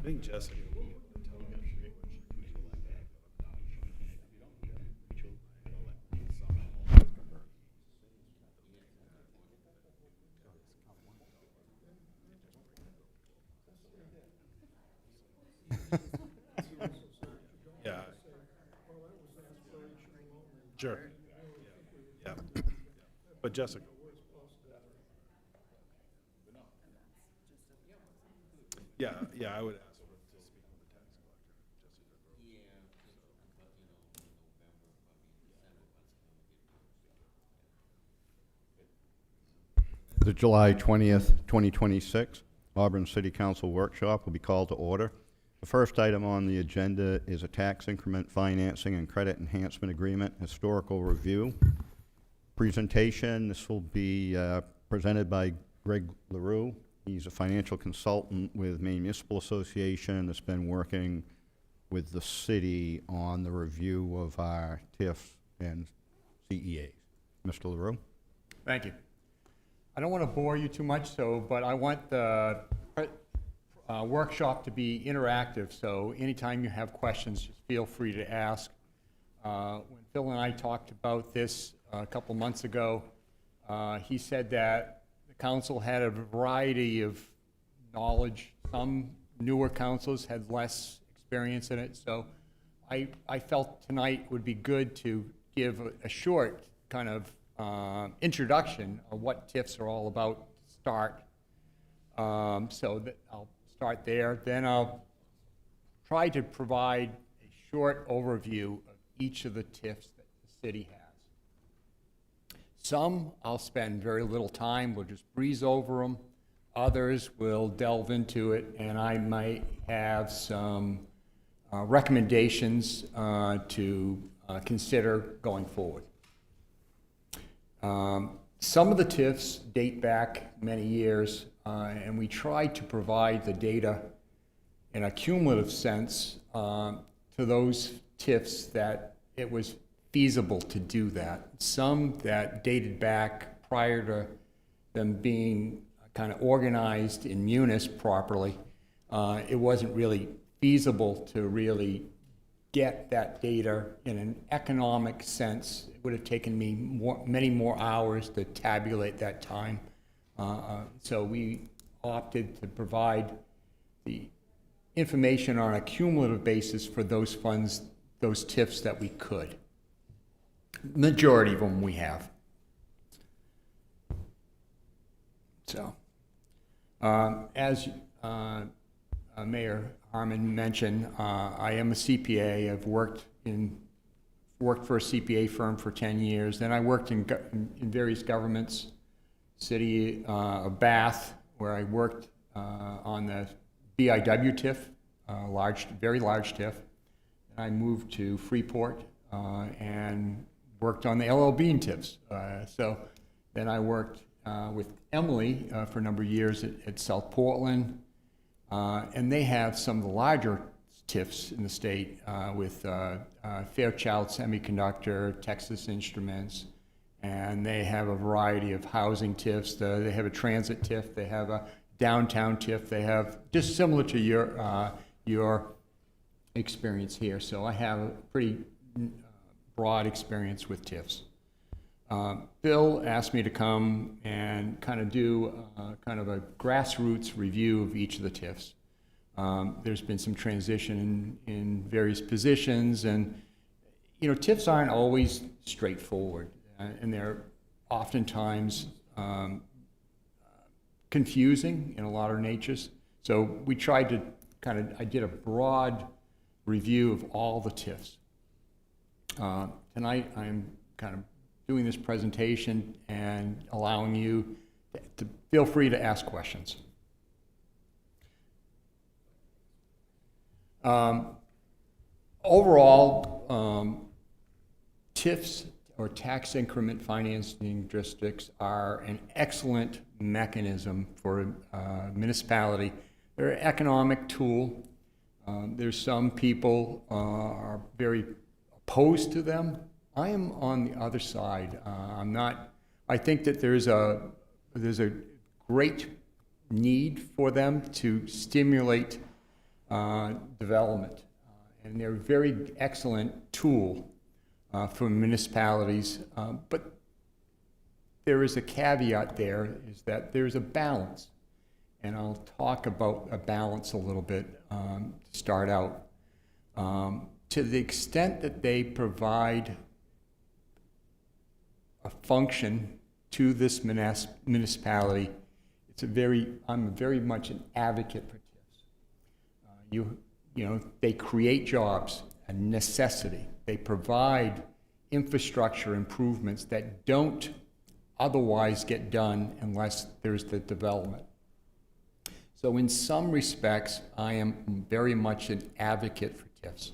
think Jessica. Yeah. Sure. Yeah. But Jessica. Yeah, yeah, I would ask her to speak with the tax collector. The July 20th, 2026 Auburn City Council workshop will be called to order. The first item on the agenda is a tax increment financing and credit enhancement agreement historical review presentation. This will be presented by Greg LaRue. He's a financial consultant with Maine Municipal Association that's been working with the city on the review of our TIFs and CEAs. Mr. LaRue? Thank you. I don't want to bore you too much, but I want the workshop to be interactive, so anytime you have questions, just feel free to ask. When Phil and I talked about this a couple months ago, he said that the council had a variety of knowledge. Some newer councils had less experience in it, so I felt tonight would be good to give a short kind of introduction of what TIFs are all about to start. So that I'll start there. Then I'll try to provide a short overview of each of the TIFs that the city has. Some I'll spend very little time. We'll just breeze over them. Others will delve into it, and I might have some recommendations to consider going forward. Some of the TIFs date back many years, and we tried to provide the data in a cumulative sense to those TIFs that it was feasible to do that. Some that dated back prior to them being kind of organized in munis properly, it wasn't really feasible to really get that data in an economic sense. It would have taken me many more hours to tabulate that time. So we opted to provide the information on a cumulative basis for those funds, those TIFs that we could. Majority of them we have. So, as Mayor Harmon mentioned, I am a CPA. I've worked for a CPA firm for 10 years. Then I worked in various governments, City of Bath, where I worked on the BIW TIF, very large TIF. And I moved to Freeport and worked on the LL Bean TIFs. So then I worked with Emily for a number of years at South Portland. And they have some of the larger TIFs in the state with Fairchild Semiconductor, Texas Instruments, and they have a variety of housing TIFs. They have a transit TIF, they have a downtown TIF, they have, just similar to your experience here. So I have a pretty broad experience with TIFs. Bill asked me to come and kind of do kind of a grassroots review of each of the TIFs. There's been some transition in various positions, and you know, TIFs aren't always straightforward, and they're oftentimes confusing in a lot of natures. So we tried to I did a broad review of all the TIFs. Tonight I'm kind of doing this presentation and allowing you to feel free to ask questions. Overall, TIFs, or tax increment financing districts, are an excellent mechanism for a municipality. They're an economic tool. There's some people are very opposed to them. I am on the other side. I think that there's a great need for them to stimulate development. And they're a very excellent tool for municipalities, but there is a caveat there, is that there's a balance. And I'll talk about a balance a little bit to start out. To the extent that they provide a function to this municipality, I'm very much an advocate for TIFs. They create jobs, a necessity. They provide infrastructure improvements that don't otherwise get done unless there's the development. So in some respects, I am very much an advocate for TIFs.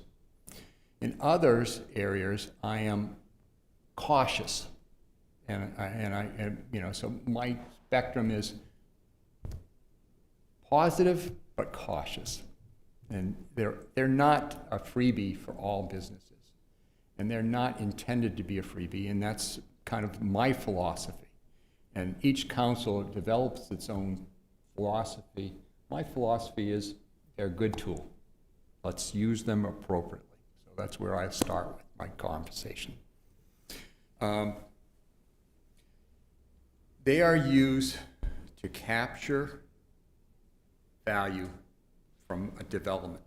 In others areas, I am cautious. So my spectrum is positive but cautious. And they're not a freebie for all businesses. And they're not intended to be a freebie, and that's kind of my philosophy. And each council develops its own philosophy. My philosophy is they're a good tool. Let's use them appropriately. So that's where I start with my conversation. They are used to capture value from a development.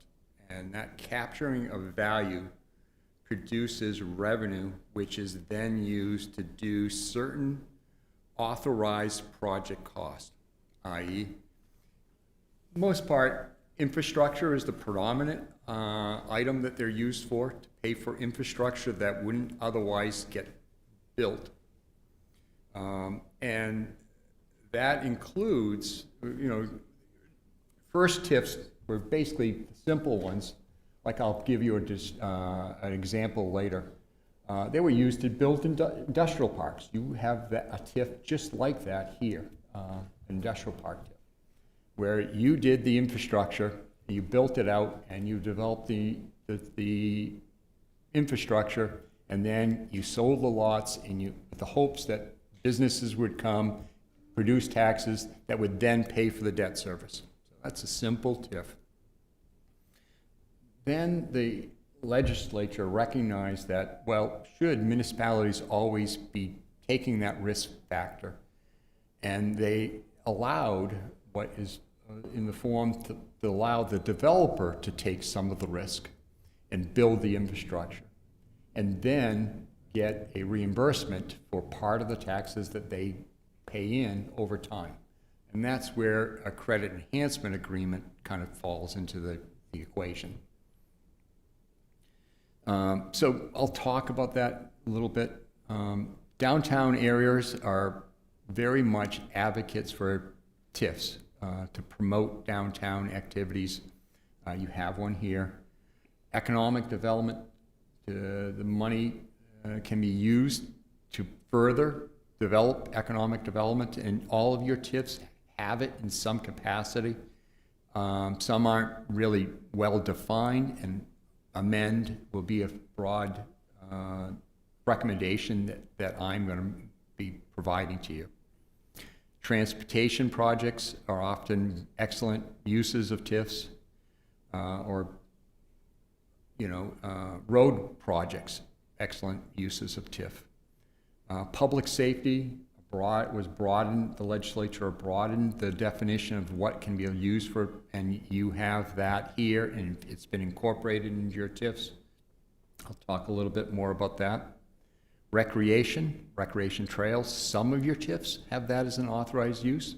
And that capturing of value produces revenue, which is then used to do certain authorized project costs, i.e., most part, infrastructure is the predominant item that they're used for, to pay for infrastructure that wouldn't otherwise get built. And that includes, first TIFs were basically simple ones. Like I'll give you an example later. They were used to build industrial parks. You have a TIF just like that here, industrial park TIF, where you did the infrastructure, you built it out, and you developed the infrastructure, and then you sold the lots, and with the hopes that businesses would come, produce taxes that would then pay for the debt service. So that's a simple TIF. Then the legislature recognized that, well, should municipalities always be taking that risk factor? And they allowed what is in the form to allow the developer to take some of the risk and build the infrastructure, and then get a reimbursement for part of the taxes that they pay in over time. And that's where a credit enhancement agreement kind of falls into the equation. So I'll talk about that a little bit. Downtown areas are very much advocates for TIFs to promote downtown activities. You have one here. Economic development, the money can be used to further develop economic development, and all of your TIFs have it in some capacity. Some aren't really well defined, and amend will be a broad recommendation that I'm going to be providing to you. Transportation projects are often excellent uses of TIFs, road projects, excellent uses of TIF. Public safety the legislature broadened the definition of what can be used for, and you have that here, and it's been incorporated into your TIFs. I'll talk a little bit more about that. Recreation trails, some of your TIFs have that as an authorized use.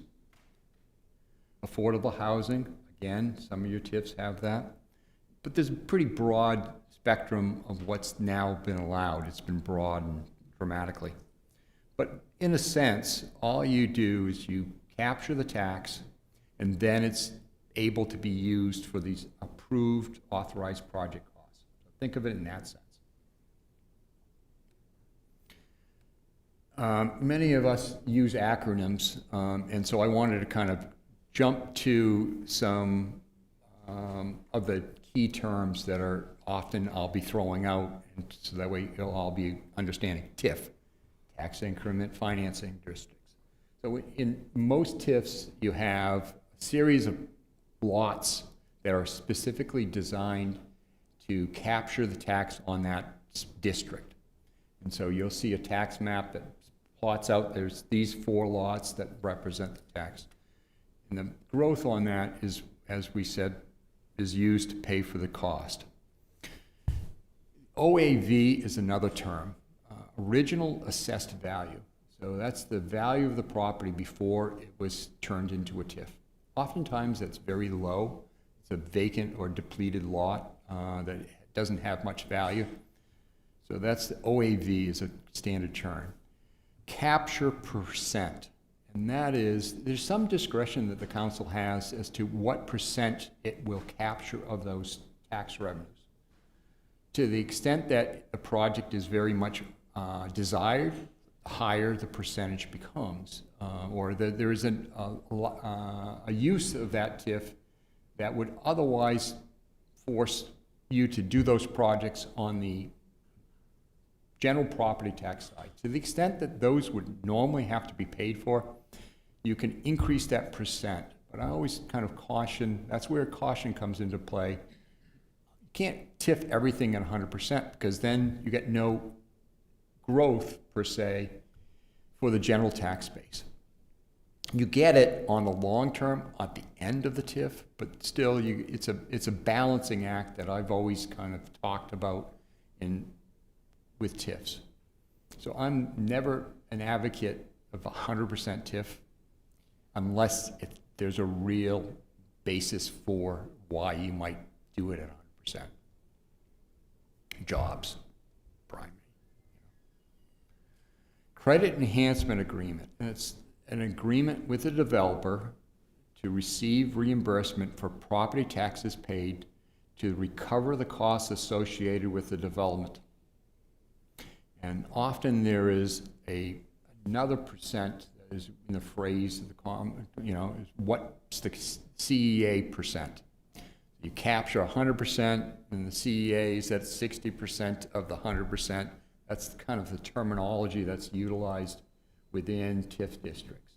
Affordable housing, again, some of your TIFs have that. But there's a pretty broad spectrum of what's now been allowed. It's been broadened dramatically. But in a sense, all you do is you capture the tax, and then it's able to be used for these approved, authorized project costs. So think of it in that sense. Many of us use acronyms, and so I wanted to kind of jump to some of the key terms that are often I'll be throwing out, and so that way you'll all be understanding. TIF, tax increment financing districts. So in most TIFs, you have a series of lots that are specifically designed to capture the tax on that district. And so you'll see a tax map that plots out, there's these 4 lots that represent the tax. And the growth on that is, as we said, is used to pay for the cost. OAV is another term, original assessed value. So that's the value of the property before it was turned into a TIF. Oftentimes that's very low. It's a vacant or depleted lot that doesn't have much value. So that's the OAV is a standard term. Capture percent, and that is, there's some discretion that the council has as to what percent it will capture of those tax revenues. To the extent that the project is very much desired, higher the percentage becomes, or there is a use of that TIF that would otherwise force you to do those projects on the general property tax side. To the extent that those would normally have to be paid for, you can increase that percent. But I always kind of caution, that's where caution comes into play. You can't TIF everything at 100% because then you get no growth per se for the general tax base. You get it on the long term at the end of the TIF, but still it's a balancing act that I've always kind of talked about with TIFs. So I'm never an advocate of 100% TIF unless there's a real basis for why you might do it at 100%. Jobs, primary. Credit enhancement agreement. And it's an agreement with the developer to receive reimbursement for property taxes paid to recover the costs associated with the development. And often there is another percent that is in the phrase of the what's the CEA percent. You capture 100%, and the CEA is at 60% of the 100%. That's kind of the terminology that's utilized within TIF districts.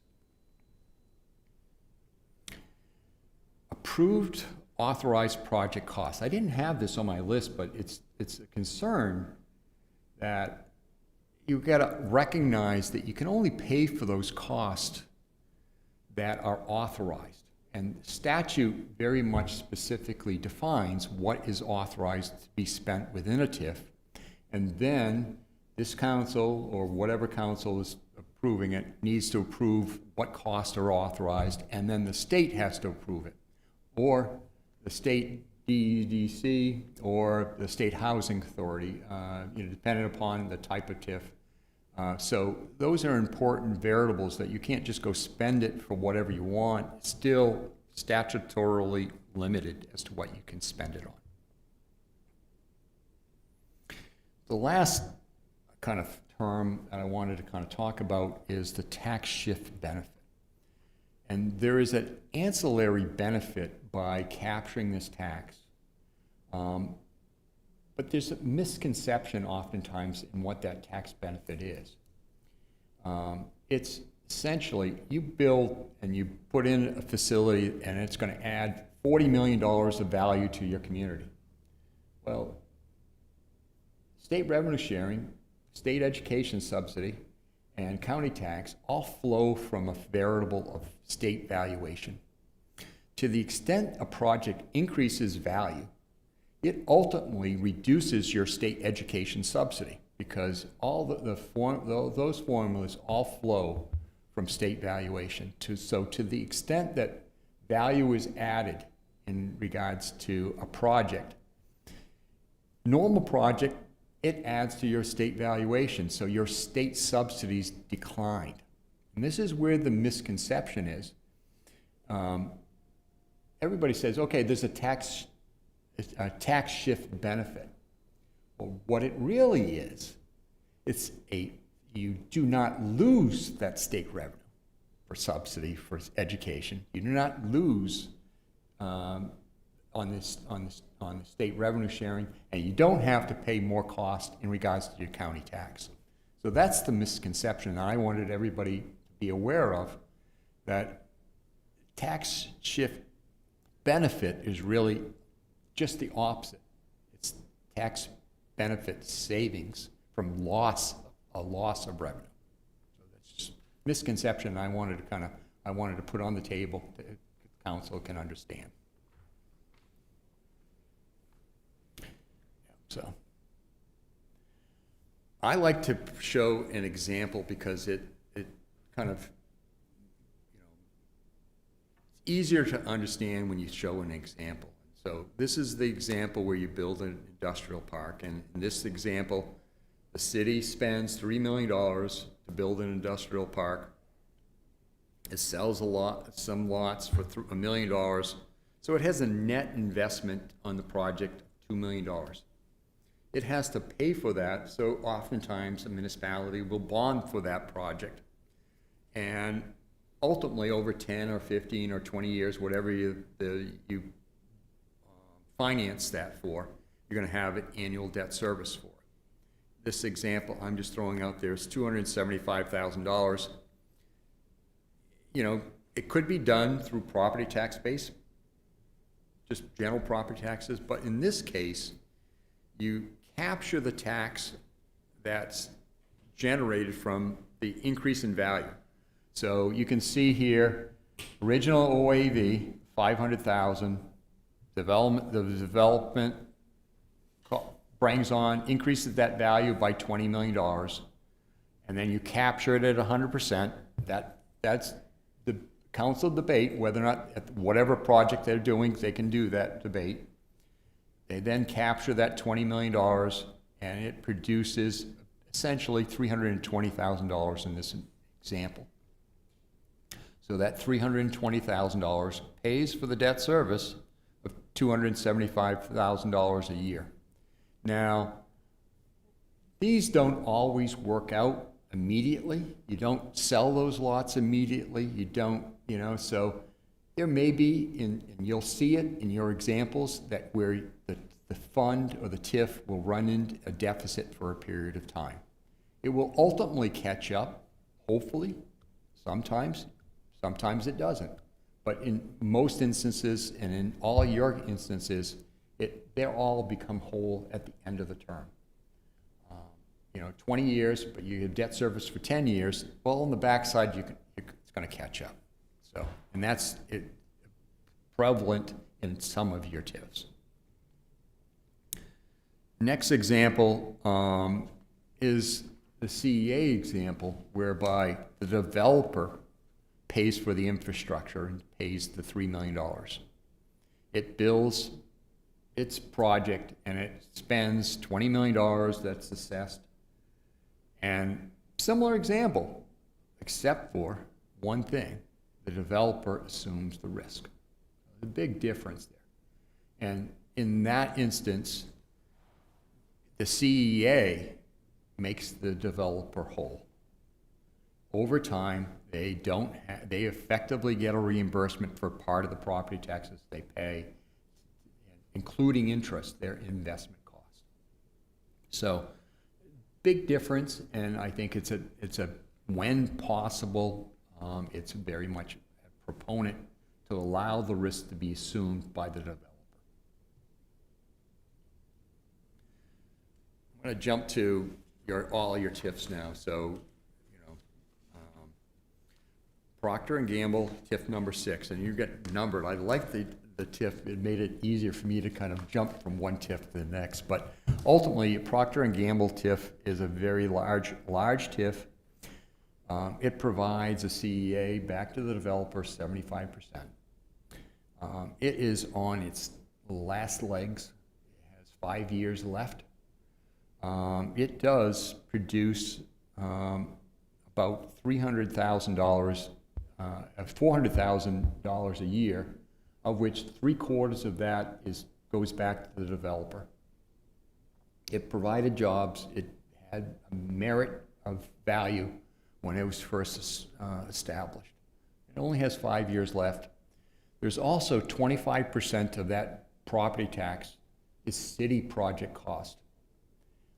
Approved authorized project costs. I didn't have this on my list, but it's a concern that you've got to recognize that you can only pay for those costs that are authorized. And statute very much specifically defines what is authorized to be spent within a TIF. And then this council, or whatever council is approving it, needs to approve what costs are authorized, and then the state has to approve it. Or the state DEDC or the State Housing Authority, depending upon the type of TIF. So those are important variables that you can't just go spend it for whatever you want. It's still statutorily limited as to what you can spend it on. The last kind of term that I wanted to kind of talk about is the tax shift benefit. And there is an ancillary benefit by capturing this tax. But there's a misconception oftentimes in what that tax benefit is. It's essentially, you build and you put in a facility and it's going to add $40 million of value to your community. Well, state revenue sharing, state education subsidy, and county tax all flow from a variable of state valuation. To the extent a project increases value, it ultimately reduces your state education subsidy because all those formulas all flow from state valuation. So to the extent that value is added in regards to a project, normal project, it adds to your state valuation, so your state subsidies decline. And this is where the misconception is. Everybody says, okay, there's a tax shift benefit. Well, what it really is, you do not lose that state revenue for subsidy for education. You do not lose on the state revenue sharing, and you don't have to pay more cost in regards to your county tax. So that's the misconception that I wanted everybody to be aware of, that tax shift benefit is really just the opposite. It's tax benefit savings from a loss of revenue. So that's just misconception I wanted to put on the table that the council can understand. So I like to show an example because it kind of, it's easier to understand when you show an example. So this is the example where you build an industrial park, and in this example, the city spends $3 million to build an industrial park. It sells some lots for $1 million, so it has a net investment on the project of $2 million. It has to pay for that, so oftentimes a municipality will bond for that project. And ultimately, over 10 or 15 or 20 years, whatever you finance that for, you're going to have an annual debt service for it. This example I'm just throwing out there is $275,000. You know, it could be done through property tax base, just general property taxes, but in this case, you capture the tax that's generated from the increase in value. So you can see here, original OAV, 500,000, the development brings on, increases that value by $20 million, and then you capture it at 100%. That's the council debate, whether or not, at whatever project they're doing, they can do that debate. They then capture that $20 million, and it produces essentially $320,000 in this example. So that $320,000 pays for the debt service of $275,000 a year. Now, these don't always work out immediately. You don't sell those lots immediately. You don't, so there may be, and you'll see it in your examples, that where the fund or the TIF will run into a deficit for a period of time. It will ultimately catch up, hopefully, sometimes it doesn't. But in most instances, and in all your instances, they all become whole at the end of the term. 20 years, but you have debt service for 10 years, well, on the backside, it's going to catch up. So, and that's prevalent in some of your TIFs. Next example is the CEA example, whereby the developer pays for the infrastructure and pays the $3 million. It builds its project and it spends $20 million that's assessed. And similar example, except for one thing, the developer assumes the risk. The big difference there. And in that instance, the CEA makes the developer whole. Over time, they effectively get a reimbursement for part of the property taxes they pay, including interest, their investment cost. So, big difference, and I think it's a when possible, it's very much a proponent to allow the risk to be assumed by the developer. I'm going to jump to all your TIFs now. So, Procter & Gamble, TIF number 6, and you get numbered. I like the TIF. It made it easier for me to kind of jump from one TIF to the next. But ultimately, Procter & Gamble TIF is a very large TIF. It provides a CEA back to the developer 75%. It is on its last legs. It has 5 years left. It does produce about $300,000, $400,000 a year, of which 3/4 of that goes back to the developer. It provided jobs. It had a merit of value when it was first established. It only has 5 years left. There's also 25% of that property tax is city project cost,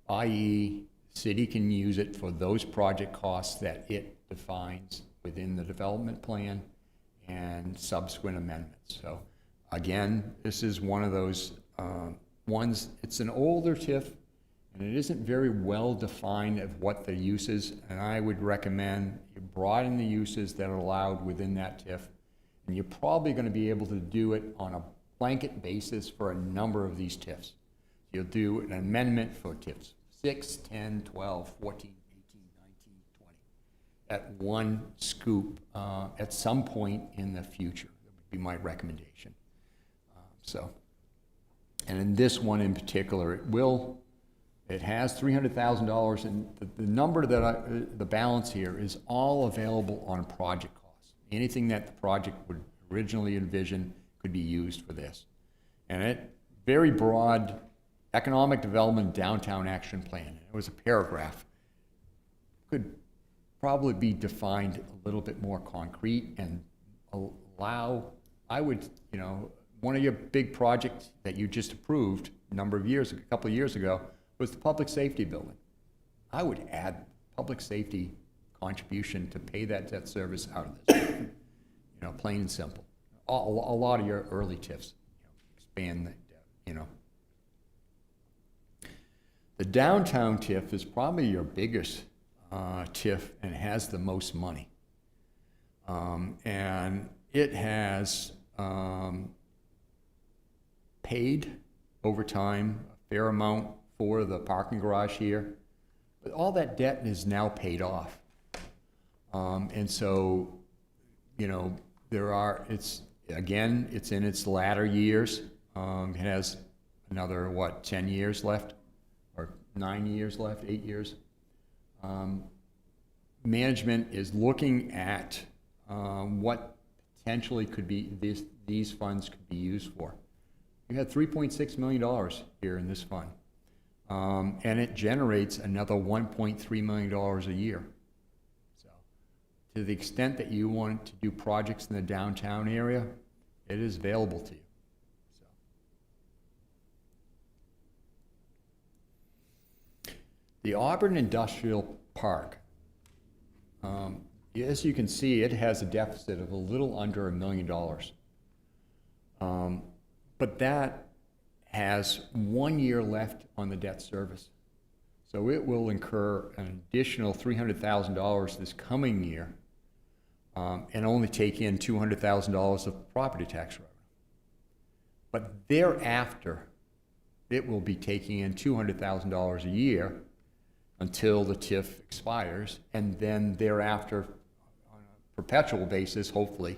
i.e., city can use it for those project costs that it defines within the development plan and subsequent amendments. So Again, this is one of those ones, it's an older TIF, and it isn't very well defined of what the use is, and I would recommend you broaden the uses that are allowed within that TIF, and you're probably going to be able to do it on a blanket basis for a number of these TIFs. You'll do an amendment for TIFs 6, 10, 12, 14, 18, 19, 20 at one scoop at some point in the future. That would be my recommendation. And in this one in particular, it has $300,000, and the number that the balance here is all available on project costs. Anything that the project would originally envision could be used for this. And it, very broad economic development downtown action plan. It was a paragraph. Could probably be defined a little bit more concrete and allow, I would, one of your big projects that you just approved a couple of years ago, was the public safety building. I would add public safety contribution to pay that debt service out of this, plain and simple. A lot of your early TIFs, expand that debt, The downtown TIF is probably your biggest TIF and has the most money. And it has paid over time a fair amount for the parking garage here, but all that debt is now paid off. And so, it's in its latter years. It has another, 10 years left, or 9 years left, 8 years. Management is looking at what potentially could be, these funds could be used for. We had $3.6 million here in this fund. And it generates another $1.3 million a year. So to the extent that you want to do projects in the downtown area, it is available to you. So. The Auburn Industrial Park, as you can see, it has a deficit of a little under $1 million. But that has 1 year left on the debt service. So it will incur an additional $300,000 this coming year and only take in $200,000 of property tax revenue. But thereafter, it will be taking in $200,000 a year until the TIF expires, and then thereafter, on a perpetual basis, hopefully,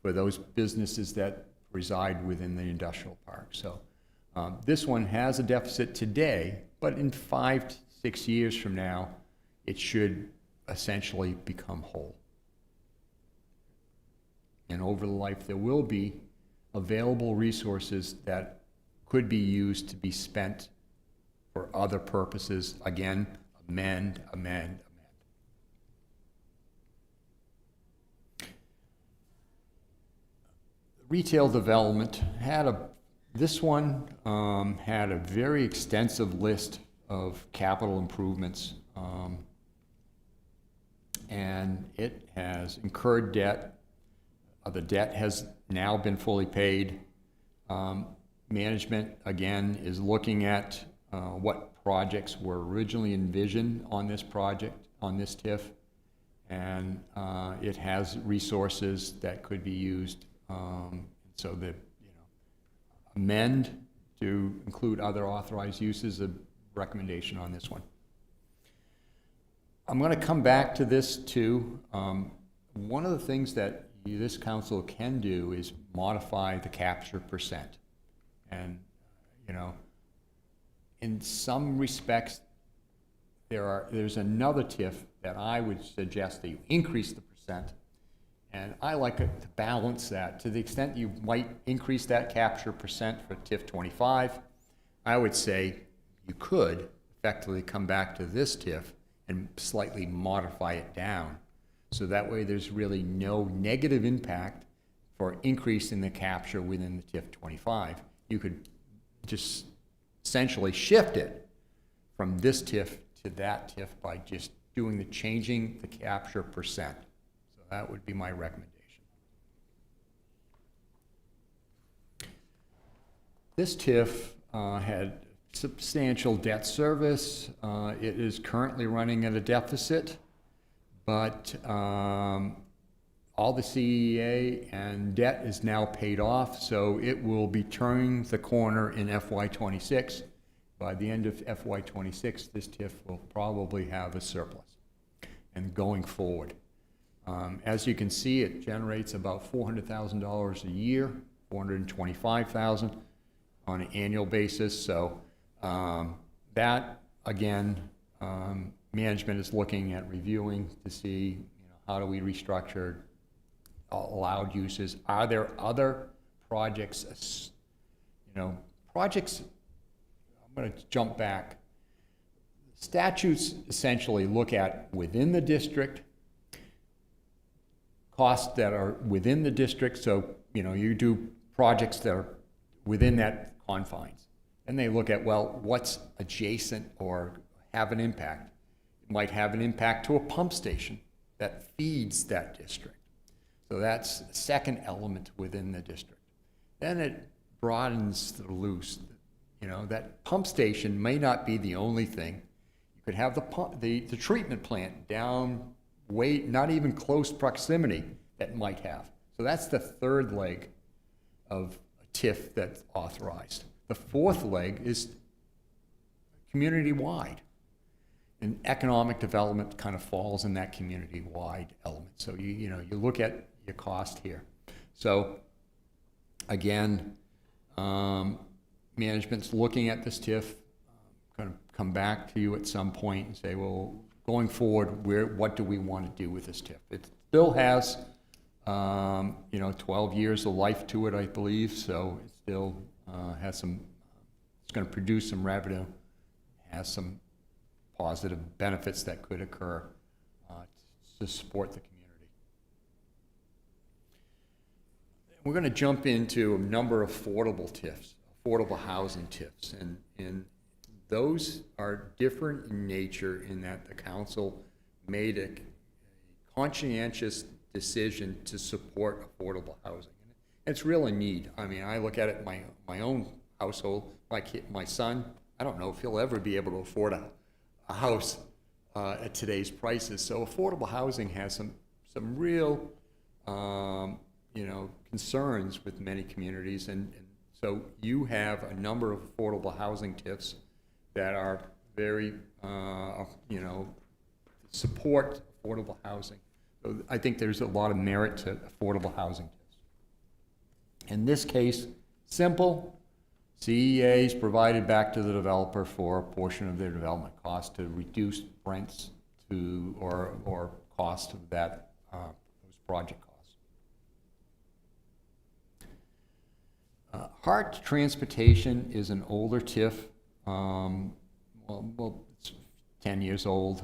for those businesses that reside within the industrial park. So this one has a deficit today, but in 5 to 6 years from now, it should essentially become whole. And over the life, there will be available resources that could be used to be spent for other purposes. Again, amend. Retail development this one had a very extensive list of capital improvements, and it has incurred debt. The debt has now been fully paid. Management, again, is looking at what projects were originally envisioned on this project, on this TIF, and it has resources that could be used. So that, amend to include other authorized uses, a recommendation on this one. I'm going to come back to this too. One of the things that this council can do is modify the capture percent. And, in some respects, there's another TIF that I would suggest that you increase the percent. And I like it to balance that. To the extent you might increase that capture percent for TIF 25, I would say you could effectively come back to this TIF and slightly modify it down. So that way there's really no negative impact for increasing the capture within the TIF 25. You could just essentially shift it from this TIF to that TIF by just changing the capture percent. That would be my recommendation. This TIF had substantial debt service. It is currently running at a deficit, but all the CEA and debt is now paid off, so it will be turning the corner in FY26. By the end of FY26, this TIF will probably have a surplus. And going forward, as you can see, it generates about $400,000 a year, $425,000 on an annual basis. So that, again, management is looking at reviewing to see, how do we restructure allowed uses? Are there other projects, projects, I'm going to jump back. Statutes essentially look at within the district, costs that are within the district, so, you do projects that are within that confines. And they look at, well, what's adjacent or have an impact? It might have an impact to a pump station that feeds that district. So that's the second element within the district. Then it broadens the loose. That pump station may not be the only thing. You could have the treatment plant down way, not even close proximity that might have. So that's the third leg of a TIF that's authorized. The fourth leg is community-wide. And economic development kind of falls in that community-wide element. So you look at your cost here. So again, management's looking at this TIF, going to come back to you at some point and say, well, going forward, what do we want to do with this TIF? It still has, 12 years of life to it, I believe. So it still has some. It's going to produce some revenue, has some positive benefits that could occur to support the community. We're going to jump into a number of affordable TIFs, affordable housing TIFs, and those are different in nature in that the council made a conscientious decision to support affordable housing. It's really neat. I mean, I look at it in my own household, my son, I don't know if he'll ever be able to afford a house at today's prices. So affordable housing has some real, concerns with many communities. And so you have a number of affordable housing TIFs that are very, support affordable housing. So I think there's a lot of merit to affordable housing TIFs. In this case, simple. CEA is provided back to the developer for a portion of their development cost to reduce rents to or cost of that those project costs. Hart Transportation is an older TIF. It's 10 years old.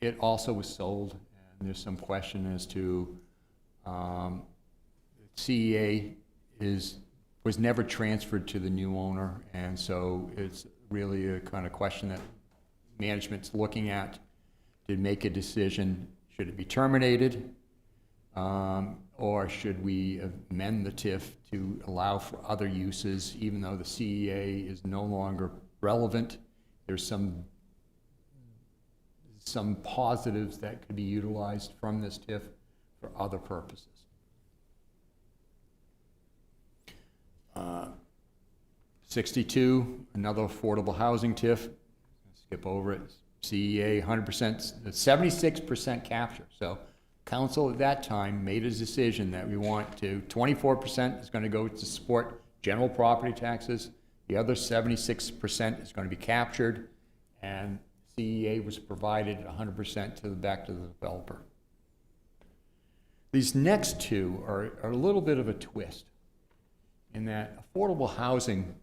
It also was sold, and there's some question as to CEA was never transferred to the new owner, and so it's really a kind of question that management's looking at to make a decision. Should it be terminated, or should we amend the TIF to allow for other uses, even though the CEA is no longer relevant? There's some positives that could be utilized from this TIF for other purposes. 62, another affordable housing TIF. Skip over it. CEA 100%, 76% capture. So council at that time made a decision that we want to 24% is going to go to support general property taxes. The other 76% is going to be captured, and CEA was provided 100% back to the developer. These next two are a little bit of a twist, in that affordable housing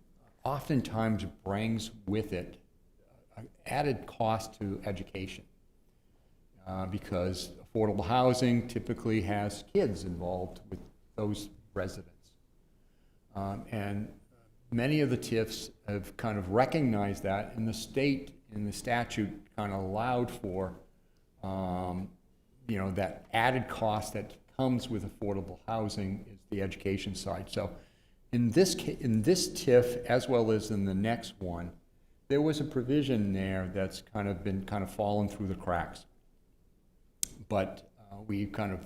oftentimes brings with it added cost to education, because affordable housing typically has kids involved with those residents. And many of the TIFs have kind of recognized that, and the state in the statute kind of allowed for that added cost that comes with affordable housing is the education side. So in this TIF, as well as in the next one, there was a provision there that's been fallen through the cracks. But we kind of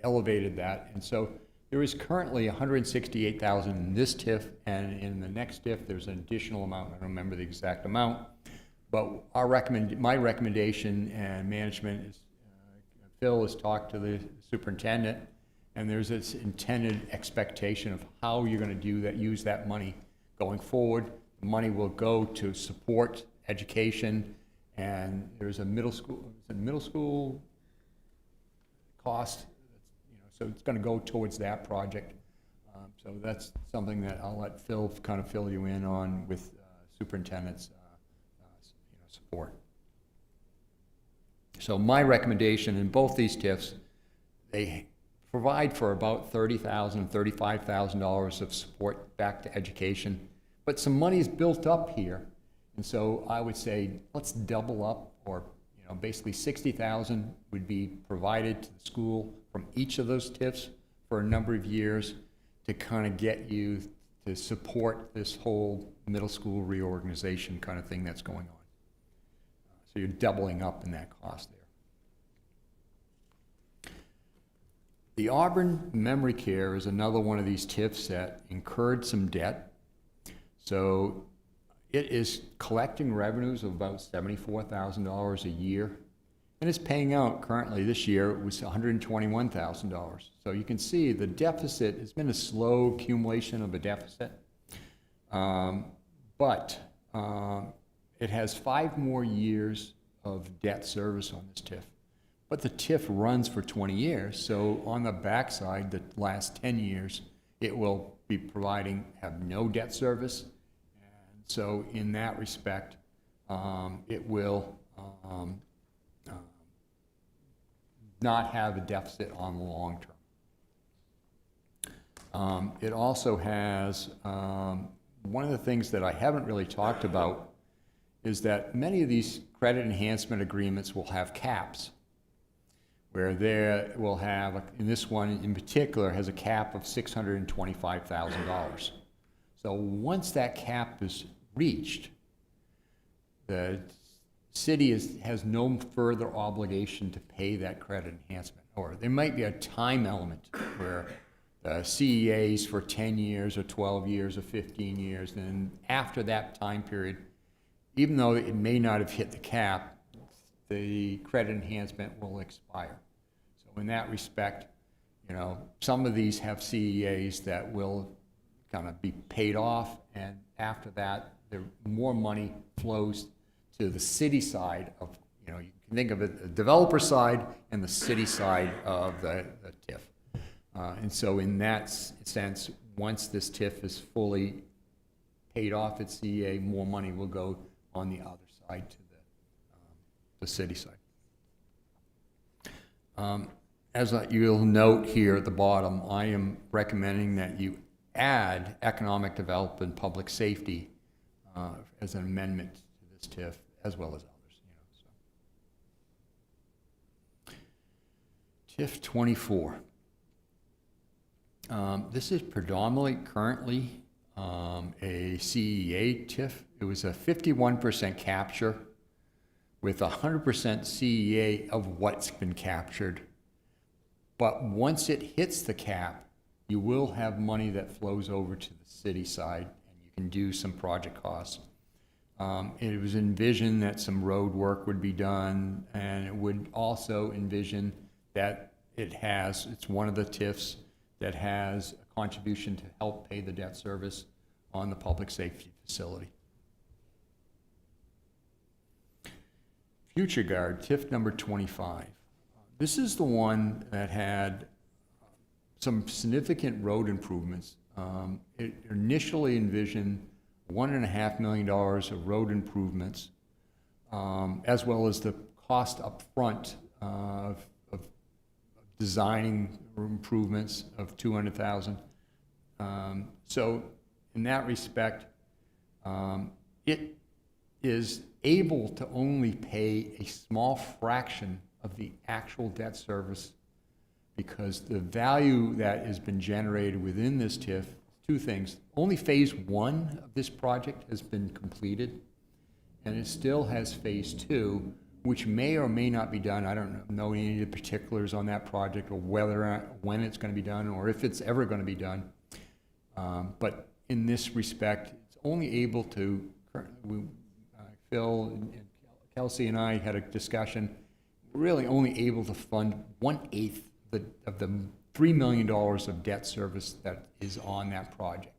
elevated that, and so there is currently $168,000 in this TIF, and in the next TIF, there's an additional amount. I don't remember the exact amount, but my recommendation and management is, Phil has talked to the superintendent, and there's this intended expectation of how you're going to do that, use that money going forward. The money will go to support education, and there's a middle school cost, so it's going to go towards that project. So that's something that I'll let Phil kind of fill you in on with superintendent's support. So my recommendation in both these TIFs, they provide for about $30,000, $35,000 of support back to education, but some money is built up here, and so I would say let's double up, or basically $60,000 would be provided to the school from each of those TIFs for a number of years to kind of get you to support this whole middle school reorganization kind of thing that's going on. So you're doubling up in that cost there. The Auburn Memory Care is another one of these TIFs that incurred some debt. So it is collecting revenues of about $74,000 a year, and it's paying out currently this year it was $121,000. So you can see the deficit has been a slow accumulation of a deficit, but it has 5 more years of debt service on this TIF. But the TIF runs for 20 years, so on the backside, the last 10 years, it will be have no debt service. And so in that respect, it will not have a deficit on the long term. It also has, one of the things that I haven't really talked about is that many of these credit enhancement agreements will have caps, where there will have, in this one in particular, has a cap of $625,000. So once that cap is reached, the city has no further obligation to pay that credit enhancement. Or there might be a time element where CEAs for 10 years or 12 years or 15 years, and after that time period, even though it may not have hit the cap, the credit enhancement will expire. So in that respect, some of these have CEAs that will kind of be paid off, and after that, more money flows to the city side of, you can think of it, the developer side and the city side of the TIF. And so in that sense, once this TIF is fully paid off at CEA, more money will go on the other side to the city side. As you'll note here at the bottom, I am recommending that you add economic development and public safety as an amendment to this TIF, as well as others. TIF 24. This is predominantly currently a CEA TIF. It was a 51% capture with 100% CEA of what's been captured. But once it hits the cap, you will have money that flows over to the city side, and you can do some project costs. It was envisioned that some road work would be done, and it would also envision that it's one of the TIFs that has a contribution to help pay the debt service on the public safety facility. Future Guard, TIF number 25. This is the one that had some significant road improvements. It initially envisioned $1.5 million of road improvements, as well as the cost up front of designing improvements of $200,000. So in that respect, it is able to only pay a small fraction of the actual debt service, because the value that has been generated within this TIF two things. Only phase one of this project has been completed, and it still has phase two, which may or may not be done. I don't know any of the particulars on that project, or whether, when it's going to be done, or if it's ever going to be done. But in this respect, it's only able to, Phil and Kelsey and I had a discussion, we're really only able to fund 1/8 of the $3 million of debt service that is on that project.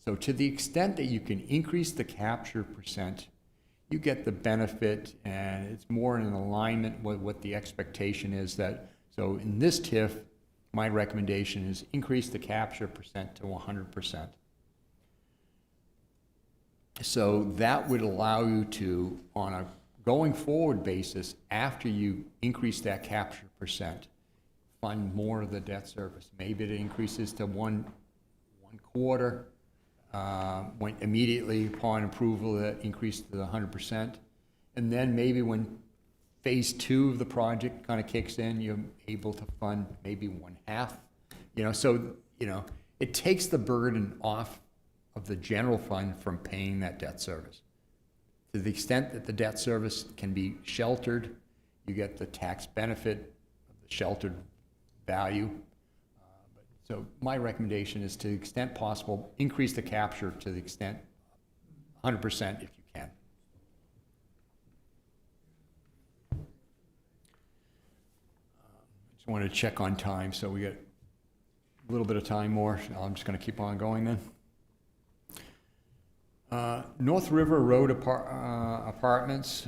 So to the extent that you can increase the capture percent, you get the benefit, and it's more in alignment with what the expectation is. That, so in this TIF, my recommendation is increase the capture percent to 100%. So that would allow you to, on a going forward basis, after you increase that capture percent, fund more of the debt service. Maybe it increases to one quarter, when immediately upon approval that increase to the 100%. And then maybe when phase two of the project kind of kicks in, you're able to fund maybe 1/2. So, it takes the burden off of the general fund from paying that debt service. To the extent that the debt service can be sheltered, you get the tax benefit of the sheltered value. So my recommendation is, to the extent possible, increase the capture to the extent 100% if you can. Just wanted to check on time, so we got a little bit of time more. I'm just going to keep on going then. North River Road Apartments,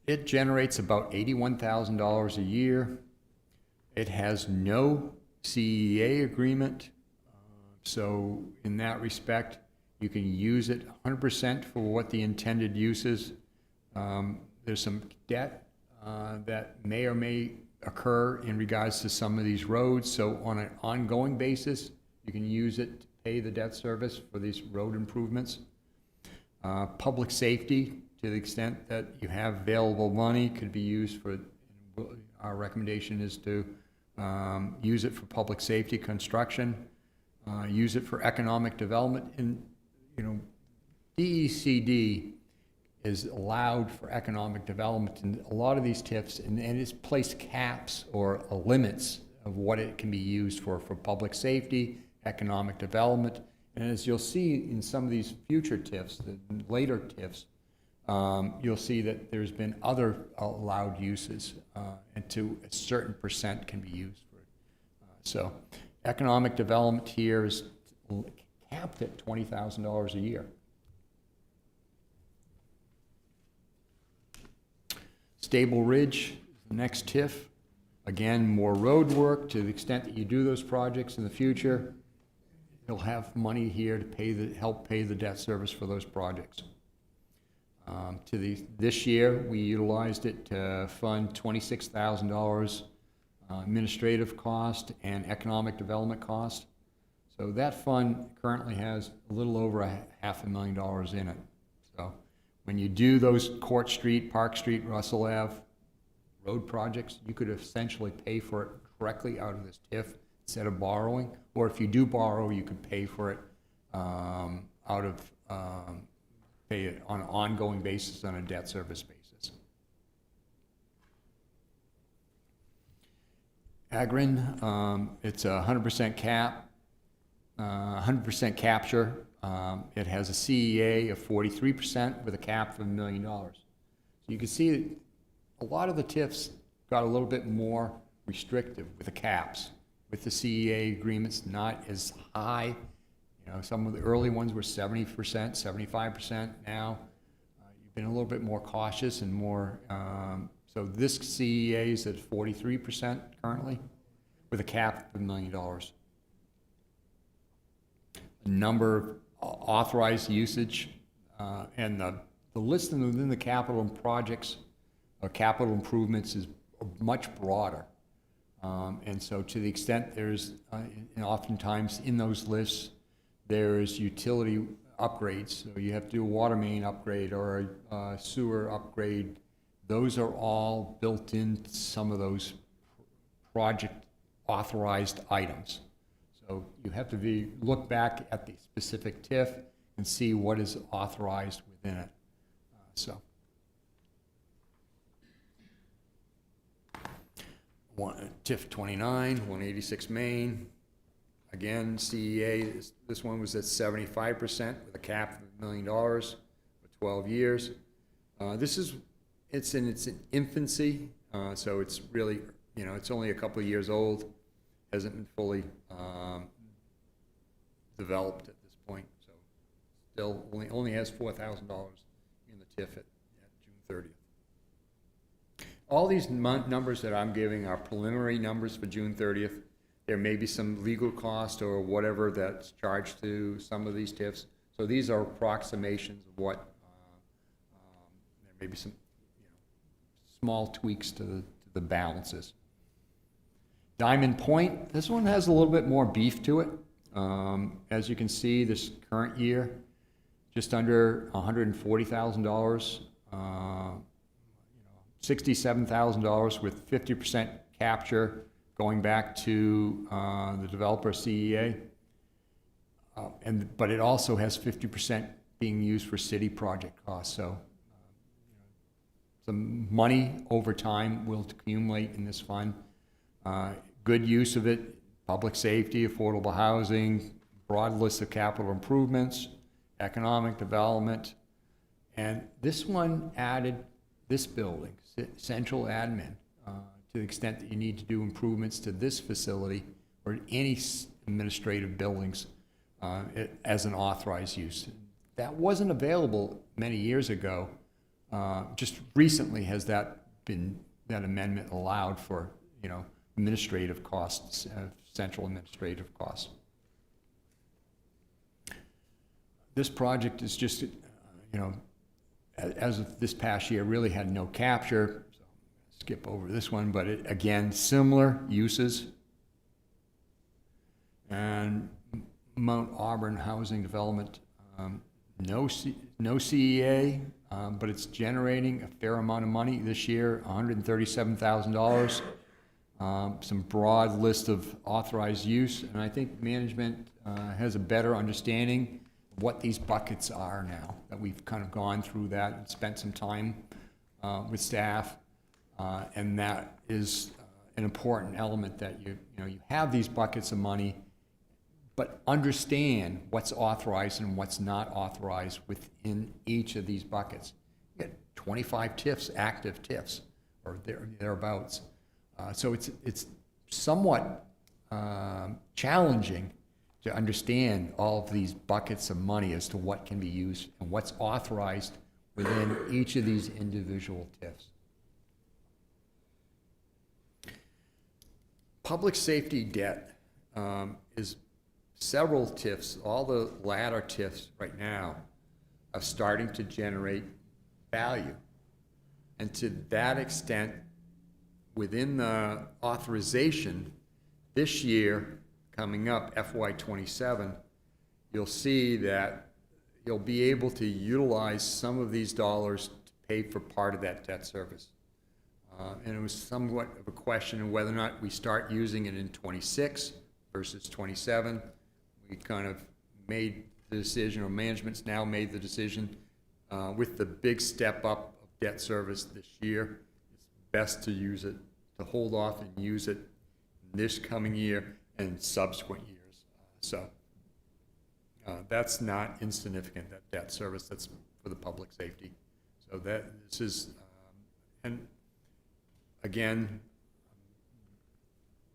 it generates about $81,000 a year. It has no CEA agreement, so in that respect, you can use it 100% for what the intended use is. There's some debt that may or may occur in regards to some of these roads, so on an ongoing basis, you can use it to pay the debt service for these road improvements. Public safety, to the extent that you have available money, could be used for, our recommendation is to use it for public safety construction, use it for economic development. And, DECD is allowed for economic development in a lot of these TIFs, and it's placed caps or limits of what it can be used for public safety, economic development. And as you'll see in some of these future TIFs, the later TIFs, you'll see that there's been other allowed uses, and to a certain percent can be used for it. So economic development here is capped at $20,000 a year. Stable Ridge, the next TIF. Again, more road work. To the extent that you do those projects in the future, you'll have money here to help pay the debt service for those projects. This year, we utilized it to fund $26,000 administrative cost and economic development cost. So that fund currently has a little over $500,000 in it. So when you do those Court Street, Park Street, Russell Ave road projects, you could essentially pay for it directly out of this TIF instead of borrowing. Or if you do borrow, you could pay for it pay it on an ongoing basis, on a debt service basis. Agrin, it's a 100% cap, 100% capture. It has a CEA of 43% with a cap of $1 million. So you can see that a lot of the TIFs got a little bit more restrictive with the caps. With the CEA agreements not as high. Some of the early ones were 70%, 75% now. You've been a little bit more cautious and more, so this CEA is at 43% currently with a cap of $1 million. The number of authorized usage and the list within the capital projects or capital improvements is much broader. And so to the extent there's, oftentimes in those lists, there's utility upgrades. So you have to do a water main upgrade or a sewer upgrade. Those are all built into some of those project authorized items. So you have to look back at the specific TIF and see what is authorized within it. So. TIF 29, 186 Maine. Again, CEA, this one was at 75% with a cap of $1 million for 12 years. It's in its infancy, so it's really, it's only a couple of years old, hasn't been fully developed at this point, so still only has $4,000 in the TIF at June 30th. All these numbers that I'm giving are preliminary numbers for June 30th. There may be some legal cost or whatever that's charged to some of these TIFs. So these are approximations of what, there may be some small tweaks to the balances. Diamond Point, this one has a little bit more beef to it. As you can see, this current year, just under $140,000. $67,000 with 50% capture going back to the developer CEA. But it also has 50% being used for city project costs. So some money over time will accumulate in this fund. Good use of it, public safety, affordable housing, broad list of capital improvements, economic development. And this one added this building, central admin, to the extent that you need to do improvements to this facility or any administrative buildings as an authorized use. That wasn't available many years ago. Just recently has that amendment allowed for, administrative costs, central administrative costs. This project is just, as of this past year, really had no capture. So skip over this one, but again, similar uses. And Mount Auburn Housing Development, no CEA, but it's generating a fair amount of money this year, $137,000. Some broad list of authorized use, and I think management has a better understanding of what these buckets are now, that we've kind of gone through that and spent some time with staff, and that is an important element, that you have these buckets of money, but understand what's authorized and what's not authorized within each of these buckets. You get 25 TIFs, active TIFs, or thereabouts. So it's somewhat challenging to understand all of these buckets of money as to what can be used and what's authorized within each of these individual TIFs. Public safety debt is several TIFs. All the latter TIFs right now are starting to generate value. And to that extent, within the authorization this year, coming up, FY27, you'll see that you'll be able to utilize some of these dollars to pay for part of that debt service. And it was somewhat of a question of whether or not we start using it in 26 versus 27. We kind of made the decision, or management's now made the decision, with the big step up of debt service this year, it's best to use it, to hold off and use it this coming year and subsequent years. So that's not insignificant, that debt service that's for the public safety. So this is, and again,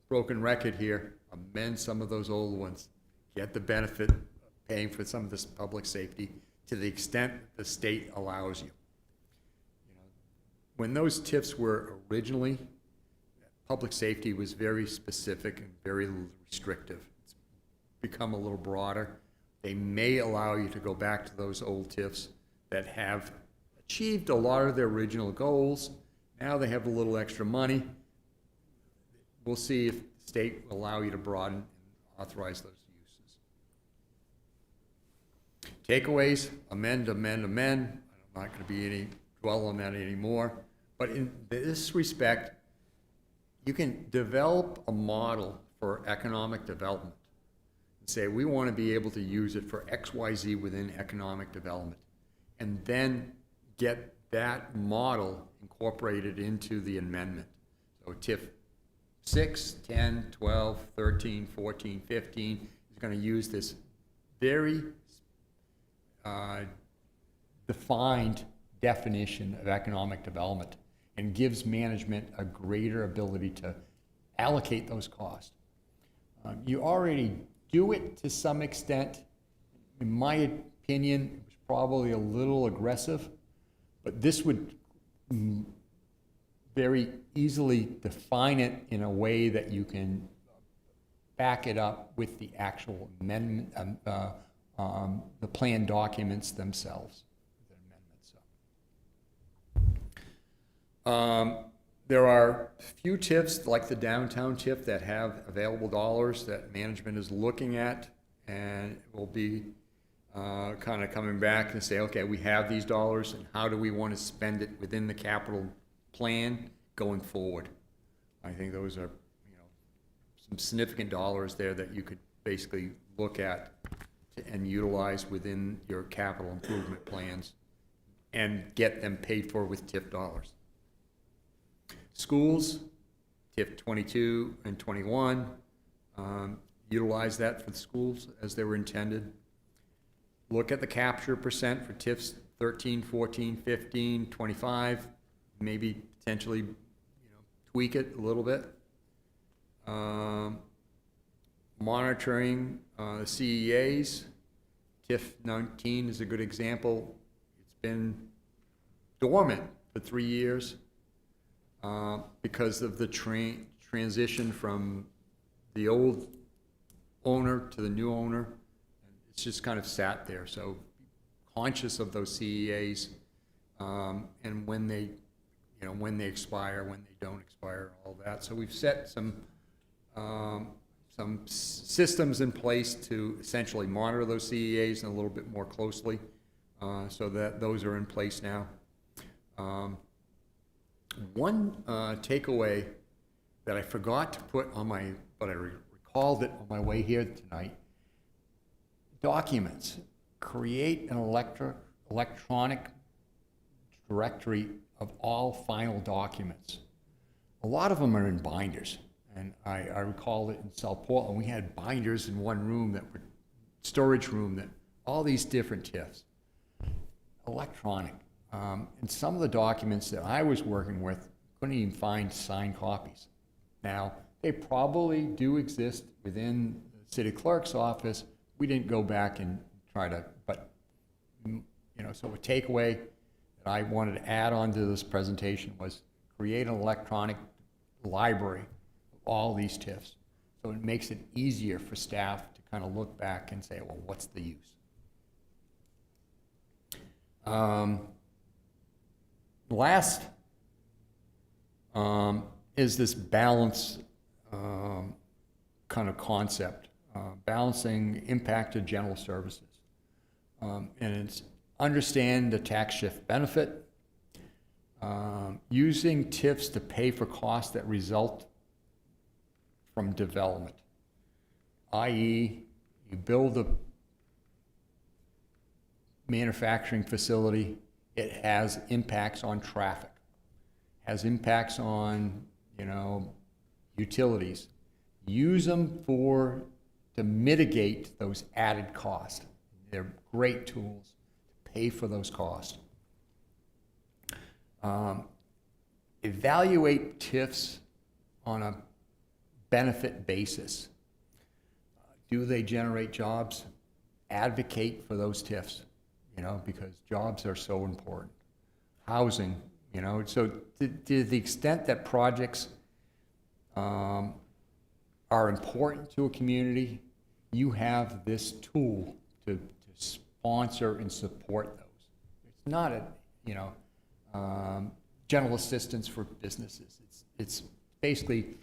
broken record here, amend some of those old ones, get the benefit of paying for some of this public safety to the extent the state allows you. When those TIFs were originally, public safety was very specific and very restrictive. It's become a little broader. They may allow you to go back to those old TIFs that have achieved a lot of their original goals. Now they have a little extra money. We'll see if the state will allow you to broaden and authorize those uses. Takeaways, amend. I'm not going to dwell on that anymore. But in this respect, you can develop a model for economic development say, we want to be able to use it for XYZ within economic development, and then get that model incorporated into the amendment. So TIF 6, 10, 12, 13, 14, 15 is going to use this very defined definition of economic development and gives management a greater ability to allocate those costs. You already do it to some extent. In my opinion, it was probably a little aggressive, but this would very easily define it in a way that you can back it up with the actual amendment, the plan documents themselves. There are few TIFs like the downtown TIF that have available dollars that management is looking at, and will be kind of coming back and say, okay, we have these dollars, and how do we want to spend it within the capital plan going forward? I think those are, some significant dollars there that you could basically look at and utilize within your capital improvement plans and get them paid for with TIF dollars. Schools, TIF 22 and 21, utilize that for the schools as they were intended. Look at the capture percent for TIFs 13, 14, 15, 25, maybe potentially tweak it a little bit. Monitoring the CEAs, TIF 19 is a good example. It's been dormant for 3 years. Because of the transition from the old owner to the new owner. It's just kind of sat there. So conscious of those CEAs and when they, when they expire, when they don't expire, all that. So we've set some systems in place to essentially monitor those CEAs a little bit more closely, so that those are in place now. One takeaway that I forgot to put on my, but I recalled it on my way here tonight, documents. Create an electronic directory of all final documents. A lot of them are in binders, and I recall it in South Portland, we had binders in one room that were storage room, that all these different TIFs. Electronic. And some of the documents that I was working with couldn't even find signed copies. Now, they probably do exist within the city clerk's office. We didn't go back and try to, but, so a takeaway that I wanted to add on to this presentation was create an electronic library of all these TIFs. So it makes it easier for staff to kind of look back and say, well, what's the use? Last is this balance kind of concept, balancing impact to general services. And it's understand the tax shift benefit, using TIFs to pay for costs that result from development, i.e. you build a manufacturing facility, it has impacts on traffic, has impacts on, utilities. Use them to mitigate those added costs. They're great tools to pay for those costs. Evaluate TIFs on a benefit basis. Do they generate jobs? Advocate for those TIFs. Because jobs are so important. Housing, so to the extent that projects are important to a community, you have this tool to sponsor and support those. It's not a, general assistance for businesses. It's basically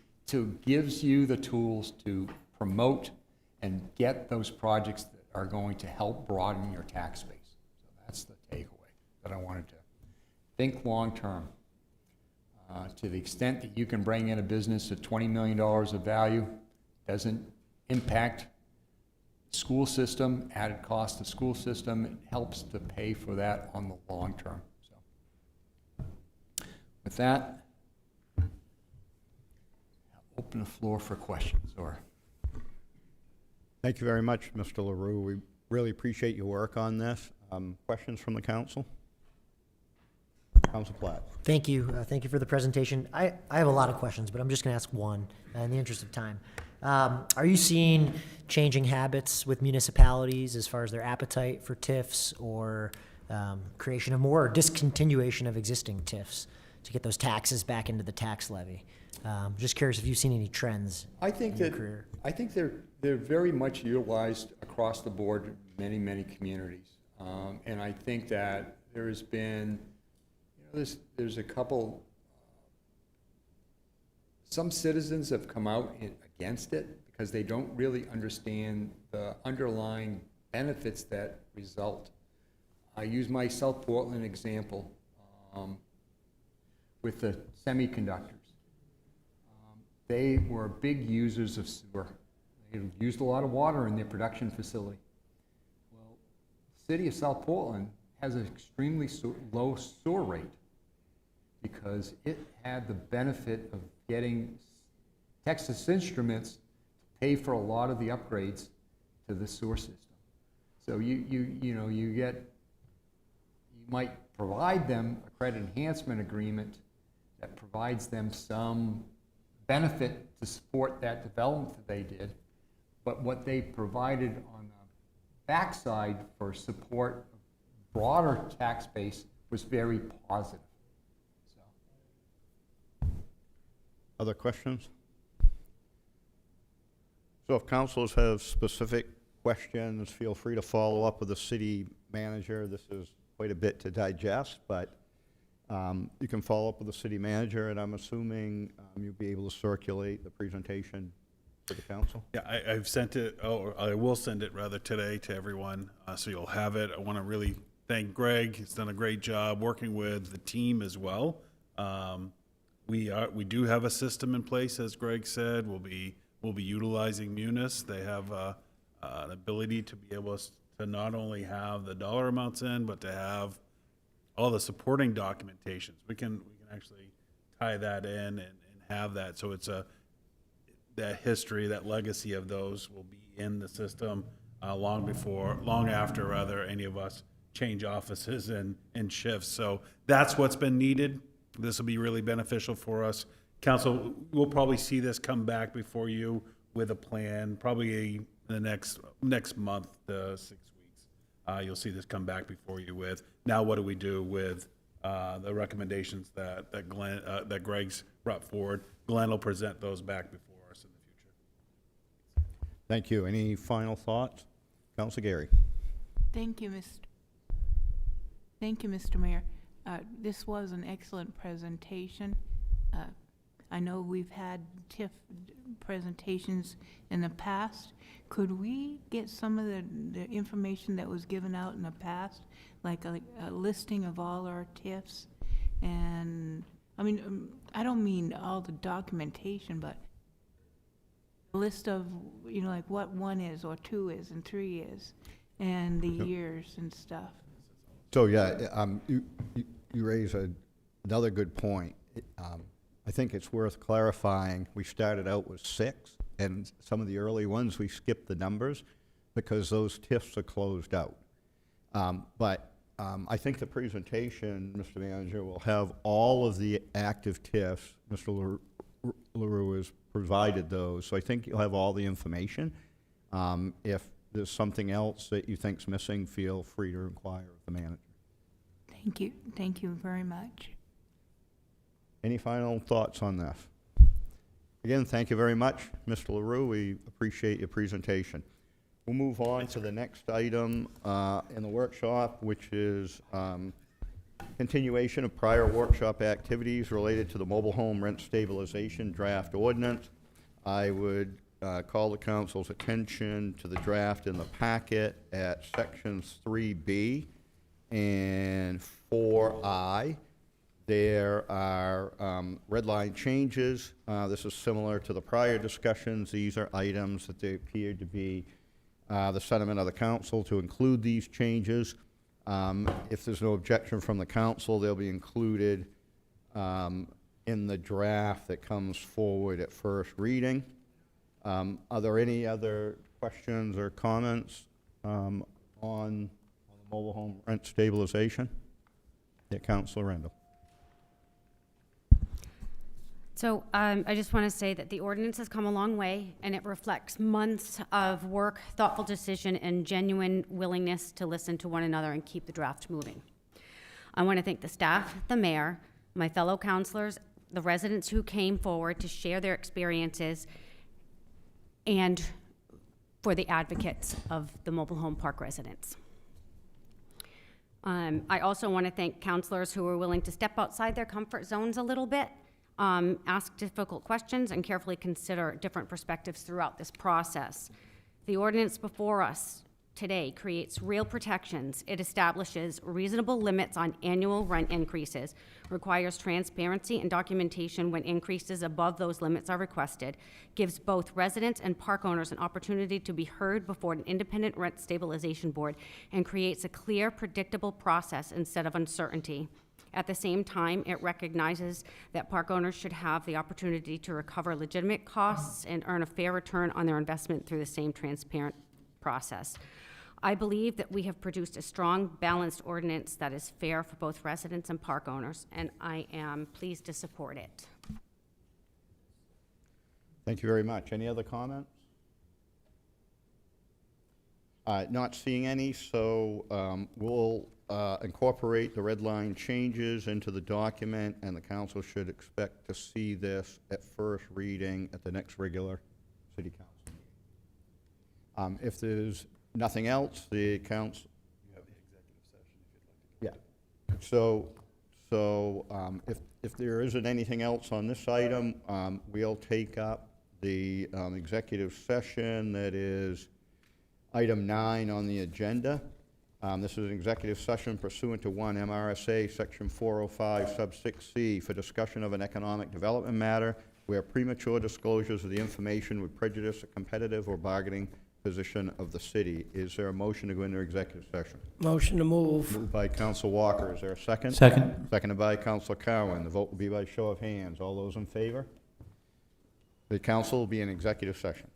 gives you the tools to promote and get those projects that are going to help broaden your tax base. That's the takeaway that I wanted to think long term. To the extent that you can bring in a business at $20 million of value, doesn't impact school system, added cost to school system. It helps to pay for that on the long term. So, with that, I'll open the floor for questions or. Thank you very much, Mr. LaRue. We really appreciate your work on this. Questions from the council? Council Platt. Thank you. Thank you for the presentation. I have a lot of questions, but I'm just going to ask one in the interest of time. Are you seeing changing habits with municipalities as far as their appetite for TIFs or creation of more or discontinuation of existing TIFs to get those taxes back into the tax levy? Just curious if you've seen any trends in your career. I think they're very much utilized across the board in many communities. And I think that there's been, there's a couple, some citizens have come out against it because they don't really understand the underlying benefits that result. I use my South Portland example with the semiconductors. They were big users of sewer. They used a lot of water in their production facility. Well, the city of South Portland has an extremely low sewer rate because it had the benefit of getting Texas Instruments to pay for a lot of the upgrades to the sewer system. So you might provide them a credit enhancement agreement that provides them some benefit to support that development that they did, but what they provided on the backside for support of broader tax base was very positive. So. Other questions? So if councilors have specific questions, feel free to follow up with the city manager. This is quite a bit to digest, but you can follow up with the city manager, and I'm assuming you'll be able to circulate the presentation to the council? Yeah, I've sent it, or I will send it rather today to everyone, so you'll have it. I want to really thank Greg. He's done a great job working with the team as well. We do have a system in place, as Greg said. We'll be utilizing Munis. They have an ability to be able to not only have the dollar amounts in, but to have all the supporting documentations. We can actually tie that in and have that. So it's that history, that legacy of those will be in the system long after any of us change offices and shifts. So that's what's been needed. This will be really beneficial for us. Council, we'll probably see this come back before you with a plan, probably in the next month to 6 weeks. You'll see this come back before you with, now what do we do with the recommendations that Greg's brought forward. Glenn will present those back before us in the future. Thank you. Any final thoughts? Councilor Gary. Thank you, Mr. Mayor. This was an excellent presentation. I know we've had TIF presentations in the past. Could we get some of the information that was given out in the past, like a listing of all our TIFs? And I mean, I don't mean all the documentation, but a list of, like what 1 is or 2 is and 3 is, and the years and stuff. So yeah, you raise another good point. I think it's worth clarifying. We started out with 6, and some of the early ones we skipped the numbers because those TIFs are closed out. But I think the presentation, Mr. Manager, will have all of the active TIFs. Mr. LaRue has provided those, so I think you'll have all the information. If there's something else that you think's missing, feel free to inquire of the manager. Thank you very much. Any final thoughts on this? Again, thank you very much, Mr. LaRue. We appreciate your presentation. We'll move on to the next item in the workshop, which is continuation of prior workshop activities related to the mobile home rent stabilization draft ordinance. I would call the council's attention to the draft in the packet at sections 3B and 4I. There are red line changes. This is similar to the prior discussions. These are items that they appear to be the sentiment of the council to include these changes. If there's no objection from the council, they'll be included in the draft that comes forward at first reading. Are there any other questions or comments on the mobile home rent stabilization? Yeah, Councilor Randall. So I just want to say that the ordinance has come a long way, and it reflects months of work, thoughtful decision, and genuine willingness to listen to one another and keep the draft moving. I want to thank the staff, the mayor, my fellow councilors, the residents who came forward to share their experiences, and for the advocates of the mobile home park residents. I also want to thank councilors who were willing to step outside their comfort zones a little bit, ask difficult questions, and carefully consider different perspectives throughout this process. The ordinance before us today creates real protections. It establishes reasonable limits on annual rent increases, requires transparency and documentation when increases above those limits are requested, gives both residents and park owners an opportunity to be heard before an independent rent stabilization board, and creates a clear, predictable process instead of uncertainty. At the same time, it recognizes that park owners should have the opportunity to recover legitimate costs and earn a fair return on their investment through the same transparent process. I believe that we have produced a strong, balanced ordinance that is fair for both residents and park owners, and I am pleased to support it. Thank you very much. Any other comments? Not seeing any, so we'll incorporate the red line changes into the document, and the council should expect to see this at first reading at the next regular city council meeting. If there's nothing else, the council. You have the executive session if you'd like to. Yeah. If there isn't anything else on this item, we'll take up the executive session that is item 9 on the agenda. This is an executive session pursuant to 1 MRSA Section 405 sub 6C for discussion of an economic development matter where premature disclosures of the information would prejudice a competitive or bargaining position of the city. Is there a motion to go into executive session? Motion to move. Moved by Council Walker. Is there a second? Second. Seconded by Council Cowan. The vote will be by show of hands. All those in favor? The council will be in executive session.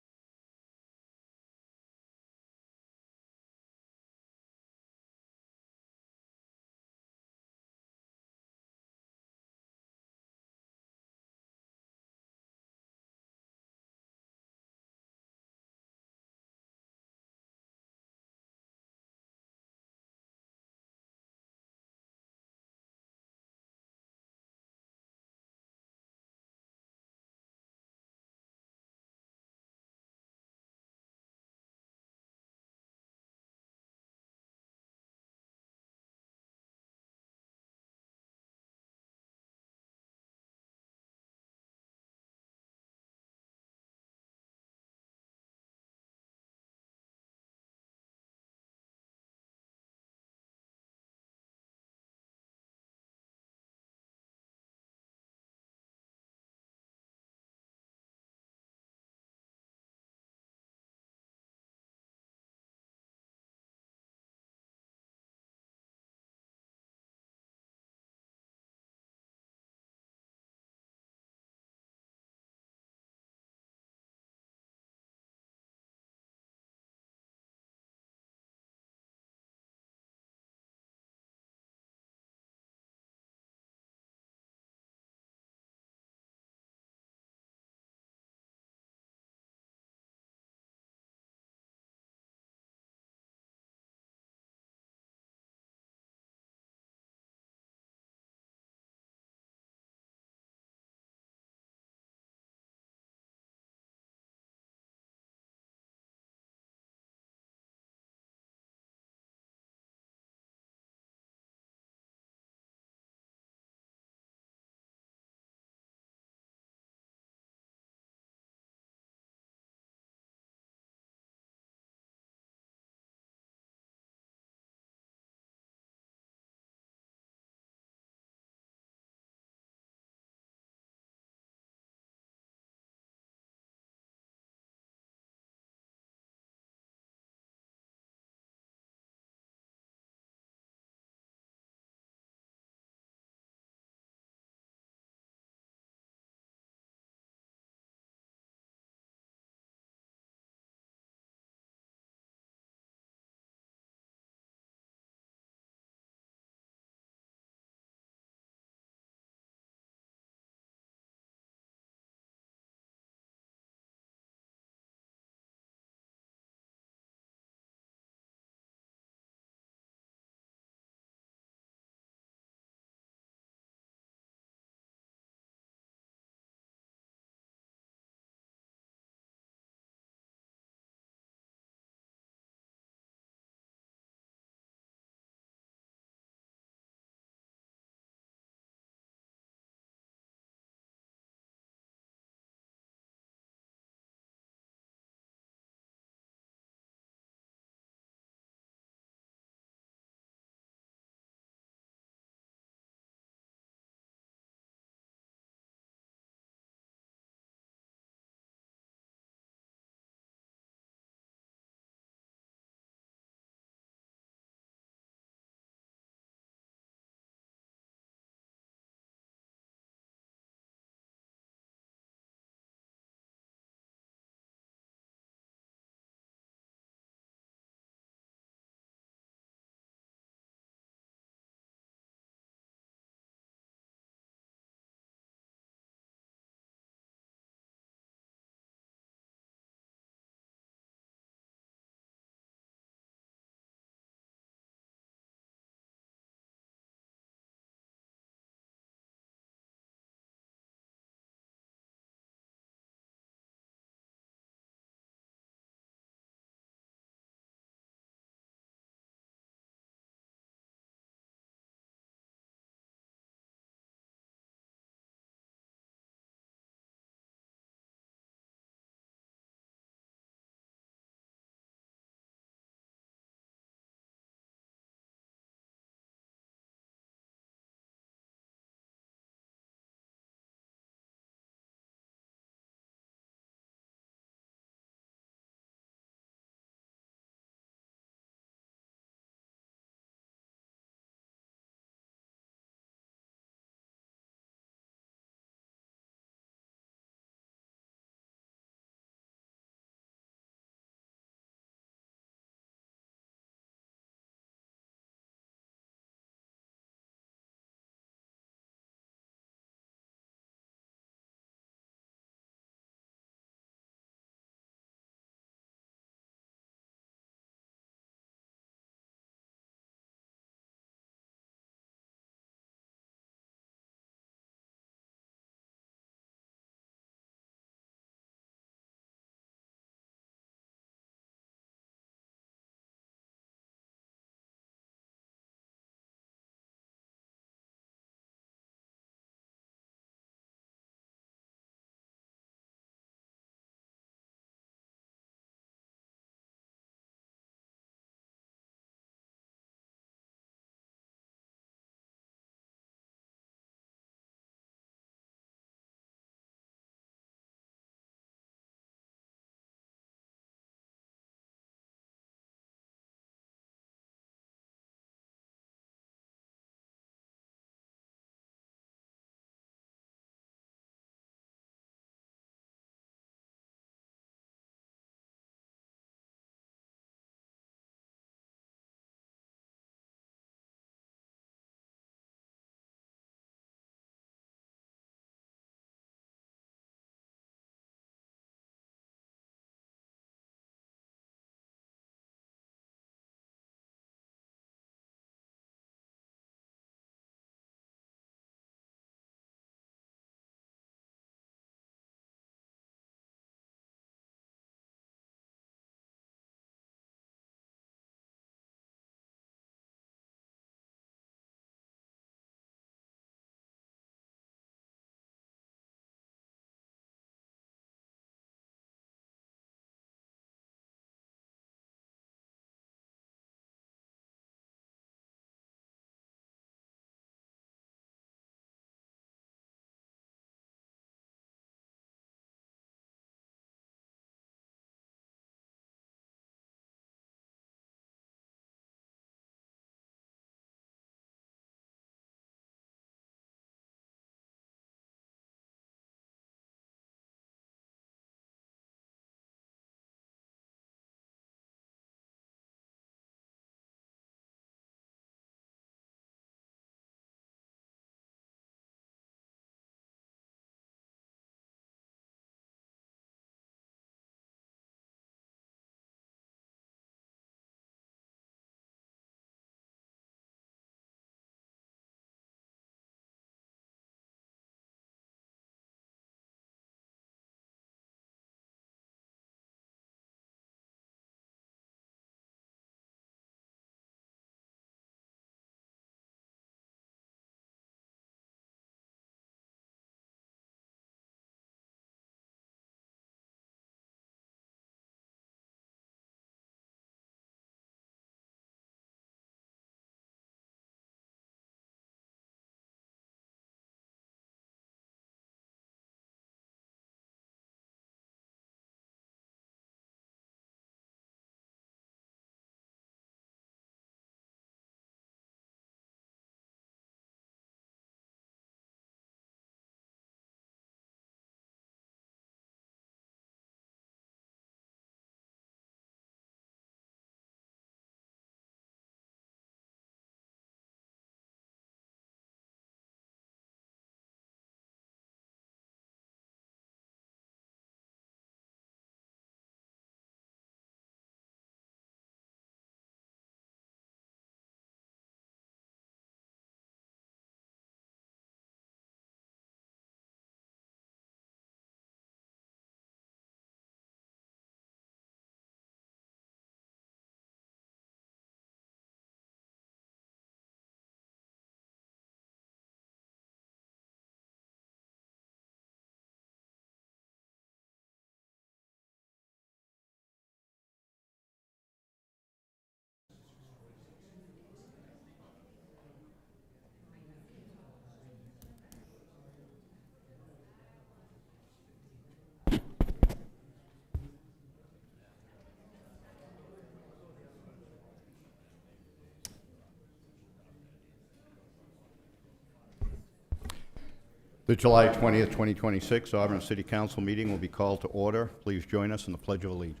The July 20th, 2026 Auburn City Council meeting will be called to order. Please join us in the Pledge of Allegiance.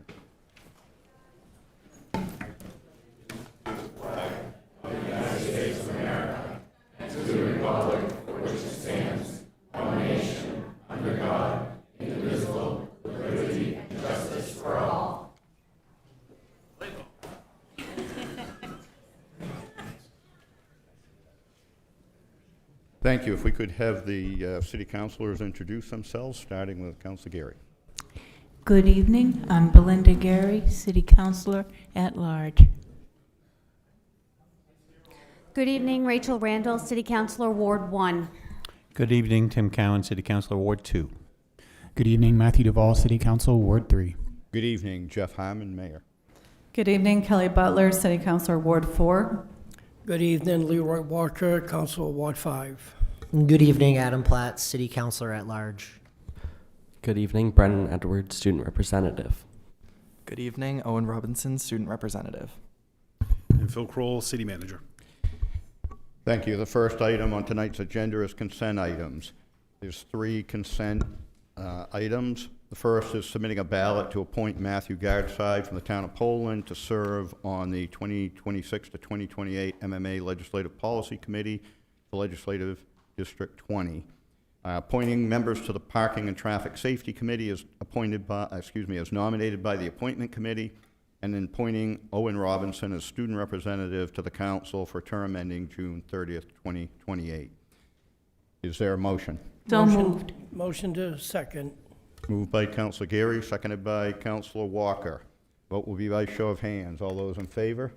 Thank you. If we could have the city councilors introduce themselves, starting with Councilor Gary. Good evening. I'm Belinda Gary, City Councilor at Large. Good evening, Rachel Randall, City Councilor, Ward 1. Good evening, Tim Cowan, City Councilor, Ward 2. Good evening, Matthew Duvall, City Council, Ward 3. Good evening, Jeff Harmon, Mayor. Good evening, Kelly Butler, City Councilor, Ward 4. Good evening, Leroy Walker, Council Ward 5. Good evening, Adam Platt, City Councilor at Large. Good evening, Brennan Edwards, Student Representative. Good evening, Owen Robinson, Student Representative. And Phil Kroll, City Manager. Thank you. The first item on tonight's agenda is consent items. There's 3 consent items. The first is submitting a ballot to appoint Matthew Gardside from the town of Poland to serve on the 2026 to 2028 MMA Legislative Policy Committee for Legislative District 20. Appointing members to the Parking and Traffic Safety Committee is as nominated by the Appointment Committee, and then appointing Owen Robinson as student representative to the council for term ending June 30th, 2028. Is there a motion? So moved. Motion to second. Moved by Councilor Gary, seconded by Councilor Walker. Vote will be by show of hands. All those in favor?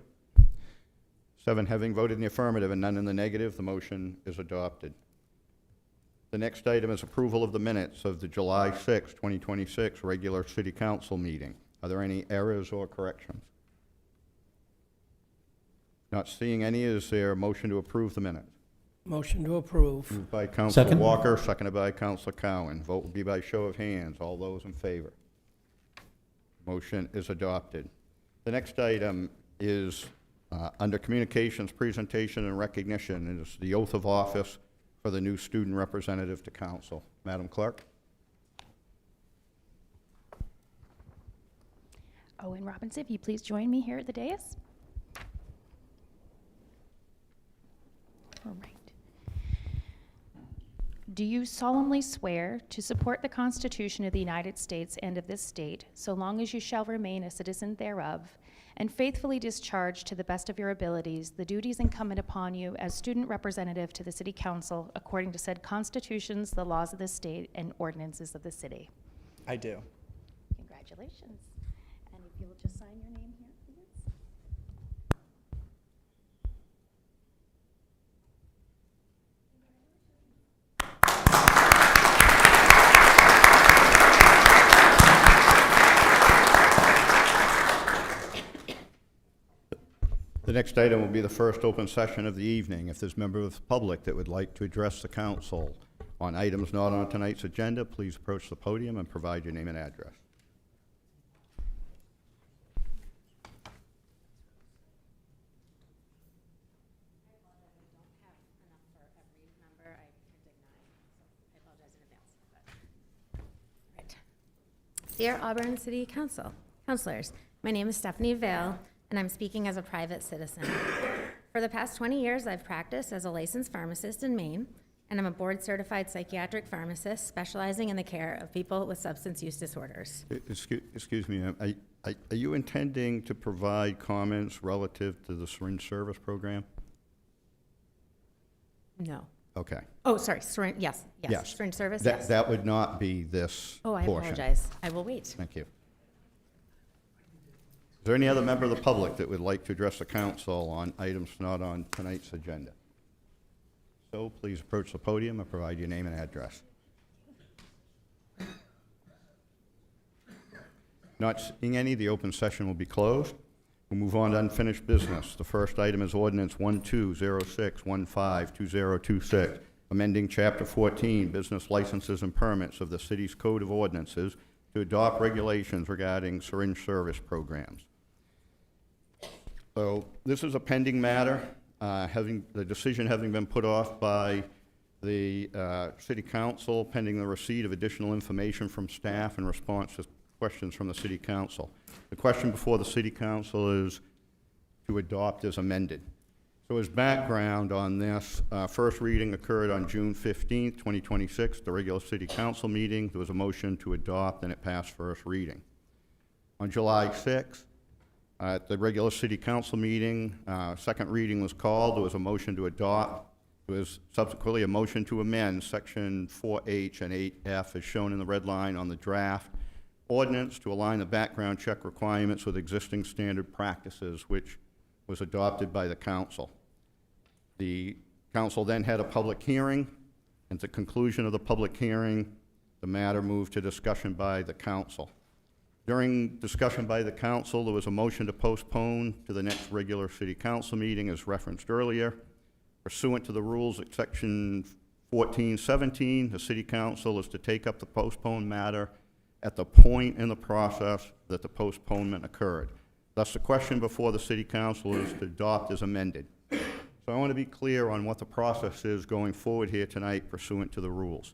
7 having voted in the affirmative and none in the negative, the motion is adopted. The next item is approval of the minutes of the July 6, 2026 regular City Council meeting. Are there any errors or corrections? Not seeing any, is there a motion to approve the minutes? Motion to approve. Moved by Councilor Second. Walker, seconded by Councilor Cowan. Vote will be by show of hands. All those in favor? Motion is adopted. The next item is under communications, presentation, and recognition. It is the oath of office for the new student representative to council. Madam Clerk? Owen Robinson, if you please join me here at the dais. All right. Do you solemnly swear to support the Constitution of the United States and of this state, so long as you shall remain a citizen thereof, and faithfully discharge to the best of your abilities the duties incumbent upon you as student representative to the City Council according to said constitutions, the laws of the state, and ordinances of the city? I do. Congratulations. And if you'll just sign your name here, please. The next item will be the first open session of the evening. If there's a member of the public that would like to address the council on items not on tonight's agenda, please approach the podium and provide your name and address. Dear Auburn City Council, Councilors, my name is Stephanie Vale, and I'm speaking as a private citizen. For the past 20 years, I've practiced as a licensed pharmacist in Maine, and I'm a board-certified psychiatric pharmacist specializing in the care of people with substance use disorders. Excuse me, are you intending to provide comments relative to the syringe service program? No. Okay. Oh, sorry, syringe, yes. Syringe service, yes. That would not be this Oh, I portion. apologize. I will wait. Thank you. Is there any other member of the public that would like to address the council on items not on tonight's agenda? So please approach the podium and provide your name and address. Not seeing any, the open session will be closed. We'll move on to unfinished business. The first item is ordinance 1206152026, amending Chapter 14, Business Licenses and Permits of the city's Code of Ordinances to adopt regulations regarding syringe service programs. So this is a pending matter, the decision having been put off by the City Council, pending the receipt of additional information from staff in response to questions from the City Council. The question before the City Council is to adopt as amended. So as background on this, first reading occurred on June 15th, 2026, the regular City Council meeting. There was a motion to adopt, and it passed first reading. On July 6th, at the regular City Council meeting, second reading was called. There was a motion to adopt. There was subsequently a motion to amend Section 4H and 8F as shown in the red line on the draft ordinance to align the background check requirements with existing standard practices, which was adopted by the council. The council then had a public hearing, and at the conclusion of the public hearing, the matter moved to discussion by the council. During discussion by the council, there was a motion to postpone to the next regular City Council meeting, as referenced earlier. Pursuant to the rules at Section 1417, the City Council is to take up the postponed matter at the point in the process that the postponement occurred. Thus, the question before the City Council is to adopt as amended. So I want to be clear on what the process is going forward here tonight pursuant to the rules.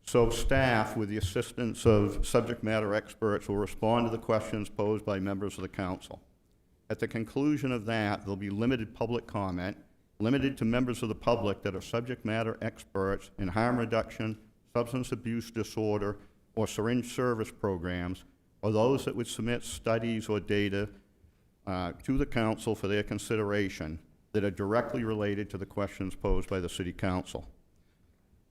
So staff, with the assistance of subject matter experts, will respond to the questions posed by members of the council. At the conclusion of that, there'll be limited public comment, limited to members of the public that are subject matter experts in harm reduction, substance abuse disorder, or syringe service programs, or those that would submit studies or data to the council for their consideration that are directly related to the questions posed by the City Council.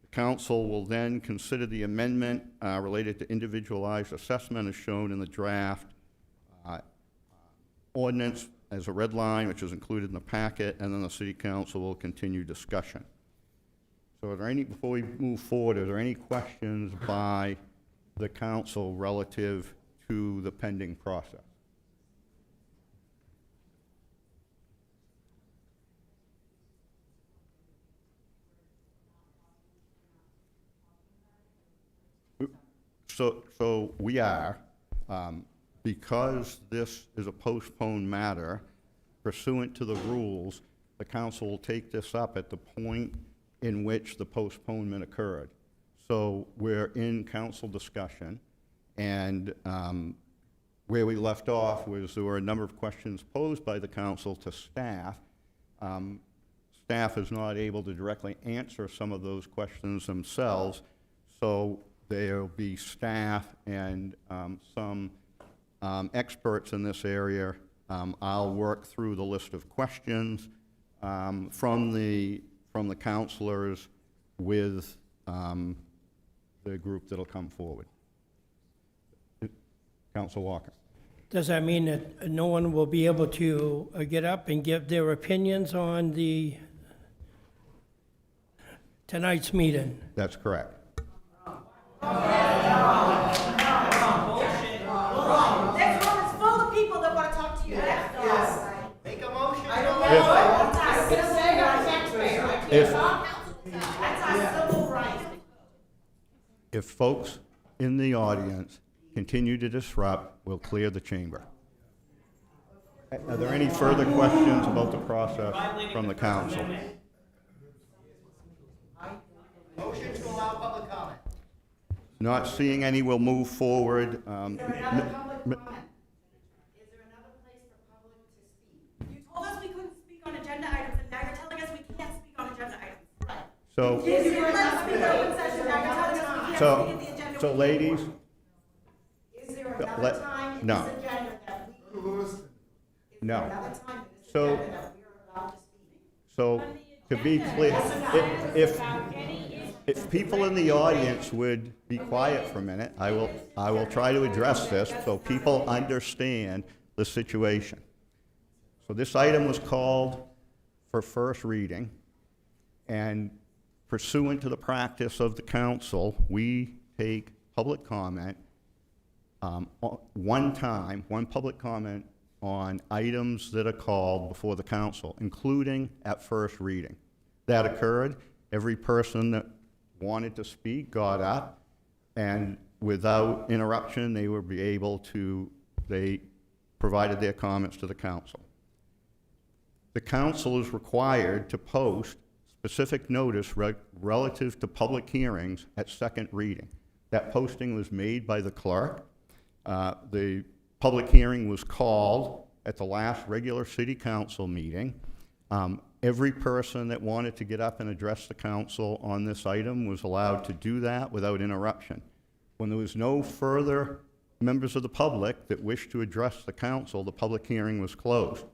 The council will then consider the amendment related to individualized assessment as shown in the draft ordinance as a red line, which is included in the packet, and then the City Council will continue discussion. So before we move forward, are there any questions by the council relative to the pending process? So we are, because this is a postponed matter, pursuant to the rules, the council will take this up at the point in which the postponement occurred. So we're in council discussion, and where we left off was there were a number of questions posed by the council to staff. Staff is not able to directly answer some of those questions themselves, so there'll be staff and some experts in this area. I'll work through the list of questions from the counselors with the group that'll come forward. Council Walker. Does that mean that no one will be able to get up and give their opinions on tonight's meeting? That's correct. This room is full of people that want to talk to you. Yes. Make a motion. I don't know. That's our civil right. If folks in the audience continue to disrupt, we'll clear the chamber. Are there any further questions about the process from the council? Motion to allow public comment. Not seeing any, we'll move forward. Is there another public comment? Is there another place for public to speak? You told us we couldn't speak on agenda items, and now you're telling us we can't speak on agenda items. Right. So, Is there another speak open session? Now you're telling us we can't speak at the agenda. so ladies, Is there another time in no. this agenda that we? No. Another time in this So- agenda that we are allowed to speak? So, to be clear, if people in the audience would be quiet for a minute, I will try to address this so people understand the situation. So this item was called for first reading, and pursuant to the practice of the council, we take public comment one public comment on items that are called before the council, including at first reading. That occurred. Every person that wanted to speak got up, and without interruption, they provided their comments to the council. The council is required to post specific notice relative to public hearings at second reading. That posting was made by the clerk. The public hearing was called at the last regular city council meeting. Every person that wanted to get up and address the council on this item was allowed to do that without interruption. When there was no further members of the public that wished to address the council, the public hearing was closed.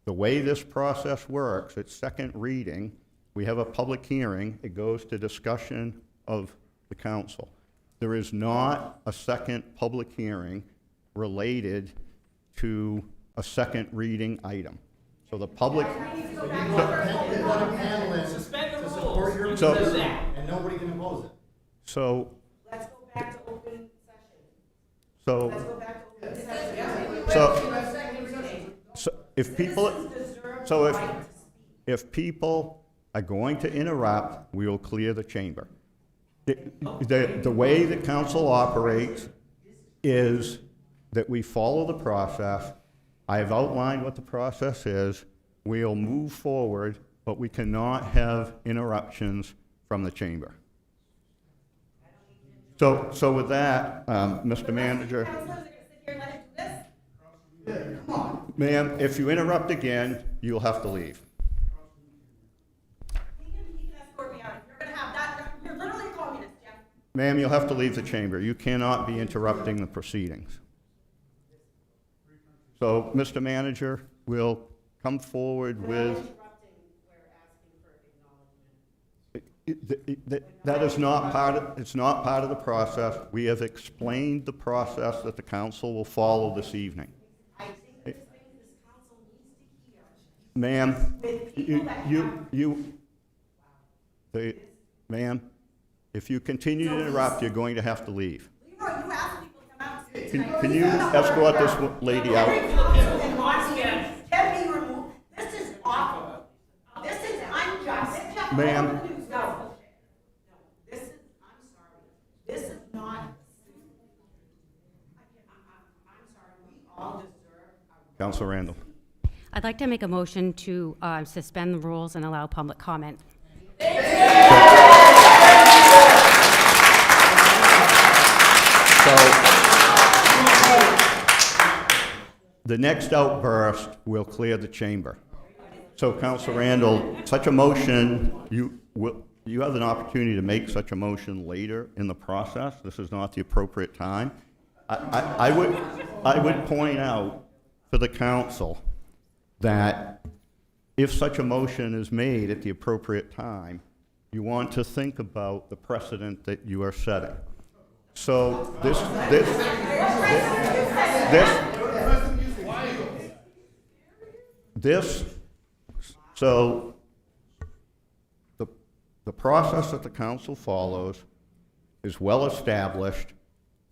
The way this process works, at second reading, we have a public hearing, it goes to discussion of the council. There is not a second public hearing related to a second reading item. So the public... And nobody can oppose it. So... Let's go back to open session. So... Let's go back to open session. So if people... So if people are going to interrupt, we will clear the chamber. The way the council operates is that we follow the process. I have outlined what the process is. We'll move forward, but we cannot have interruptions from the chamber. So with that, Mr. Manager, ma'am, if you interrupt again, you'll have to leave. He can escort me out. If you're gonna have that, you're literally a communist, Jeff. Ma'am, you'll have to leave the chamber. You cannot be interrupting the proceedings. So, Mr. Manager, we'll come forward with... That is not part of, it's not part of the process. We have explained the process that the council will follow this evening. I think there's things this council needs to hear. Ma'am, ma'am, if you continue to interrupt, you're going to have to leave. Leroy, you asked people to come out and speak. Can you escort this lady out? Can be removed. This is awful. This is unjust. Ma'am. No. This is, I'm sorry. This is not, I'm sorry. We all deserve a... Councilor Randall. I'd like to make a motion to suspend the rules and allow public comment. So, the next outburst will clear the chamber. So, Councilor Randall, such a motion, you have an opportunity to make such a motion later in the process. This is not the appropriate time. I would point out to the council that if such a motion is made at the appropriate time, you want to think about the precedent that you are setting. So so the process that the council follows is well established.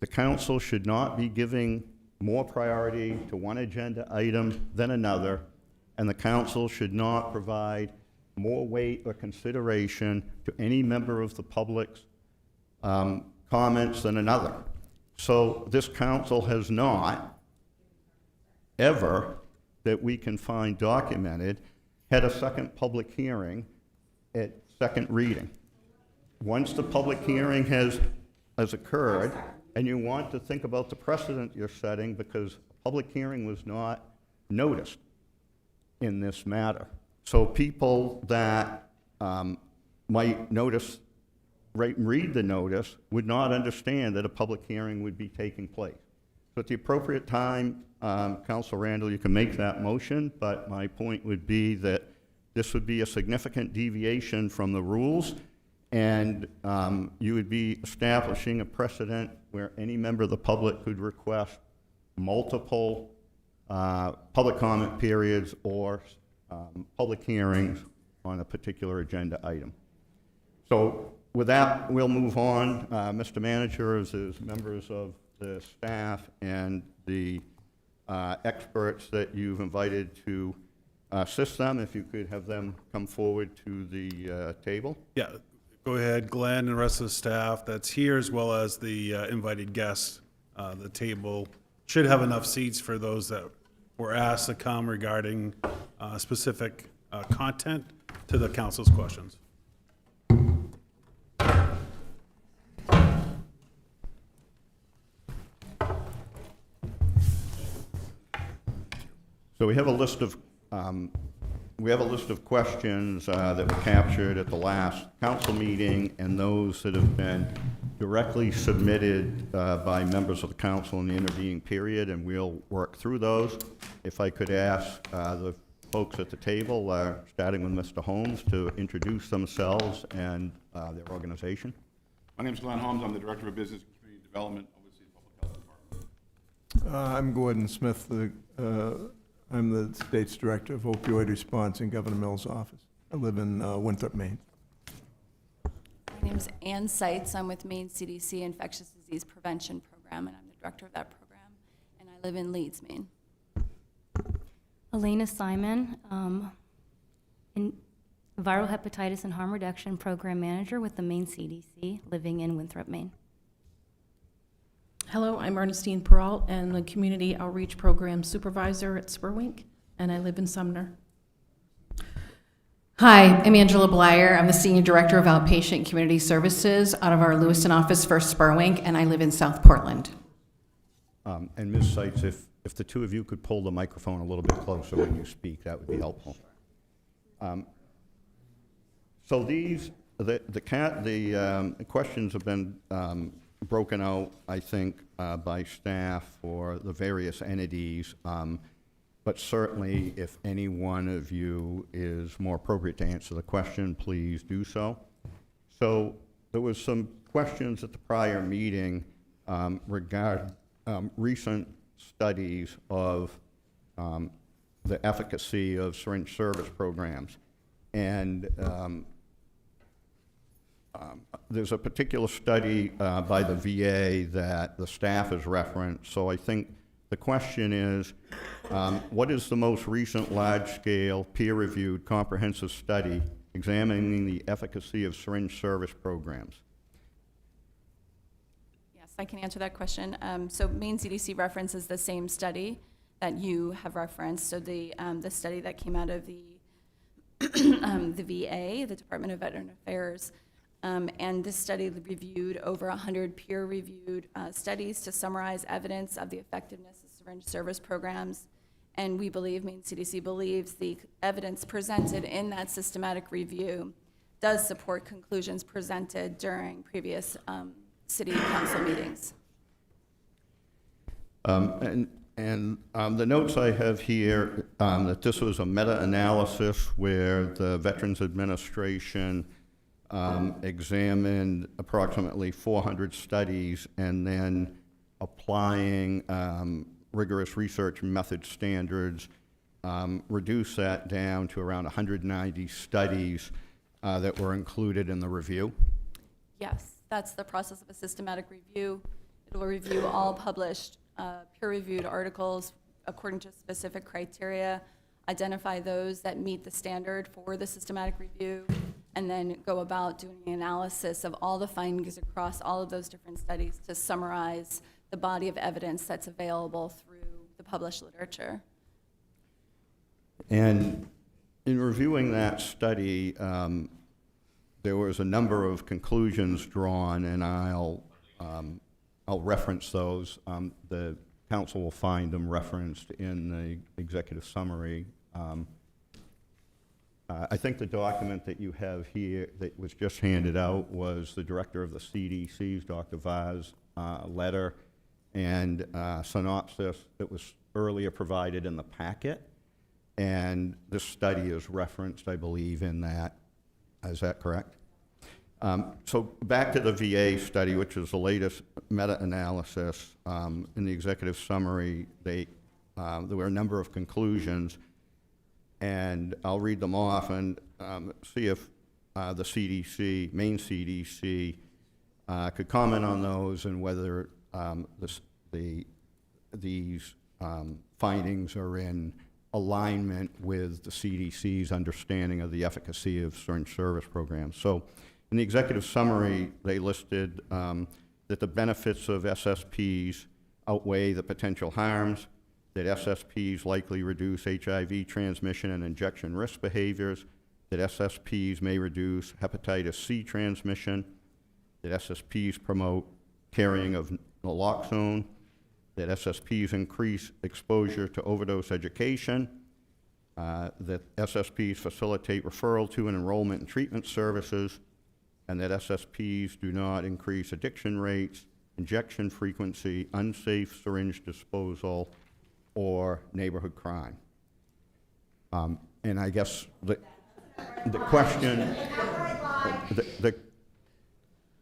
The council should not be giving more priority to one agenda item than another, and the council should not provide more weight or consideration to any member of the public's comments than another. So this council has not ever, that we can find documented, had a second public hearing at second reading. Once the public hearing has occurred, and you want to think about the precedent you're setting, because a public hearing was not noticed in this matter. So people that might notice, read the notice, would not understand that a public hearing would be taking place. So at the appropriate time, Councilor Randall, you can make that motion, but my point would be that this would be a significant deviation from the rules, and you would be establishing a precedent where any member of the public could request multiple public comment periods or public hearings on a particular agenda item. So with that, we'll move on. Mr. Manager, as members of the staff and the experts that you've invited to assist them, if you could have them come forward to the table. Yeah, go ahead, Glenn and the rest of the staff that's here, as well as the invited guests. The table should have enough seats for those that were asked to come regarding specific content to the council's questions. So we have a list of questions that were captured at the last council meeting, and those that have been directly submitted by members of the council in the intervening period, and we'll work through those. If I could ask the folks at the table, starting with Mr. Holmes, to introduce themselves and their organization. My name is Glenn Holmes. I'm the Director of Business and Community Development of the City Public Health Department. I'm Gordon Smith. I'm the State's Director of Opioid Response in Governor Mills' office. I live in Winthrop, Maine. My name is Ann Seitz. I'm with Maine CDC Infectious Disease Prevention Program, and I'm the Director of that program, and I live in Leeds, Maine. Elena Simon, in Viral Hepatitis and Harm Reduction Program Manager with the Maine CDC, living in Winthrop, Maine. Hello, I'm Ernestine Peralt, and the Community Outreach Program Supervisor at Spurwink, and I live in Sumner. Hi, I'm Angela Blyer. I'm the Senior Director of Outpatient Community Services out of our Lewiston office for Spurwink, and I live in South Portland. And Ms. Seitz, if the two of you could pull the microphone a little bit closer when you speak, that would be helpful. So the questions have been broken out, I think, by staff for the various entities, but certainly if any one of you is more appropriate to answer the question, please do so. So there was some questions at the prior meeting regarding recent studies of the efficacy of syringe service programs. And there's a particular study by the VA that the staff has referenced. So I think the question is, what is the most recent large-scale, peer-reviewed, comprehensive study examining the efficacy of syringe service programs? Yes, I can answer that question. So Maine CDC references the same study that you have referenced. So the study that came out of the VA, the Department of Veteran Affairs, and this study reviewed over 100 peer-reviewed studies to summarize evidence of the effectiveness of syringe service programs. And we believe, Maine CDC believes, the evidence presented in that systematic review does support conclusions presented during previous city council meetings. And the notes I have here, that this was a meta-analysis where the Veterans Administration examined approximately 400 studies and then applying rigorous research method standards, reduced that down to around 190 studies that were included in the review. Yes, that's the process of a systematic review. It will review all published peer-reviewed articles according to specific criteria, identify those that meet the standard for the systematic review, and then go about doing an analysis of all the findings across all of those different studies to summarize the body of evidence that's available through the published literature. And in reviewing that study, there was a number of conclusions drawn, and I'll reference those. The council will find them referenced in the executive summary. I think the document that you have here that was just handed out was the director of the CDC's, Dr. Vaz, letter and synopsis that was earlier provided in the packet. And this study is referenced, I believe, in that. Is that correct? So back to the VA study, which is the latest meta-analysis. In the executive summary, there were a number of conclusions, and I'll read them off and see if the CDC, Maine CDC, could comment on those and whether these findings are in alignment with the CDC's understanding of the efficacy of syringe service programs. So in the executive summary, they listed that the benefits of SSPs outweigh the potential harms, that SSPs likely reduce HIV transmission and injection risk behaviors, that SSPs may reduce hepatitis C transmission, that SSPs promote carrying of naloxone, that SSPs increase exposure to overdose education, that SSPs facilitate referral to and enrollment in treatment services, and that SSPs do not increase addiction rates, injection frequency, unsafe syringe disposal, or neighborhood crime. And I guess the question,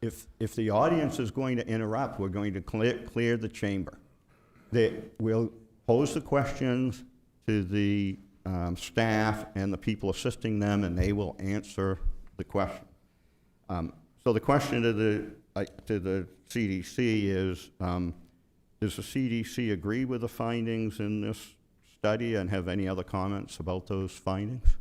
if the audience is going to interrupt, we're going to clear the chamber. We'll pose the questions to the staff and the people assisting them, and they will answer the question. So the question to the CDC is, does the CDC agree with the findings in this study and have any other comments about those findings?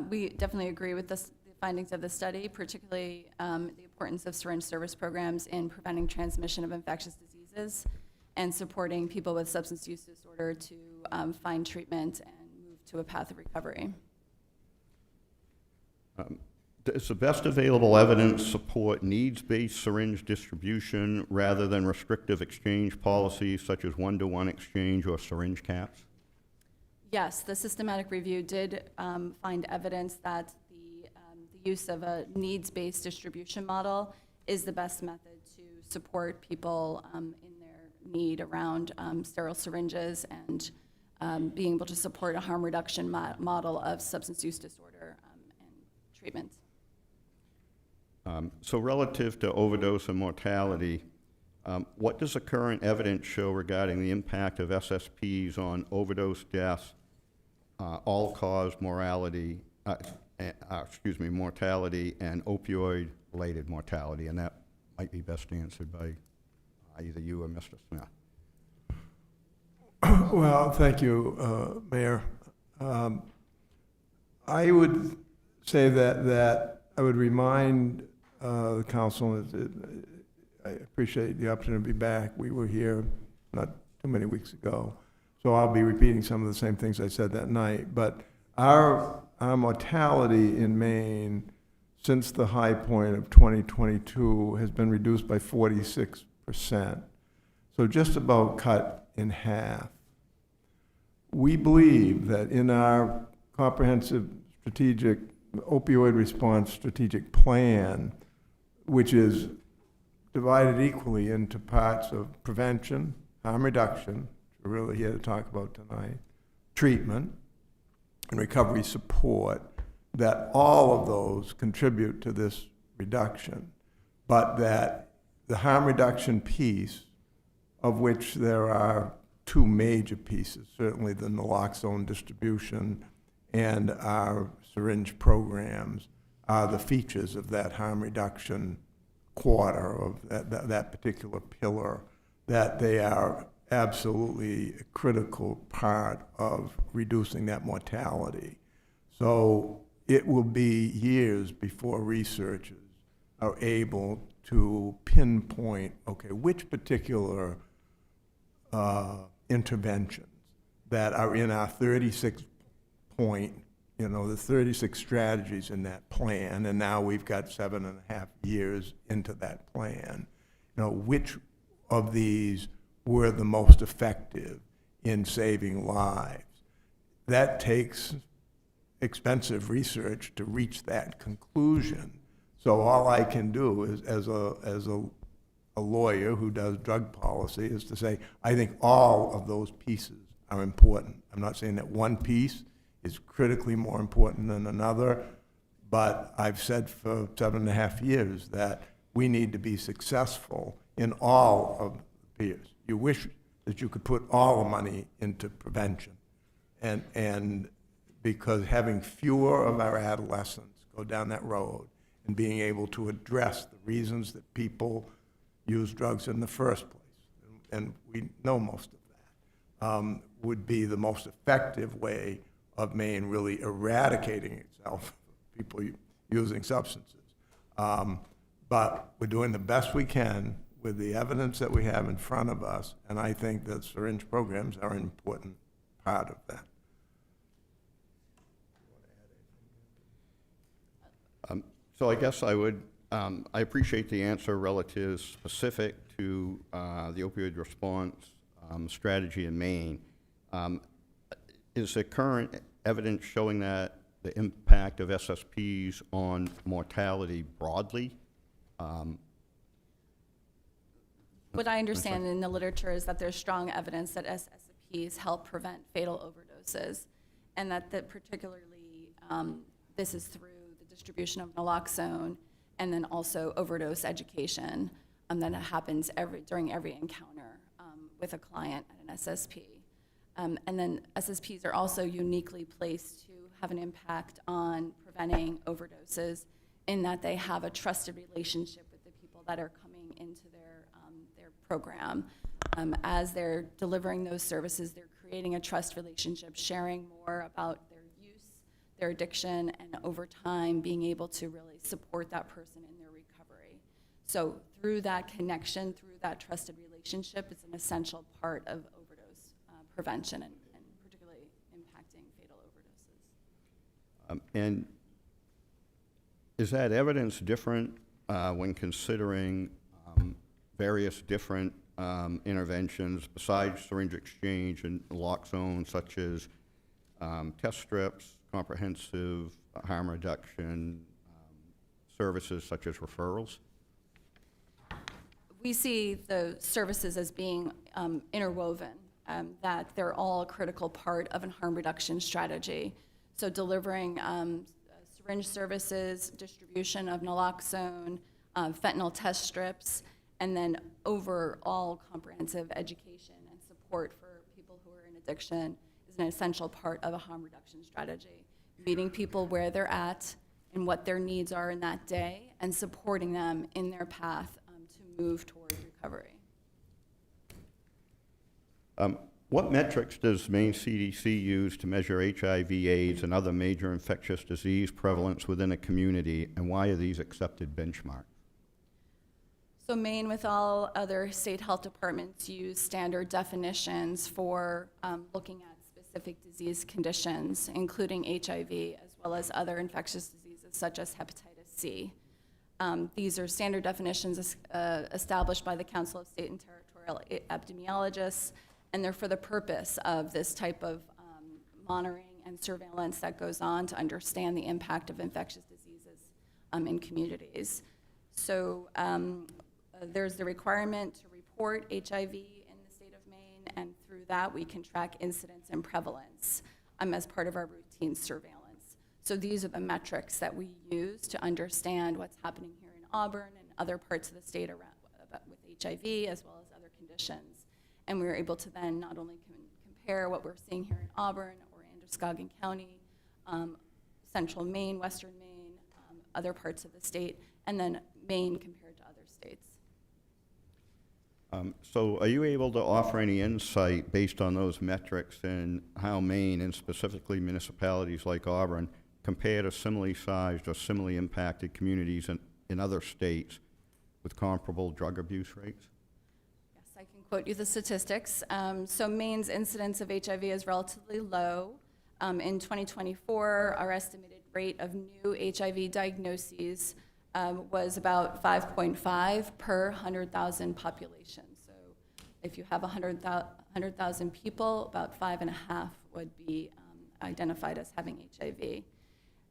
We definitely agree with the findings of the study, particularly the importance of syringe service programs in preventing transmission of infectious diseases and supporting people with substance use disorder to find treatment and move to a path of recovery. Does the best available evidence support needs-based syringe distribution rather than restrictive exchange policies such as one-to-one exchange or syringe caps? Yes, the systematic review did find evidence that the use of a needs-based distribution model is the best method to support people in their need around sterile syringes and being able to support a harm reduction model of substance use disorder and treatment. So relative to overdose and mortality, what does the current evidence show regarding the impact of SSPs on overdose deaths, all-cause mortality, and opioid-related mortality? And that might be best answered by either you or Mr. Smith. Well, thank you, Mayor. I would say that I would remind the council, I appreciate the opportunity to be back. We were here not too many weeks ago, so I'll be repeating some of the same things I said that night. But our mortality in Maine since the high point of 2022 has been reduced by 46%. So just about cut in half. We believe that in our comprehensive strategic opioid response strategic plan, which is divided equally into parts of prevention, harm reduction, which we're really here to talk about tonight, treatment, and recovery support, that all of those contribute to this reduction, but that the harm reduction piece, of which there are two major pieces, certainly the naloxone distribution and our syringe programs, are the features of that harm reduction quarter of that particular pillar, that they are absolutely a critical part of reducing that mortality. So it will be years before researchers are able to pinpoint, okay, which particular interventions that are in our 36-point, the 36 strategies in that plan, and now we've got 7.5 years into that plan, which of these were the most effective in saving lives. That takes expensive research to reach that conclusion. So all I can do is, as a lawyer who does drug policy, is to say, I think all of those pieces are important. I'm not saying that one piece is critically more important than another, but I've said for 7.5 years that we need to be successful in all of the peers. You wish that you could put all the money into prevention, and because having fewer of our adolescents go down that road and being able to address the reasons that people use drugs in the first place, and we know most of that, would be the most effective way of Maine really eradicating itself, people using substances. But we're doing the best we can with the evidence that we have in front of us, and I think that syringe programs are an important part of that. So I guess I would, I appreciate the answer relative specific to the opioid response strategy in Maine. Is there current evidence showing that the impact of SSPs on mortality broadly? What I understand in the literature is that there's strong evidence that SSPs help prevent fatal overdoses, and that particularly this is through the distribution of naloxone and then also overdose education that happens during every encounter with a client at an SSP. And then SSPs are also uniquely placed to have an impact on preventing overdoses in that they have a trusted relationship with the people that are coming into their program. As they're delivering those services, they're creating a trust relationship, sharing more about their use, their addiction, and over time being able to really support that person in their recovery. So through that connection, through that trusted relationship, it's an essential part of overdose prevention and particularly impacting fatal overdoses. And is that evidence different when considering various different interventions besides syringe exchange and naloxone, such as test strips, comprehensive harm reduction, services such as referrals? We see the services as being interwoven, that they're all a critical part of a harm reduction strategy. So delivering syringe services, distribution of naloxone, fentanyl test strips, and then overall comprehensive education and support for people who are in addiction is an essential part of a harm reduction strategy. Meeting people where they're at and what their needs are in that day and supporting them in their path to move toward recovery. What metrics does Maine CDC use to measure HIV/AIDS and other major infectious disease prevalence within a community, and why are these accepted benchmarks? So Maine, with all other state health departments, use standard definitions for looking at specific disease conditions, including HIV, as well as other infectious diseases such as hepatitis C. These are standard definitions established by the Council of State and Territorial Epidemiologists, and they're for the purpose of this type of monitoring and surveillance that goes on to understand the impact of infectious diseases in communities. So there's the requirement to report HIV in the state of Maine, and through that we can track incidence and prevalence as part of our routine surveillance. So these are the metrics that we use to understand what's happening here in Auburn and other parts of the state around with HIV as well as other conditions. And we were able to then not only compare what we're seeing here in Auburn or Androscoggin County, central Maine, western Maine, other parts of the state, and then Maine compared to other states. So are you able to offer any insight based on those metrics in how Maine, and specifically municipalities like Auburn, compare to similarly sized or similarly impacted communities in other states with comparable drug abuse rates? Yes, I can quote you the statistics. So Maine's incidence of HIV is relatively low. In 2024, our estimated rate of new HIV diagnoses was about 5.5 per 100,000 population. So if you have 100,000 people, about 5.5 would be identified as having HIV.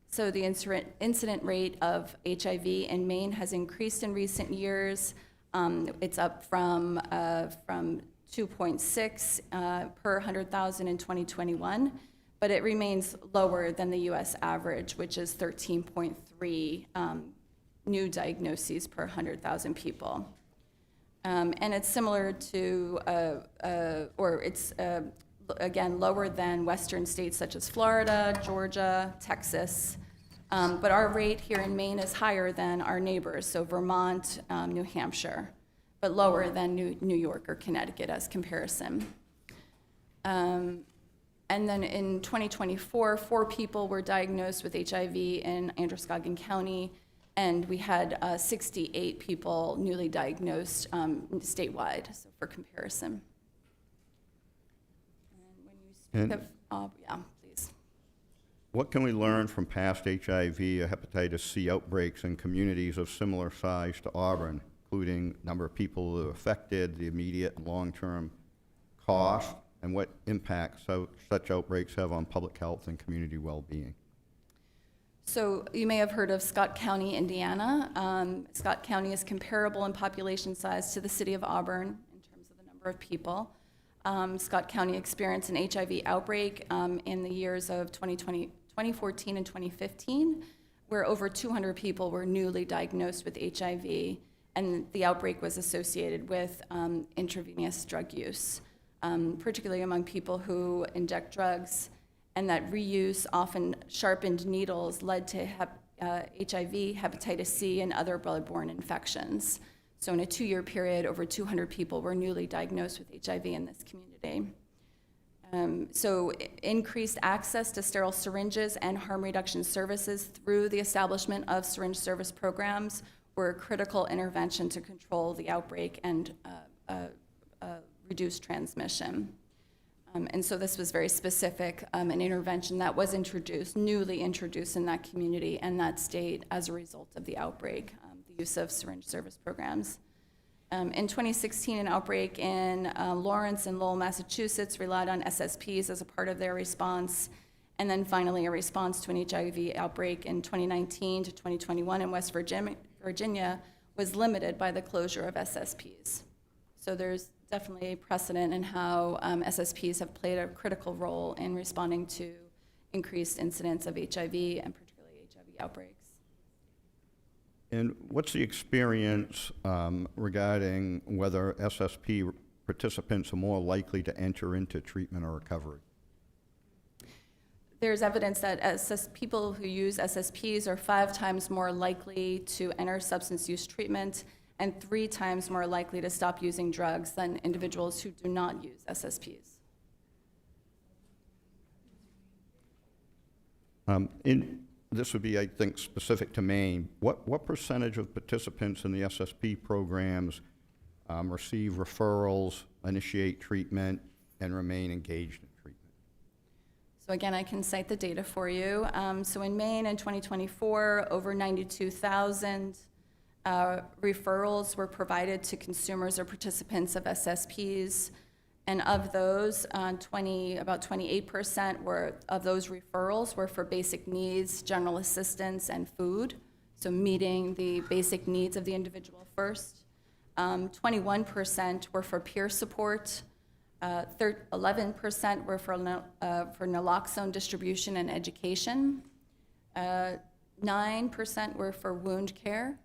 So the incident rate of HIV in Maine has increased in recent years. It's up from 2.6 per 100,000 in 2021, but it remains lower than the US average, which is 13.3 new diagnoses per 100,000 people. And it's similar to, or it's again lower than Western states such as Florida, Georgia, Texas. But our rate here in Maine is higher than our neighbors, so Vermont, New Hampshire, but lower than New York or Connecticut as comparison. And then in 2024, 4 people were diagnosed with HIV in Androscoggin County, and we had 68 people newly diagnosed statewide, so for comparison. And when you speak of, yeah, please. What can we learn from past HIV or hepatitis C outbreaks in communities of similar size to Auburn, including number of people who are affected, the immediate and long-term cost, and what impact such outbreaks have on public health and community well-being? So you may have heard of Scott County, Indiana. Scott County is comparable in population size to the city of Auburn in terms of the number of people. Scott County experienced an HIV outbreak in the years of 2014 and 2015, where over 200 people were newly diagnosed with HIV, and the outbreak was associated with intravenous drug use, particularly among people who inject drugs, and that reuse, often sharpened needles, led to HIV, hepatitis C, and other bloodborne infections. So in a 2-year period, over 200 people were newly diagnosed with HIV in this community. So increased access to sterile syringes and harm reduction services through the establishment of syringe service programs were a critical intervention to control the outbreak and reduce transmission. And so this was very specific, an intervention that was newly introduced in that community and that state as a result of the outbreak, the use of syringe service programs. In 2016, an outbreak in Lawrence and Lowell, Massachusetts relied on SSPs as a part of their response. And then finally, a response to an HIV outbreak in 2019 to 2021 in West Virginia was limited by the closure of SSPs. So there's definitely a precedent in how SSPs have played a critical role in responding to increased incidence of HIV and particularly HIV outbreaks. And what's the experience regarding whether SSP participants are more likely to enter into treatment or recovery? There's evidence that people who use SSPs are 5 times more likely to enter substance use treatment and 3 times more likely to stop using drugs than individuals who do not use SSPs. This would be, I think, specific to Maine. What percentage of participants in the SSP programs receive referrals, initiate treatment, and remain engaged in treatment? So again, I can cite the data for you. So in Maine in 2024, over 92,000 referrals were provided to consumers or participants of SSPs. And of those, about 28% of those referrals were for basic needs, general assistance, and food. So meeting the basic needs of the individual first. 21% were for peer support. 11% were for naloxone distribution and education. 9% were for wound care.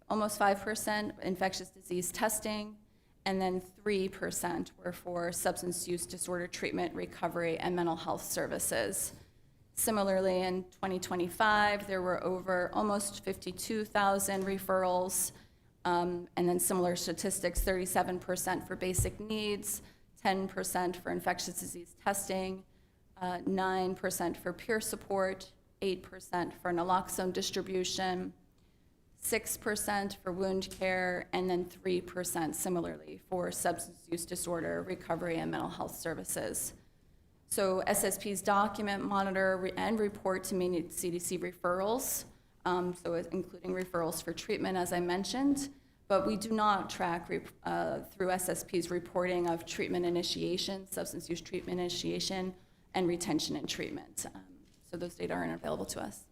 Almost 5% infectious disease testing. And then 3% were for substance use disorder treatment, recovery, and mental health services. Similarly, in 2025, there were almost 52,000 referrals, and then similar statistics, 37% for basic needs, 10% for infectious disease testing, 9% for peer support, 8% for naloxone distribution, 6% for wound care, and then 3% similarly for substance use disorder, recovery, and mental health services. So SSPs document, monitor, and report to Maine CDC referrals, including referrals for treatment, as I mentioned, but we do not track through SSPs reporting of treatment initiation, substance use treatment initiation, and retention in treatment. So those data aren't available to us.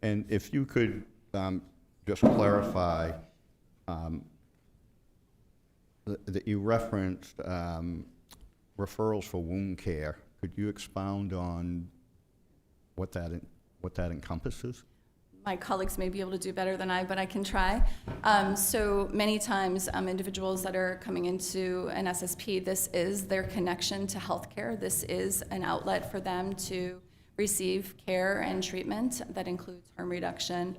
And if you could just clarify that you referenced referrals for wound care, could you expound on what that encompasses? My colleagues may be able to do better than I, but I can try. So many times, individuals that are coming into an SSP, this is their connection to healthcare. This is an outlet for them to receive care and treatment that includes harm reduction.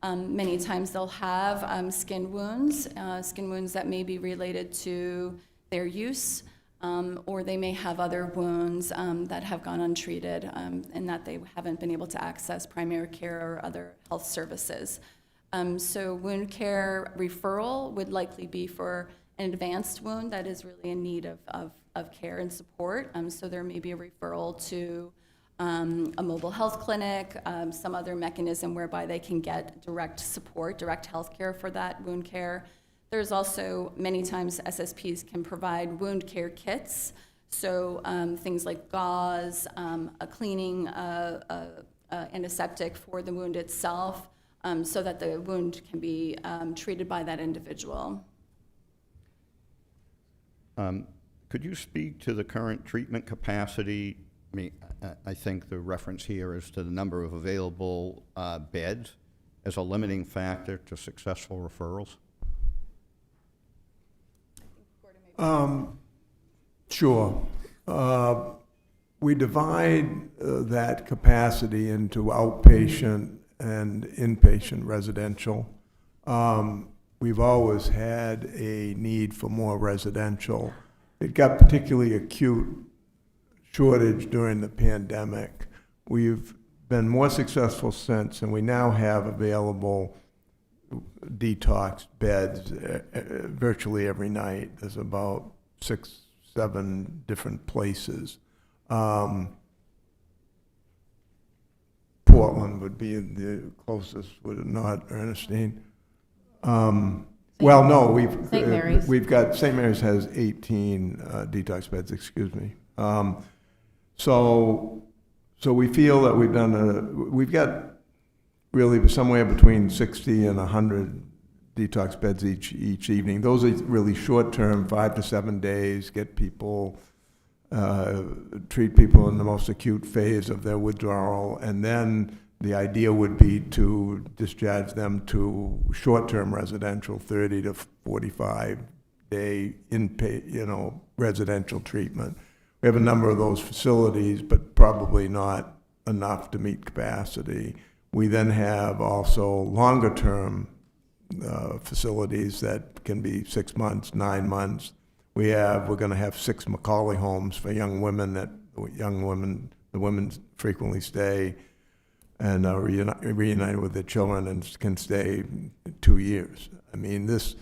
Many times they'll have skin wounds that may be related to their use, or they may have other wounds that have gone untreated and that they haven't been able to access primary care or other health services. So wound care referral would likely be for an advanced wound that is really in need of care and support. So there may be a referral to a mobile health clinic, some other mechanism whereby they can get direct support, direct health care for that wound care. There's also, many times SSPs can provide wound care kits, so things like gauze, a cleaning antiseptic for the wound itself, so that the wound can be treated by that individual. Could you speak to the current treatment capacity? I mean, I think the reference here is to the number of available beds as a limiting factor to successful referrals. Sure. We divide that capacity into outpatient and inpatient residential. We've always had a need for more residential. It got particularly acute shortage during the pandemic. We've been more successful since, and we now have available detox beds virtually every night. There's about 6, 7 different places. Portland would be the closest, would it not, Ernestine? Well, no, St. Mary's. we've got, St. Mary's has 18 detox beds, excuse me. So we feel that we've got really somewhere between 60 and 100 detox beds each evening. Those are really short-term, 5 to 7 days, get people, treat people in the most acute phase of their withdrawal, and then the idea would be to discharge them to short-term residential, 30 to 45-day residential treatment. We have a number of those facilities, but probably not enough to meet capacity. We then have also longer-term facilities that can be 6 months, 9 months. We're going to have 6 Macaulay homes for young women the women frequently stay and are reunited with their children and can stay 2 years. I mean, this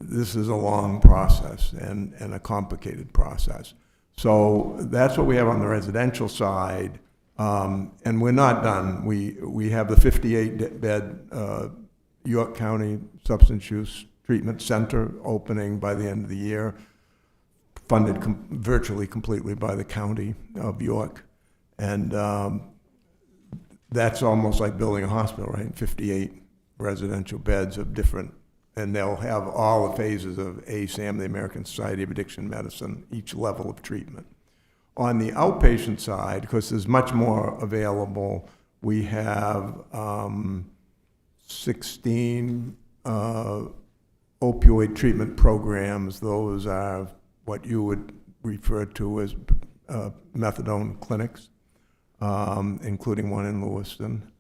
is a long process and a complicated process. So that's what we have on the residential side, and we're not done. We have the 58-bed York County Substance Use Treatment Center opening by the end of the year, funded virtually completely by the county of York, and that's almost like building a hospital, right? 58 residential beds of different, and they'll have all the phases of ASAM, the American Society of Addiction Medicine, each level of treatment. On the outpatient side, because there's much more available, we have 16 opioid treatment programs. Those are what you would refer to as methadone clinics, including one in Lewiston.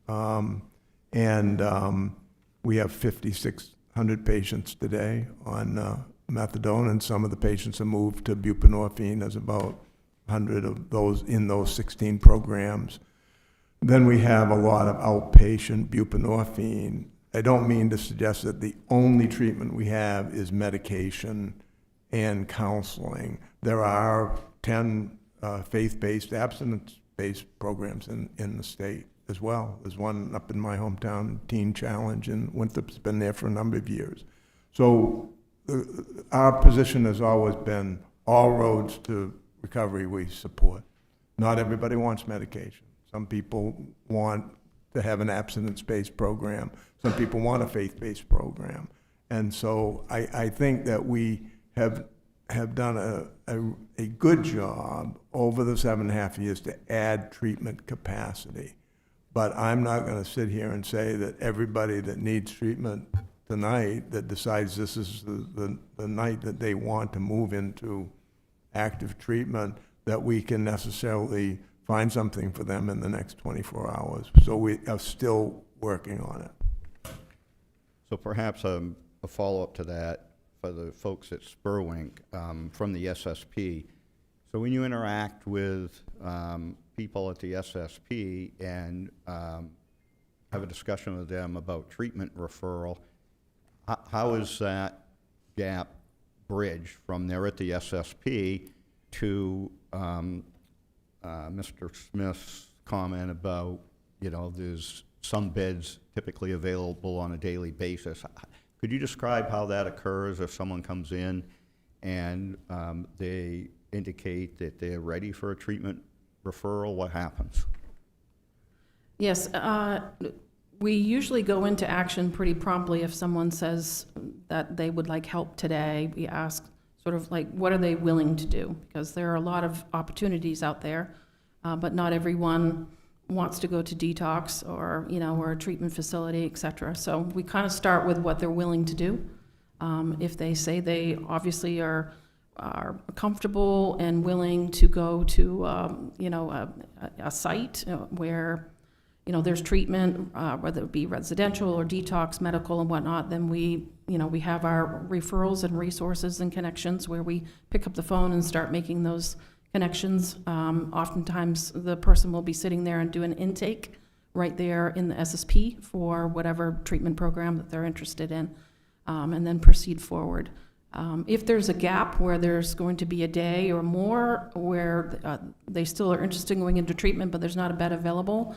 We have 5,600 patients today on methadone, and some of the patients have moved to buprenorphine. There's about 100 of those in those 16 programs. Then we have a lot of outpatient buprenorphine. I don't mean to suggest that the only treatment we have is medication and counseling. There are 10 faith-based, abstinence-based programs in the state as well. There's one up in my hometown, Teen Challenge, and Winthrop's been there for a number of years. So our position has always been all roads to recovery we support. Not everybody wants medication. Some people want to have an abstinence-based program. Some people want a faith-based program. And so I think that we have done a good job over the 7.5 years to add treatment capacity. But I'm not going to sit here and say that everybody that needs treatment tonight, that decides this is the night that they want to move into active treatment, that we can necessarily find something for them in the next 24 hours. So we are still working on it. So perhaps a follow-up to that for the folks at Spurwink from the SSP. So when you interact with people at the SSP and have a discussion with them about treatment referral, how is that gap bridged from there at the SSP to Mr. Smith's comment about, there's some beds typically available on a daily basis. Could you describe how that occurs if someone comes in and they indicate that they're ready for a treatment referral? What happens? Yes, we usually go into action pretty promptly if someone says that they would like help today. We ask sort of like, what are they willing to do? Because there are a lot of opportunities out there, but not everyone wants to go to detox or, or a treatment facility, et cetera. So we kind of start with what they're willing to do. If they say they obviously are comfortable and willing to go to, a site where, there's treatment, whether it be residential or detox, medical and whatnot, then we have our referrals and resources and connections where we pick up the phone and start making those connections. Oftentimes the person will be sitting there and do an intake right there in the SSP for whatever treatment program that they're interested in, and then proceed forward. If there's a gap where there's going to be a day or more where they still are interested in going into treatment, but there's not a bed available,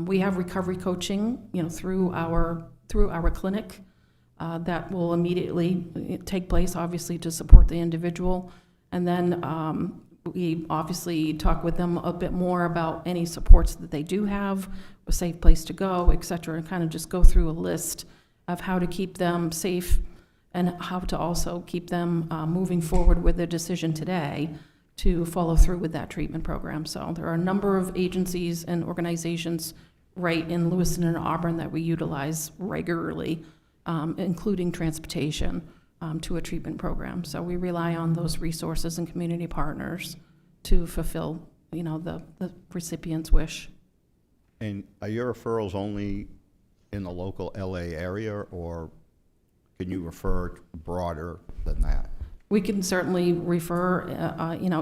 we have recovery coaching, through our clinic that will immediately take place, obviously, to support the individual. And then we obviously talk with them a bit more about any supports that they do have, a safe place to go, et cetera, and kind of just go through a list of how to keep them safe and how to also keep them moving forward with their decision today to follow through with that treatment program. So there are a number of agencies and organizations right in Lewiston and Auburn that we utilize regularly, including transportation to a treatment program. So we rely on those resources and community partners to fulfill, the recipient's wish. And are your referrals only in the local LA area, or can you refer broader than that? We can certainly refer,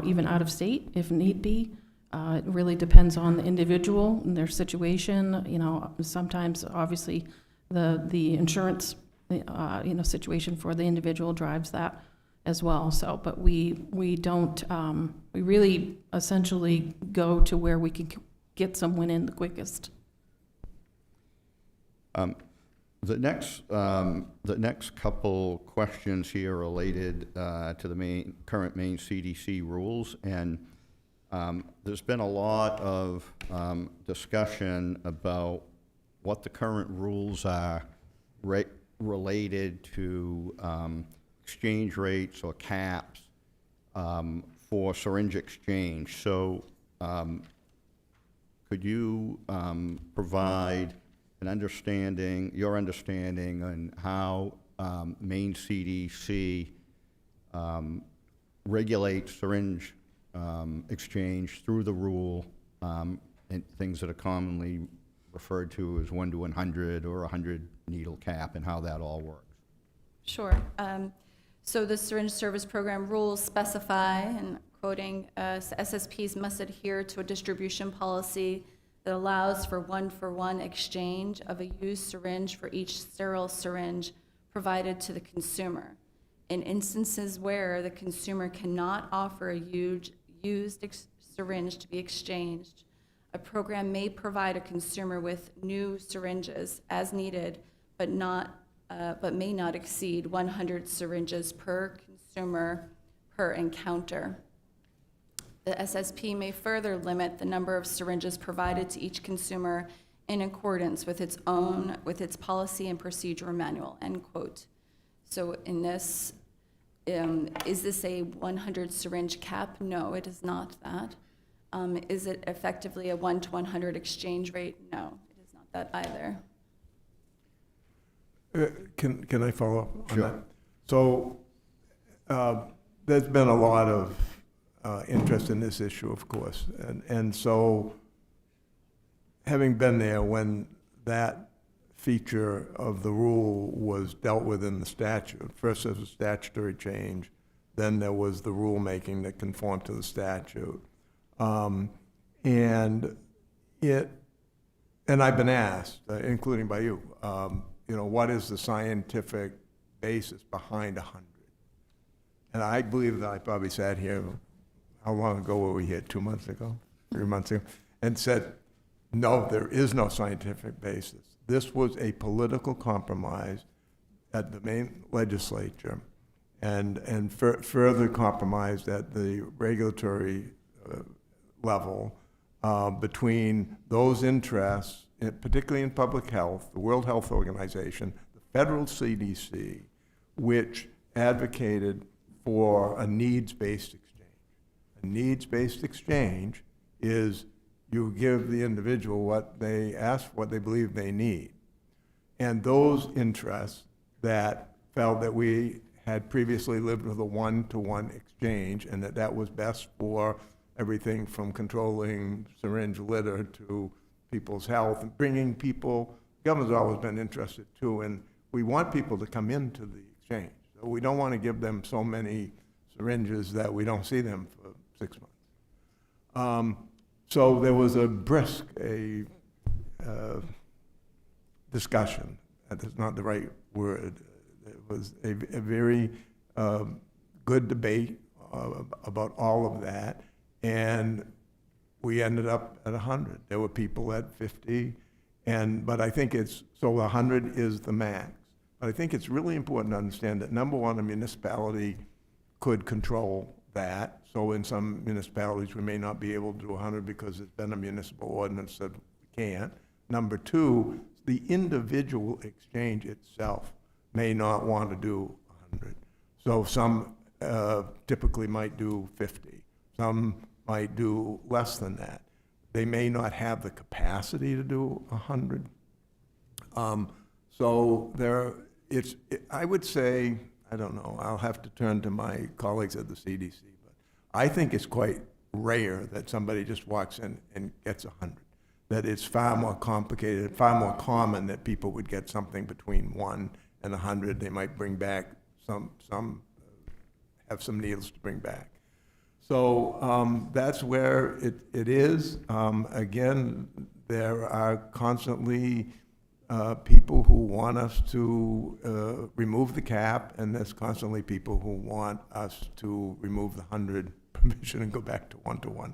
even out of state if need be. It really depends on the individual and their situation. Sometimes obviously the insurance, situation for the individual drives that as well. So, but we don't, we really essentially go to where we can get someone in the quickest. The next couple questions here are related to the current Maine CDC rules, and there's been a lot of discussion about what the current rules are related to exchange rates or caps for syringe exchange. So could you provide your understanding on how Maine CDC regulates syringe exchange through the rule, and things that are commonly referred to as 1 to 100 or 100 needle cap, and how that all works? Sure. So the syringe service program rules specify, and quoting, SSPs must adhere to a distribution policy that allows for one-for-one exchange of a used syringe for each sterile syringe provided to the consumer. In instances where the consumer cannot offer a used syringe to be exchanged, a program may provide a consumer with new syringes as needed, but may not exceed 100 syringes per consumer per encounter. The SSP may further limit the number of syringes provided to each consumer in accordance with its policy and procedure manual, end quote. So in this, is this a 100 syringe cap? No, it is not that. Is it effectively a 1 to 100 exchange rate? No, it is not that either. Can I follow up on Sure. that? So there's been a lot of interest in this issue, of course. And so having been there when that feature of the rule was dealt with in the statute, first there was a statutory change, then there was the rulemaking that conformed to the statute. And I've been asked, including by you, what is the scientific basis behind 100? And I believe that I probably sat here, how long ago were we here, 2 months ago? 3 months ago, and said, no, there is no scientific basis. This was a political compromise at the Maine legislature and further compromised at the regulatory level between those interests, particularly in public health, the World Health Organization, the federal CDC, which advocated for a needs-based exchange. A needs-based exchange is you give the individual what they ask, what they believe they need. And those interests that felt that we had previously lived with a one-to-one exchange and that was best for everything from controlling syringe litter to people's health and bringing people, government's always been interested too, and we want people to come into the exchange. So we don't want to give them so many syringes that we don't see them for 6 months. So there was a brisk, discussion, that's not the right word. It was a very good debate about all of that, and we ended up at 100. There were people at 50, but I think so 100 is the max. But I think it's really important to understand that, number one, a municipality could control that. So in some municipalities, we may not be able to do 100 because there's been a municipal ordinance that we can't. Number two, the individual exchange itself may not want to do 100. So some typically might do 50. Some might do less than that. They may not have the capacity to do 100. So I would say, I don't know, I'll have to turn to my colleagues at the CDC, but I think it's quite rare that somebody just walks in and gets 100. That it's far more complicated, far more common that people would get something between 1 and 100. They might bring back some have some needles to bring back. So that's where it is. Again, there are constantly people who want us to remove the cap, and there's constantly people who want us to remove the 100 permission and go back to one-to-one.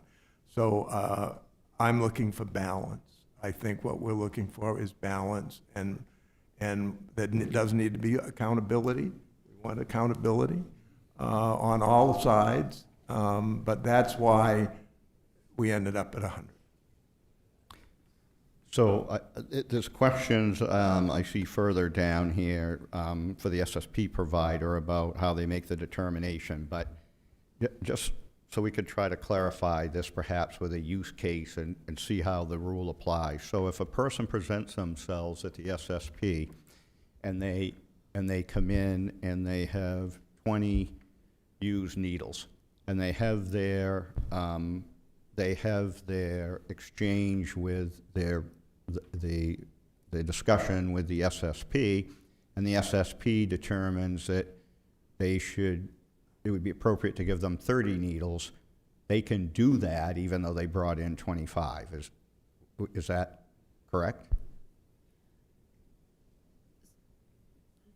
So I'm looking for balance. I think what we're looking for is balance, and that it does need to be accountability. We want accountability on all sides, but that's why we ended up at 100. So there's questions I see further down here for the SSP provider about how they make the determination, but just so we could try to clarify this perhaps with a use case and see how the rule applies. So if a person presents themselves at the SSP and they come in and they have 20 used needles and they have their exchange with the discussion with the SSP, and the SSP determines that it would be appropriate to give them 30 needles, they can do that even though they brought in 25. Is that correct?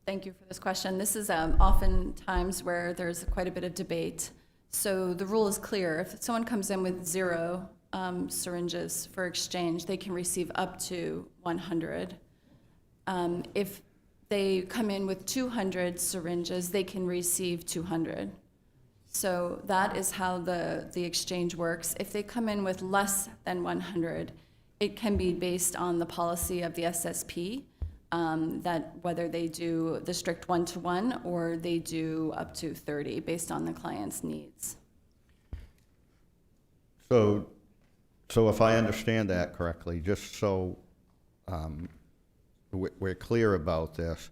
Thank you for this question. This is often times where there's quite a bit of debate. So the rule is clear. If someone comes in with 0 syringes for exchange, they can receive up to 100. If they come in with 200 syringes, they can receive 200. So that is how the exchange works. If they come in with less than 100, it can be based on the policy of the SSP, that whether they do the strict one-to-one or they do up to 30 based on the client's needs. So if I understand that correctly, just so we're clear about this,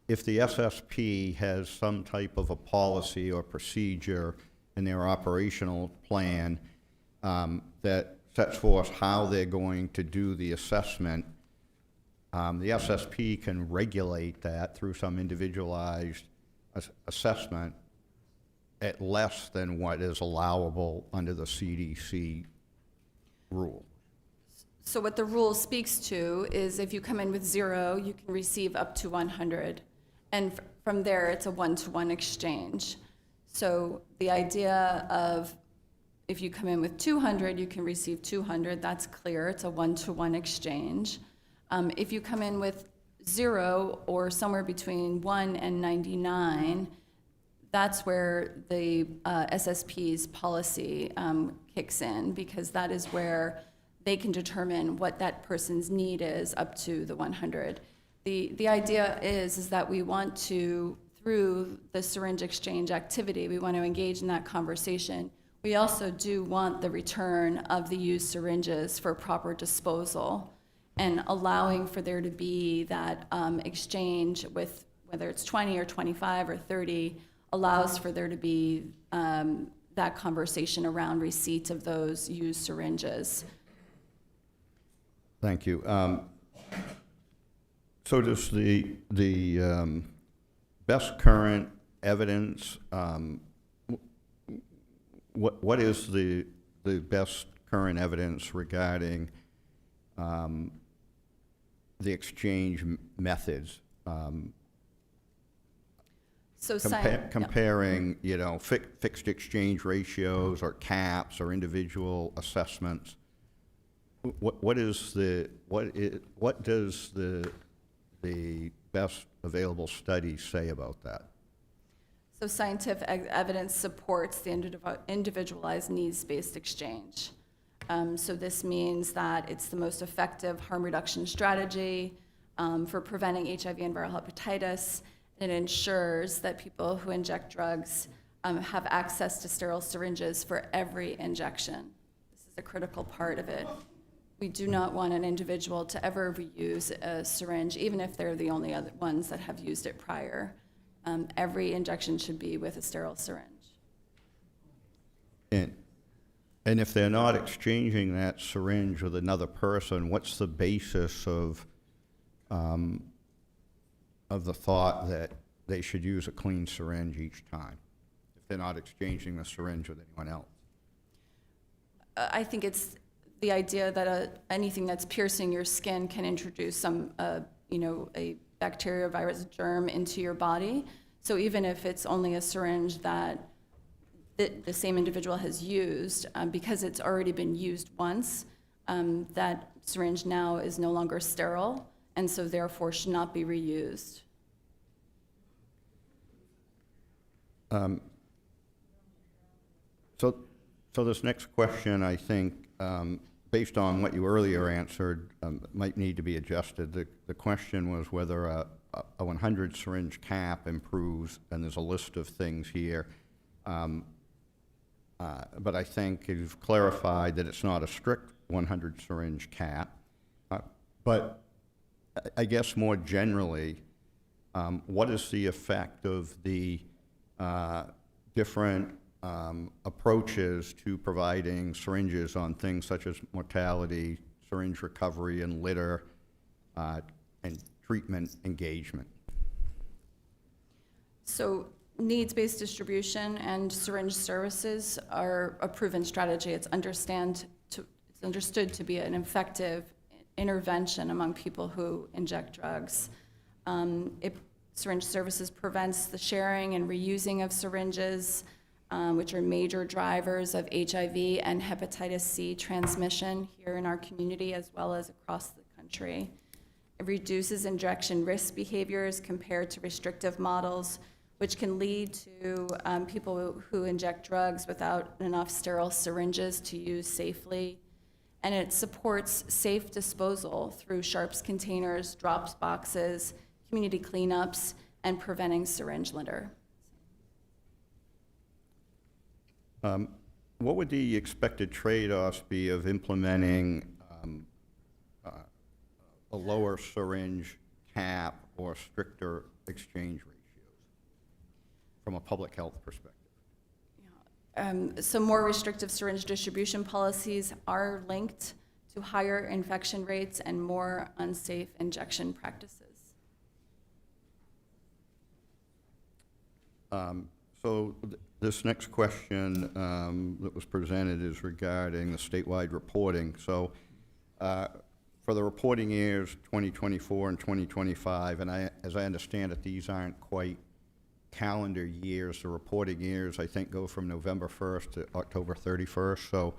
if the SSP has some type of a policy or procedure in their operational plan that sets forth how they're going to do the assessment, the SSP can regulate that through some individualized assessment at less than what is allowable under the CDC rule. So what the rule speaks to is if you come in with 0, you can receive up to 100. And from there, it's a one-to-one exchange. So the idea of if you come in with 200, you can receive 200. That's clear. It's a one-to-one exchange. If you come in with 0 or somewhere between 1 and 99, that's where the SSP's policy kicks in, because that is where they can determine what that person's need is up to the 100. The idea is that we want to, through the syringe exchange activity, we want to engage in that conversation. We also do want the return of the used syringes for proper disposal, and allowing for there to be that exchange with, whether it's 20 or 25 or 30, allows for there to be that conversation around receipt of those used syringes. Thank you. So does the best current evidence, what is the best current evidence regarding the exchange methods? So comparing, you know, fixed exchange ratios or caps or individual assessments. What does the best available studies say about that? So scientific evidence supports the individualized needs-based exchange. So this means that it's the most effective harm reduction strategy for preventing HIV and viral hepatitis. It ensures that people who inject drugs have access to sterile syringes for every injection. This is a critical part of it. We do not want an individual to ever reuse a syringe, even if they're the only other ones that have used it prior. Every injection should be with a sterile syringe. And if they're not exchanging that syringe with another person, what's the basis of the thought that they should use a clean syringe each time if they're not exchanging the syringe with anyone else? I think it's the idea that anything that's piercing your skin can introduce some, a bacteria, virus, germ into your body. So even if it's only a syringe that the same individual has used, because it's already been used once, that syringe now is no longer sterile, and so therefore should not be reused. So this next question, I think, based on what you earlier answered, might need to be adjusted. The question was whether a 100 syringe cap improves, and there's a list of things here. But I think you've clarified that it's not a strict 100 syringe cap. But I guess more generally, what is the effect of the different approaches to providing syringes on things such as mortality, syringe recovery, and litter, and treatment engagement? So needs-based distribution and syringe services are a proven strategy. It's understood to be an effective intervention among people who inject drugs. Syringe services prevents the sharing and reusing of syringes, which are major drivers of HIV and hepatitis C transmission here in our community as well as across the country. It reduces injection risk behaviors compared to restrictive models, which can lead to people who inject drugs without enough sterile syringes to use safely. And it supports safe disposal through sharps containers, drops boxes, community cleanups, and preventing syringe litter. What would the expected trade-offs be of implementing a lower syringe cap or stricter exchange ratios from a public health perspective? Some more restrictive syringe distribution policies are linked to higher infection rates and more unsafe injection practices. This next question that was presented is regarding the statewide reporting. So for the reporting years 2024 and 2025, and as I understand it, these aren't quite calendar years. The reporting years, I think, go from November 1st to October 31st. So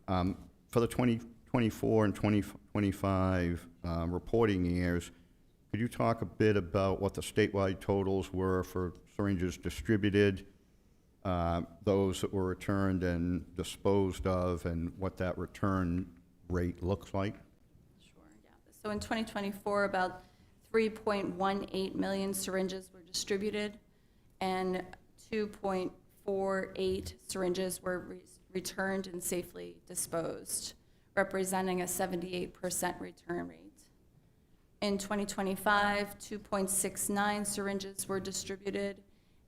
for the 2024 and 2025 reporting years, could you talk a bit about what the statewide totals were for syringes distributed, those that were returned and disposed of, and what that return rate looks like? Sure, yeah. So in 2024, about 3.18 million syringes were distributed, and 2.48 syringes were returned and safely disposed, representing a 78% return rate. In 2025, 2.69 syringes were distributed,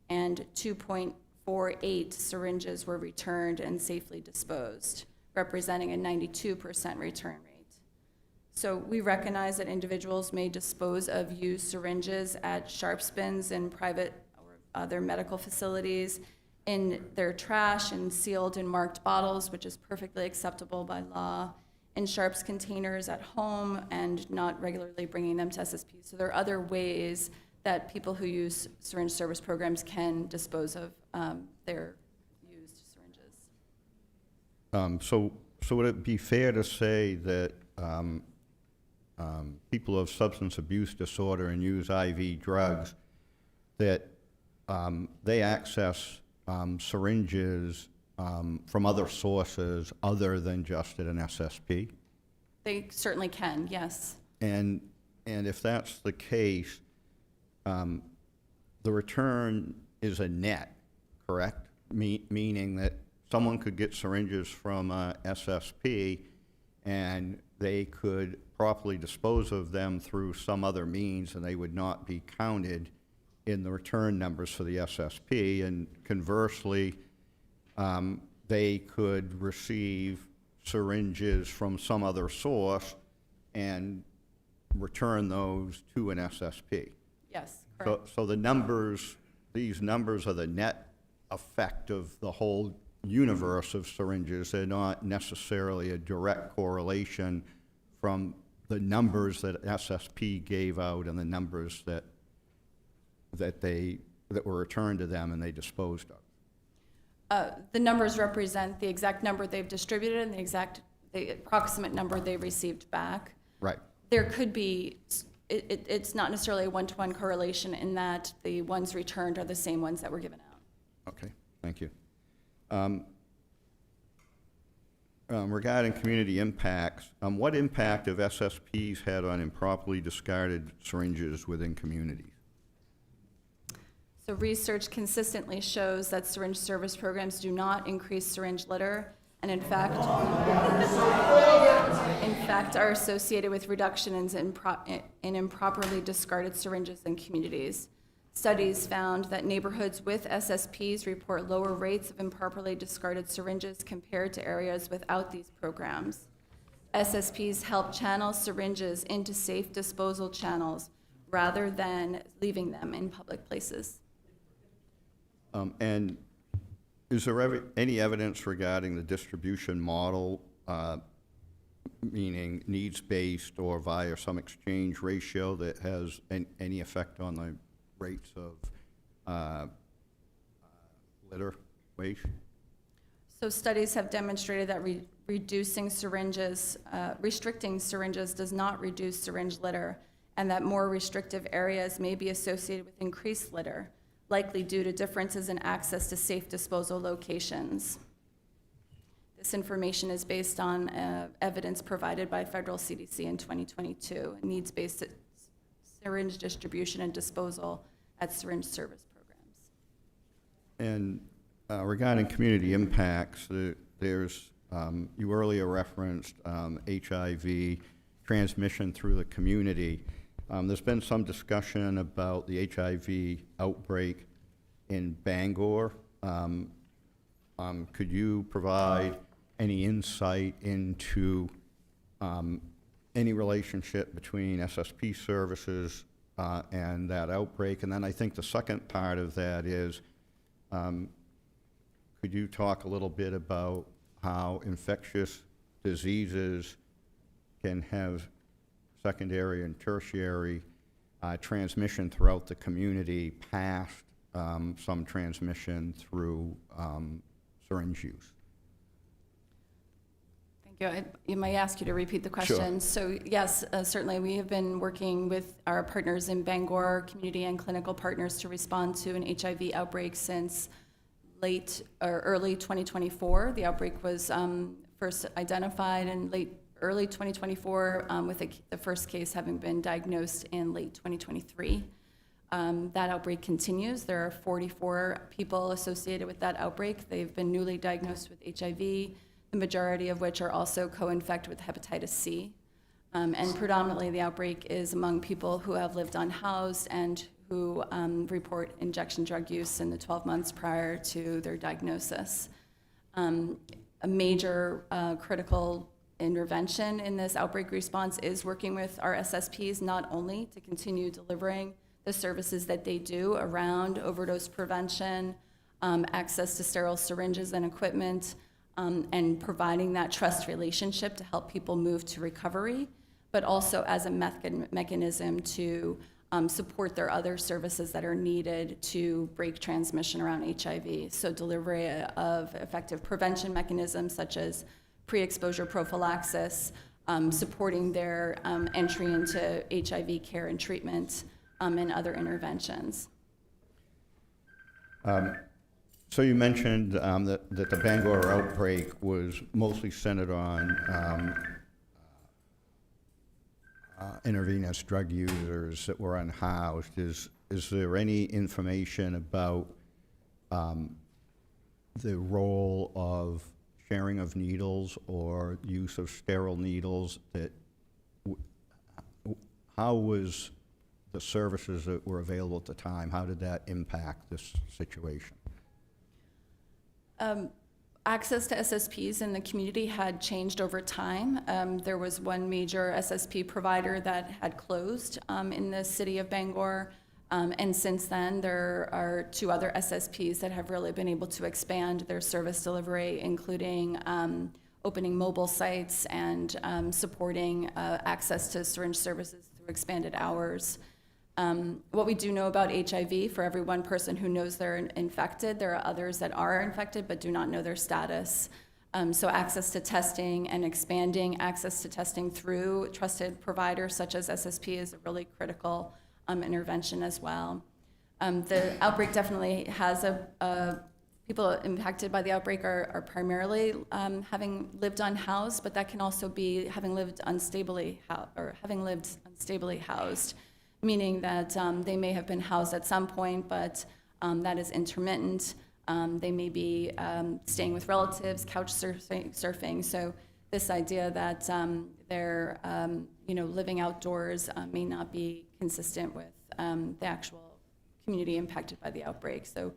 and 2.48 syringes were returned and safely disposed, representing a 92% return rate. So we recognize that individuals may dispose of used syringes at sharps bins in private or other medical facilities, in their trash and sealed and marked bottles, which is perfectly acceptable by law, in sharps containers at home, and not regularly bringing them to SSP. So there are other ways that people who use syringe service programs can dispose of their used syringes. So would it be fair to say that people of substance abuse disorder and use IV drugs, that they access syringes from other sources other than just at an SSP? They certainly can, yes. And if that's the case, the return is a net, correct? Meaning that someone could get syringes from SSP and they could properly dispose of them through some other means, and they would not be counted in the return numbers for the SSP. And conversely, they could receive syringes from some other source and return those to an SSP. Yes, correct. So the numbers, these numbers are the net effect of the whole universe of syringes. They're not necessarily a direct correlation from the numbers that SSP gave out and the numbers that were returned to them and they disposed of. The numbers represent the exact number they've distributed and the approximate number they received back. Right. There could be, it's not necessarily a one-to-one correlation in that the ones returned are the same ones that were given out. Okay, thank you. Regarding community impacts, what impact have SSPs had on improperly discarded syringes within communities? So research consistently shows that syringe service programs do not increase syringe litter, and in fact are associated with reductions in improperly discarded syringes in communities. Studies found that neighborhoods with SSPs report lower rates of improperly discarded syringes compared to areas without these programs. SSPs help channel syringes into safe disposal channels rather than leaving them in public places. And is there any evidence regarding the distribution model, meaning needs-based or via some exchange ratio, that has any effect on the rates of litter waste? So studies have demonstrated that restricting syringes does not reduce syringe litter, and that more restrictive areas may be associated with increased litter, likely due to differences in access to safe disposal locations. This information is based on evidence provided by federal CDC in 2022, needs-based syringe distribution and disposal at syringe service programs. And regarding community impacts, there's, you earlier referenced HIV transmission through the community. There's been some discussion about the HIV outbreak in Bangor. Could you provide any insight into any relationship between SSP services and that outbreak? And then I think the second part of that is, could you talk a little bit about how infectious diseases can have secondary and tertiary transmission throughout the community past some transmission through syringe use. Thank you. You might ask you to repeat the question. So yes, certainly we have been working with our partners in Bangor, community and clinical partners, to respond to an HIV outbreak since late or early 2024. The outbreak was first identified in early 2024, with the first case having been diagnosed in late 2023. That outbreak continues. There are 44 people associated with that outbreak. They've been newly diagnosed with HIV, the majority of which are also co-infected with hepatitis C. And predominantly the outbreak is among people who have lived unhoused and who report injection drug use in the 12 months prior to their diagnosis. A major critical intervention in this outbreak response is working with our SSPs, not only to continue delivering the services that they do around overdose prevention, access to sterile syringes and equipment, and providing that trust relationship to help people move to recovery, but also as a mechanism to support their other services that are needed to break transmission around HIV. So delivery of effective prevention mechanisms such as pre-exposure prophylaxis, supporting their entry into HIV care and treatment, and other interventions. So you mentioned that the Bangor outbreak was mostly centered on intravenous drug users that were unhoused. Is there any information about the role of sharing of needles or use of sterile needles? That how was the services that were available at the time, how did that impact this situation? Access to SSPs in the community had changed over time. There was one major SSP provider that had closed in the city of Bangor. And since then, there are 2 other SSPs that have really been able to expand their service delivery, including opening mobile sites and supporting access to syringe services through expanded hours. What we do know about HIV, for every one person who knows they're infected, there are others that are infected but do not know their status. So access to testing and expanding access to testing through trusted providers such as SSP is a really critical intervention as well. The outbreak definitely has people impacted by the outbreak are primarily having lived unhoused, but that can also be having lived unstably housed, meaning that they may have been housed at some point, but that is intermittent. They may be staying with relatives, couch surfing. So this idea that they're living outdoors may not be consistent with the actual community impacted by the outbreak. So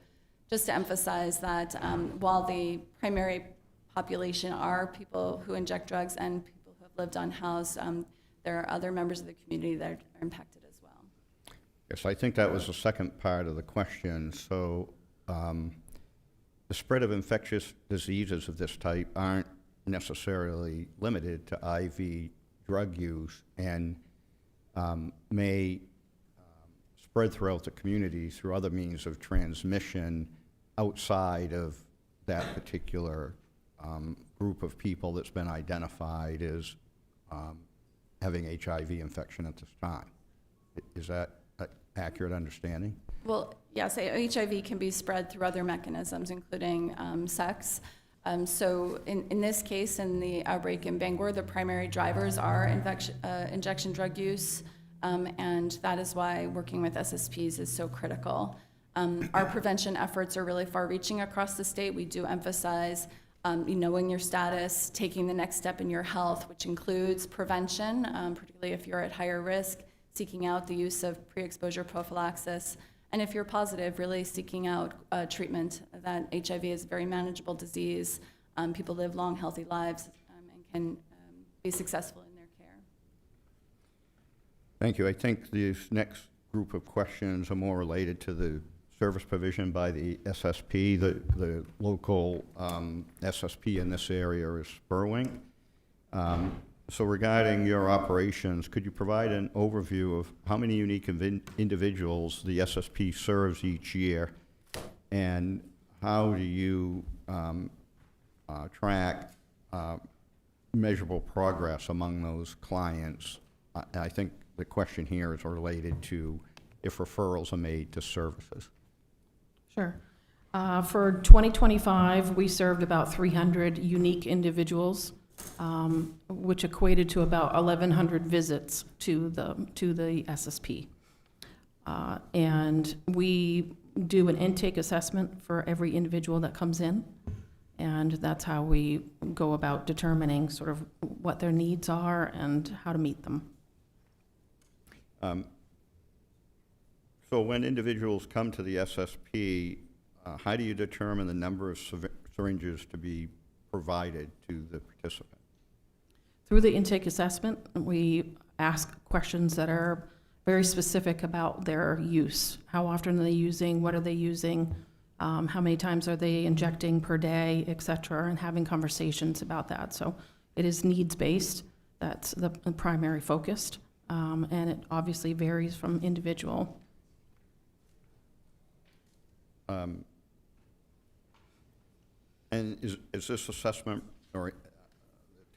just to emphasize that while the primary population are people who inject drugs and people who have lived unhoused, there are other members of the community that are impacted as well. Yes, I think that was the second part of the question. So the spread of infectious diseases of this type aren't necessarily limited to IV drug use and may spread throughout the community through other means of transmission outside of that particular group of people that's been identified as having HIV infection at this time. Is that an accurate understanding? Well, yes, HIV can be spread through other mechanisms, including sex. So in this case, in the outbreak in Bangor, the primary drivers are injection drug use, and that is why working with SSPs is so critical. Our prevention efforts are really far-reaching across the state. We do emphasize knowing your status, taking the next step in your health, which includes prevention, particularly if you're at higher risk, seeking out the use of pre-exposure prophylaxis, and if you're positive, really seeking out treatment. That HIV is a very manageable disease. People live long, healthy lives and can be successful in their care. Thank you. I think these next group of questions are more related to the service provision by the SSP. The local SSP in this area is Spurwink. So regarding your operations, could you provide an overview of how many unique individuals the SSP serves each year And how do you track measurable progress among those clients? I think the question here is related to if referrals are made to services. Sure. For 2025, we served about 300 unique individuals, which equated to about 1,100 visits to the SSP. And we do an intake assessment for every individual that comes in, and that's how we go about determining sort of what their needs are and how to meet them. So when individuals come to the SSP, how do you determine the number of syringes to be provided to the participant? Through the intake assessment, we ask questions that are very specific about their use. How often are they using? What are they using? How many times are they injecting per day, et cetera, and having conversations about that. So it is needs-based. That's the primary focus. And it obviously varies from individual. And is this assessment, or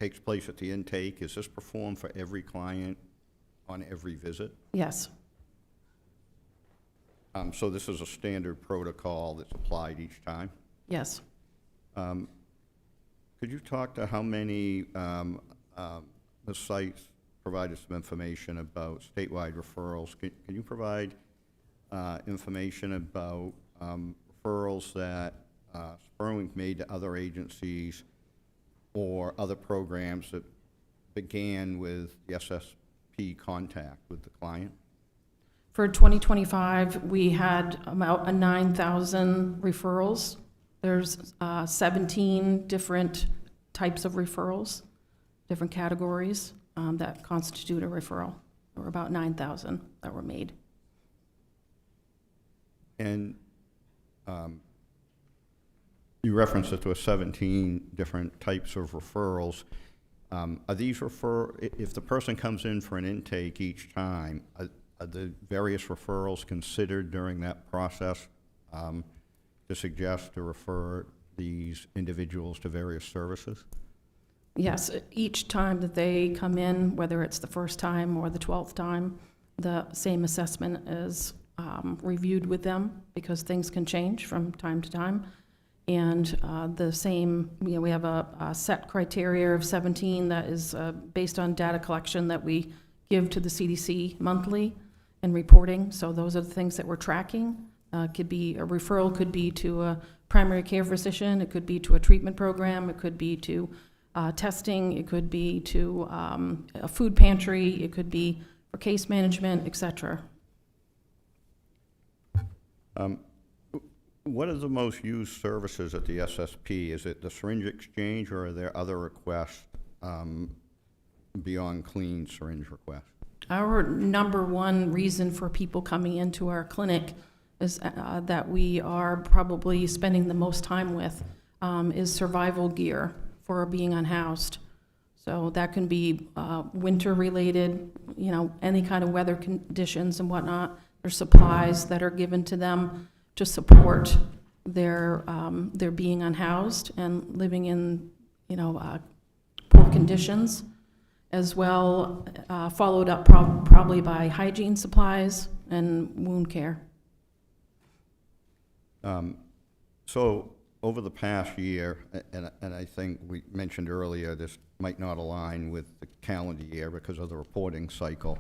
takes place at the intake, is this performed for every client on every visit? Yes. So this is a standard protocol that's applied each time? Yes. Could you talk to how many the sites provided some information about statewide referrals? Can you provide information about referrals that Spurwink made to other agencies or other programs that began with the SSP contact with the client? For 2025, we had about 9,000 referrals. There's 17 different types of referrals, different categories that constitute a referral. There were about 9,000 that were made. And you referenced that there were 17 different types of referrals. Are these if the person comes in for an intake each time, are the various referrals considered during that process to suggest to refer these individuals to various services? Yes, each time that they come in, whether it's the first time or the 12th time, the same assessment is reviewed with them because things can change from time to time. And the same, we have a set criteria of 17 that is based on data collection that we give to the CDC monthly and reporting. So those are the things that we're tracking. Could be a referral, could be to a primary care physician, it could be to a treatment program, it could be to testing, it could be to a food pantry, it could be for case management, et cetera. What are the most used services at the SSP? Is it the syringe exchange, or are there other requests beyond clean syringe requests? Our number one reason for people coming into our clinic is that we are probably spending the most time with is survival gear for being unhoused. So that can be winter related, any kind of weather conditions and whatnot. There's supplies that are given to them to support their being unhoused and living in, poor conditions, as well followed up probably by hygiene supplies and wound care. So over the past year, and I think we mentioned earlier, this might not align with the calendar year because of the reporting cycle.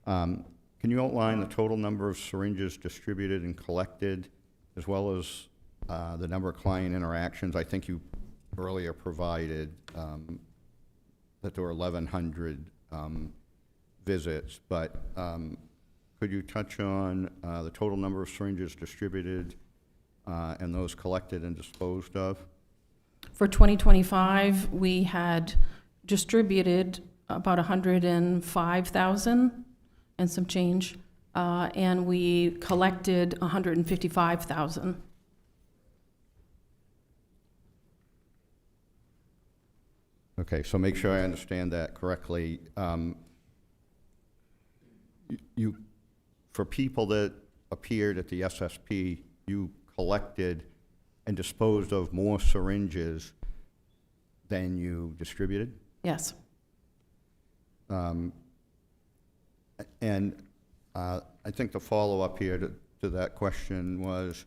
Can you outline the total number of syringes distributed and collected, as well as the number of client interactions? I think you earlier provided that there were 1,100 visits, but could you touch on the total number of syringes distributed and those collected and disposed of? For 2025, we had distributed about 105,000 and some change, and we collected 155,000. Okay, so make sure I understand that correctly. For people that appeared at the SSP, you collected and disposed of more syringes than you distributed? Yes. And I think the follow-up here to that question was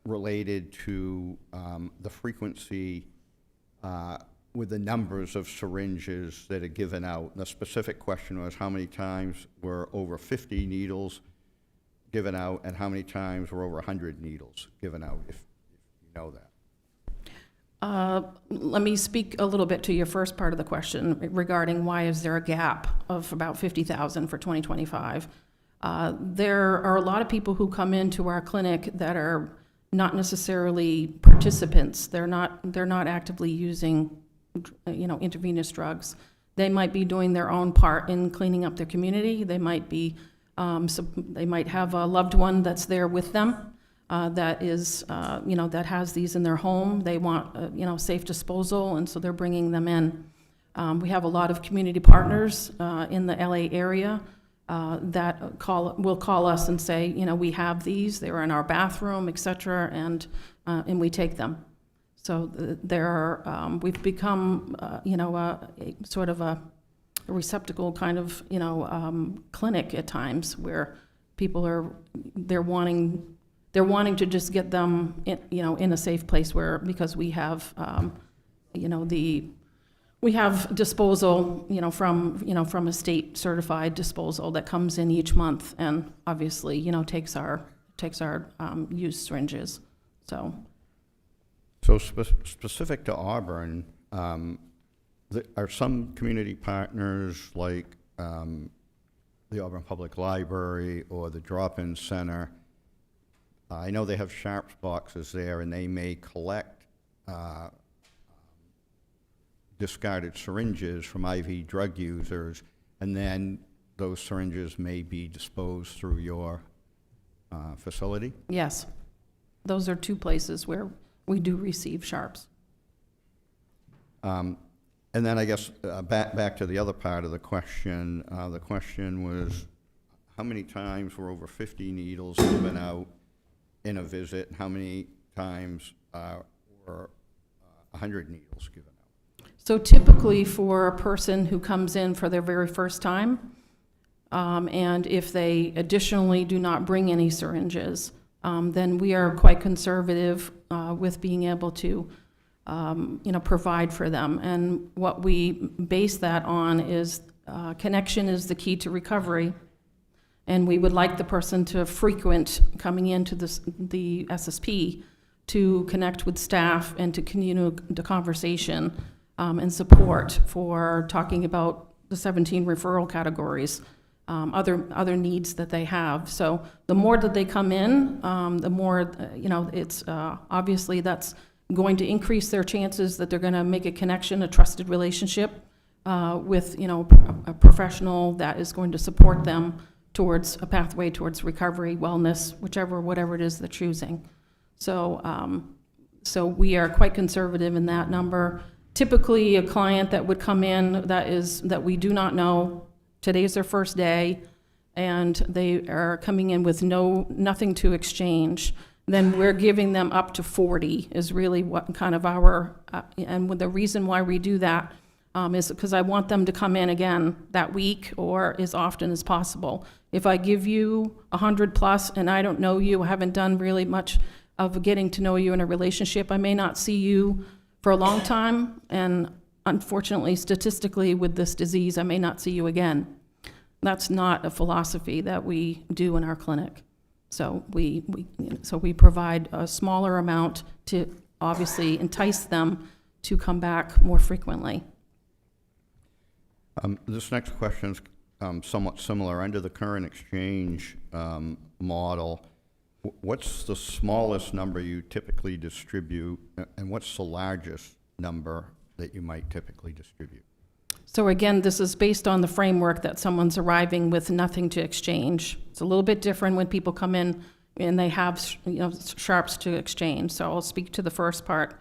related to the frequency with the numbers of syringes that are given out. The specific question was how many times were over 50 needles given out and how many times were over 100 needles given out, if you know that. Let me speak a little bit to your first part of the question regarding why is there a gap of about 50,000 for 2025. There are a lot of people who come into our clinic that are not necessarily participants. They're not actively using, intravenous drugs. They might be doing their own part in cleaning up their community. They might be, they might have a loved one that's there with them. That is, that has these in their home. They want, safe disposal, and so they're bringing them in. We have a lot of community partners in the LA area that will call us and say, we have these. They're in our bathroom, et cetera, and we take them. So we've become, a sort of a receptacle kind of, clinic at times where people they're wanting to just get them in a safe place because we have we have disposal from a state certified disposal that comes in each month and obviously takes our used syringes. So specific to Auburn, are some community partners like the Auburn Public Library or the Drop-In Center? I know they have Sharps boxes there, and they may collect discarded syringes from IV drug users, and then those syringes may be disposed through your facility? Yes. Those are two places where we do receive Sharps. And then I guess back to the other part of the question. The question was how many times were over 50 needles given out in a visit, and how many times were 100 needles given out? So typically for a person who comes in for their very first time, and if they additionally do not bring any syringes, then we are quite conservative with being able to provide for them. And what we base that on is connection is the key to recovery. And we would like the person to frequent coming into the SSP to connect with staff and to continue the conversation and support for talking about the 17 referral categories, other needs that they have. So the more that they come in, the more, it's obviously that's going to increase their chances that they're going to make a connection, a trusted relationship with, a professional that is going to support them towards a pathway towards recovery, wellness, whatever it is they're choosing. So, so we are quite conservative in that number. Typically, a client that would come in that we do not know, today's their first day, and they are coming in with nothing to exchange, then we're giving them up to 40 is really what kind of our, and the reason why we do that is because I want them to come in again that week or as often as possible. If I give you 100 plus and I don't know you, I haven't done really much of getting to know you in a relationship, I may not see you for a long time, and unfortunately, statistically, with this disease, I may not see you again. That's not a philosophy that we do in our clinic. So we provide a smaller amount to obviously entice them to come back more frequently. This next question is somewhat similar. Under the current exchange model, what's the smallest number you typically distribute, and what's the largest number that you might typically distribute? So again, this is based on the framework that someone's arriving with nothing to exchange. It's a little bit different when people come in and they have Sharps to exchange. So I'll speak to the first part,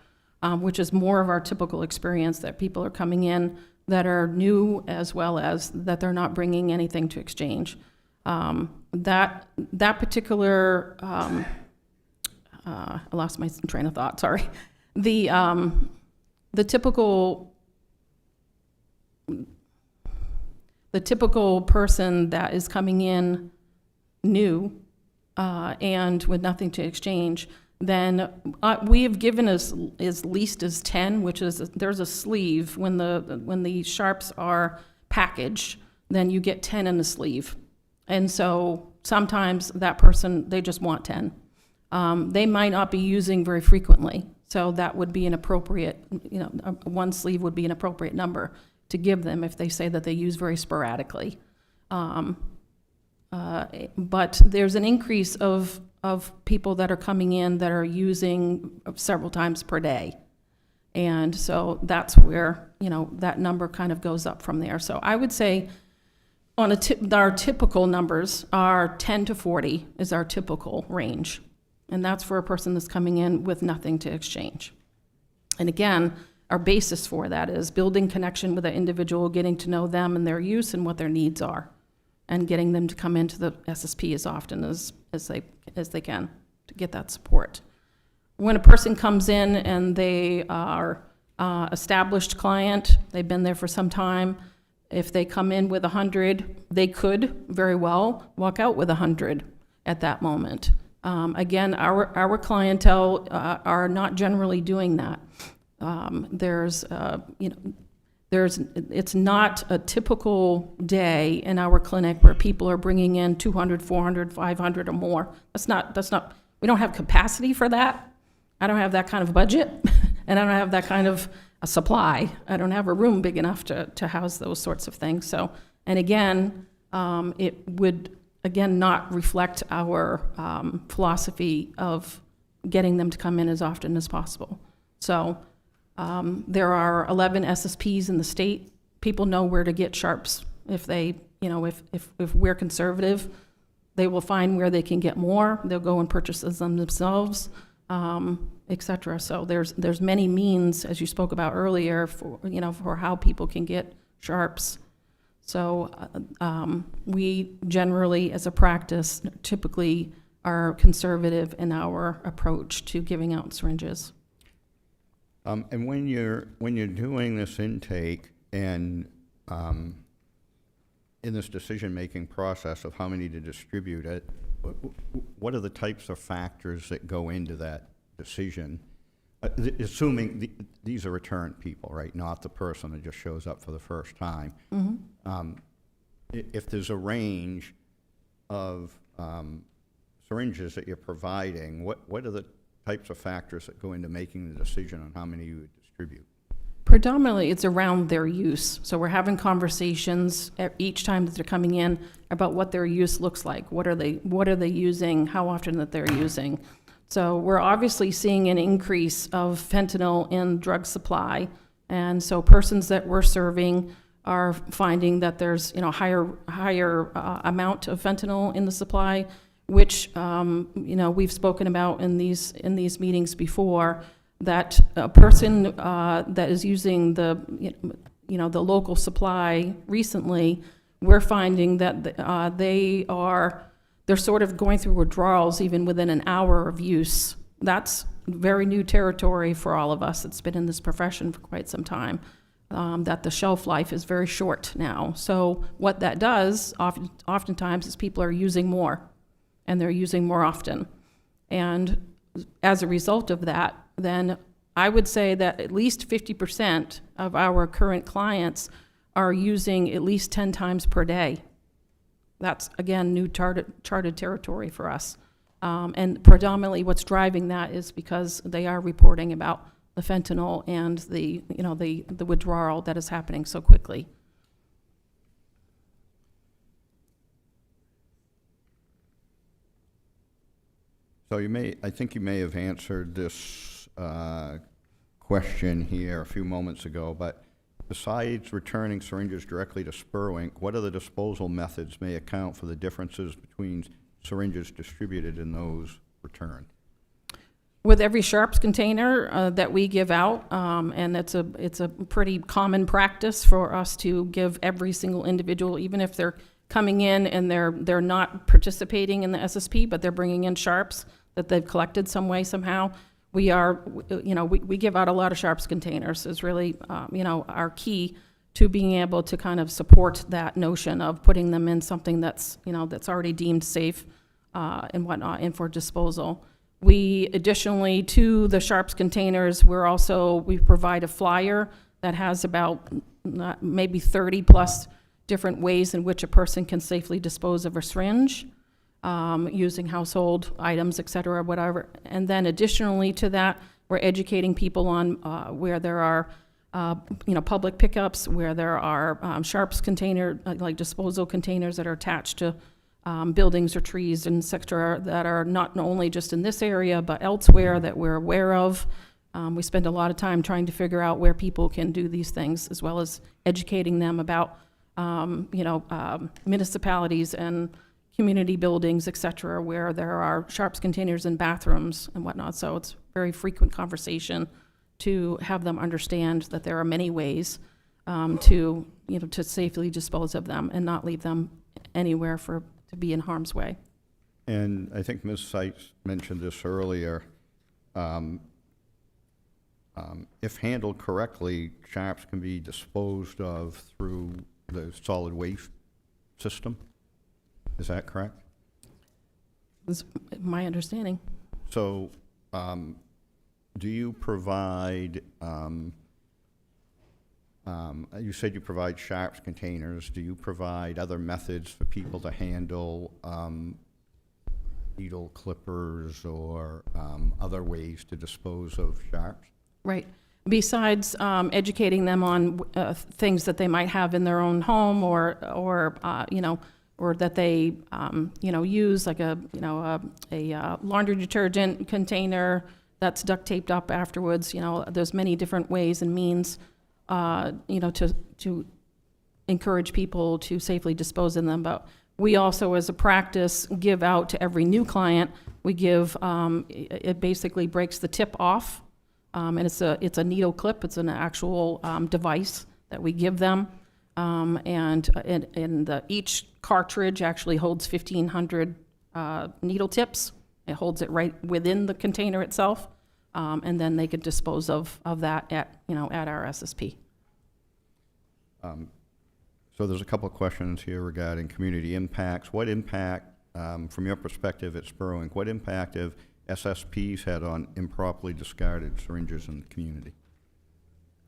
which is more of our typical experience, that people are coming in that are new as well as that they're not bringing anything to exchange. That particular, I lost my train of thought, sorry. The typical person that is coming in new and with nothing to exchange, then we have given as least as 10, which is, there's a sleeve. When the sharps are packaged, then you get 10 in the sleeve. And so sometimes that person, they just want 10. They might not be using very frequently. So that would be an appropriate, one sleeve would be an appropriate number to give them if they say that they use very sporadically. But there's an increase of people that are coming in that are using several times per day. And so that's where, that number kind of goes up from there. So I would say our typical numbers are 10 to 40 is our typical range. And that's for a person that's coming in with nothing to exchange. And again, our basis for that is building connection with the individual, getting to know them and their use and what their needs are, and getting them to come into the SSP as often as they can to get that support. When a person comes in and they are established client, they've been there for some time, if they come in with 100, they could very well walk out with 100 at that moment. Again, our clientele are not generally doing that. It's not a typical day in our clinic where people are bringing in 200, 400, 500 or more. That's not, we don't have capacity for that. I don't have that kind of budget, and I don't have that kind of a supply. I don't have a room big enough to house those sorts of things. So, and again, it would, again, not reflect our philosophy of getting them to come in as often as possible. So there are 11 SSPs in the state. People know where to get sharps. If they, if we're conservative, they will find where they can get more. They'll go and purchase them themselves, et cetera. So there's many means, as you spoke about earlier, for how people can get sharps. So we generally, as a practice, typically are conservative in our approach to giving out syringes. And when you're doing this intake and in this decision-making process of how many to distribute it, what are the types of factors that go into that decision? Assuming these are return people, right? Not the person that just shows up for the first time. Mm-hmm. If there's a range of syringes that you're providing, what are the types of factors that go into making the decision on how many you would distribute? Predominantly, it's around their use. So we're having conversations each time that they're coming in about what their use looks like. What are they using? How often that they're using? So we're obviously seeing an increase of fentanyl in drug supply, and so persons that we're serving are finding that there's higher amount of fentanyl in the supply, which we've spoken about in these meetings before. That a person that is using the local supply recently, we're finding that they're sort of going through withdrawals even within an hour of use. That's very new territory for all of us that's been in this profession for quite some time, that the shelf life is very short now. So what that does oftentimes is people are using more, and they're using more often. And as a result of that, then I would say that at least 50% of our current clients are using at least 10 times per day. That's, again, new charted territory for us. And predominantly what's driving that is because they are reporting about the fentanyl and the withdrawal that is happening so quickly. So I think you may have answered this question here a few moments ago, but besides returning syringes directly to Spurwink, what other disposal methods may account for the differences between syringes distributed and those returned? With every sharps container that we give out, and it's a pretty common practice for us to give every single individual, even if they're coming in and they're not participating in the SSP, but they're bringing in sharps that they've collected some way, somehow. We give out a lot of sharps containers is really, our key to being able to kind of support that notion of putting them in something that's already deemed safe and whatnot, and for disposal. We additionally, to the sharps containers, we provide a flyer that has about maybe 30 plus different ways in which a person can safely dispose of a syringe, using household items, et cetera, whatever. And then additionally to that, we're educating people on where there are public pickups, where there are sharps container, like disposal containers that are attached to buildings or trees and et cetera, that are not only just in this area, but elsewhere that we're aware of. We spend a lot of time trying to figure out where people can do these things, as well as educating them about, municipalities and community buildings, et cetera, where there are sharps containers in bathrooms and whatnot. So it's very frequent conversation to have them understand that there are many ways to safely dispose of them and not leave them anywhere to be in harm's way. And I think Ms. Seitz mentioned this earlier. If handled correctly, sharps can be disposed of through the solid waste system. Is that correct? Is my understanding. So, do you provide, you said you provide sharps containers. Do you provide other methods for people to handle needle clippers or other ways to dispose of sharps? Right. Besides educating them on things that they might have in their own home, or that they use, like a laundry detergent container that's duct taped up afterwards. There's many different ways and means to encourage people to safely dispose of them. But we also, as a practice, give out to every new client. We give it basically breaks the tip off. And it's a needle clip. It's an actual device that we give them, and each cartridge actually holds 1,500 needle tips. It holds it right within the container itself, and then they could dispose of that at our SSP. So there's a couple of questions here regarding community impacts. What impact, from your perspective at Spurwink, what impact have SSPs had on improperly discarded syringes in the community?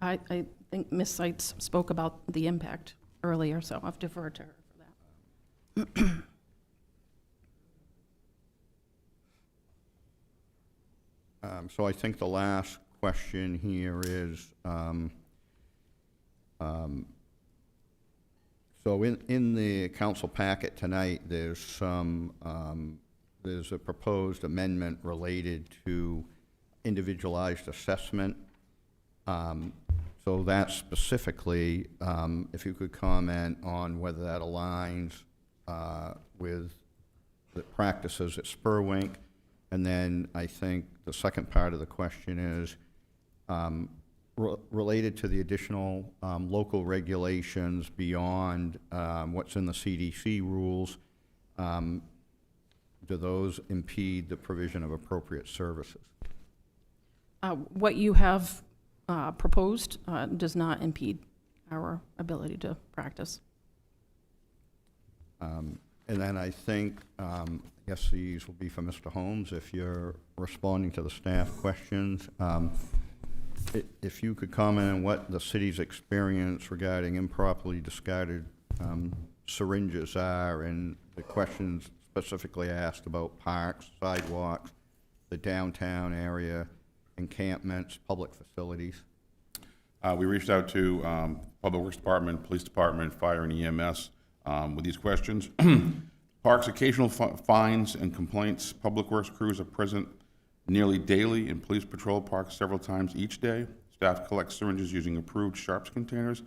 I think Ms. Seitz spoke about the impact earlier, so I'll defer to her for that. So I think the last question here is, so in the council packet tonight, there's a proposed amendment related to individualized assessment. So that specifically, if you could comment on whether that aligns with the practices at Spurwink. And then I think the second part of the question is related to the additional local regulations beyond what's in the CDC rules. Do those impede the provision of appropriate services? What you have proposed does not impede our ability to practice. And then I think, I guess these will be for Mr. Holmes, if you're responding to the staff questions. If you could comment on what the city's experience regarding improperly discarded syringes are, and the questions specifically asked about parks, sidewalks, the downtown area, encampments, public facilities. We reached out to Public Works Department, Police Department, Fire, and EMS with these questions. Parks' occasional fines and complaints. Public Works crews are present nearly daily and police patrol parks several times each day. Staff collects syringes using approved sharps containers.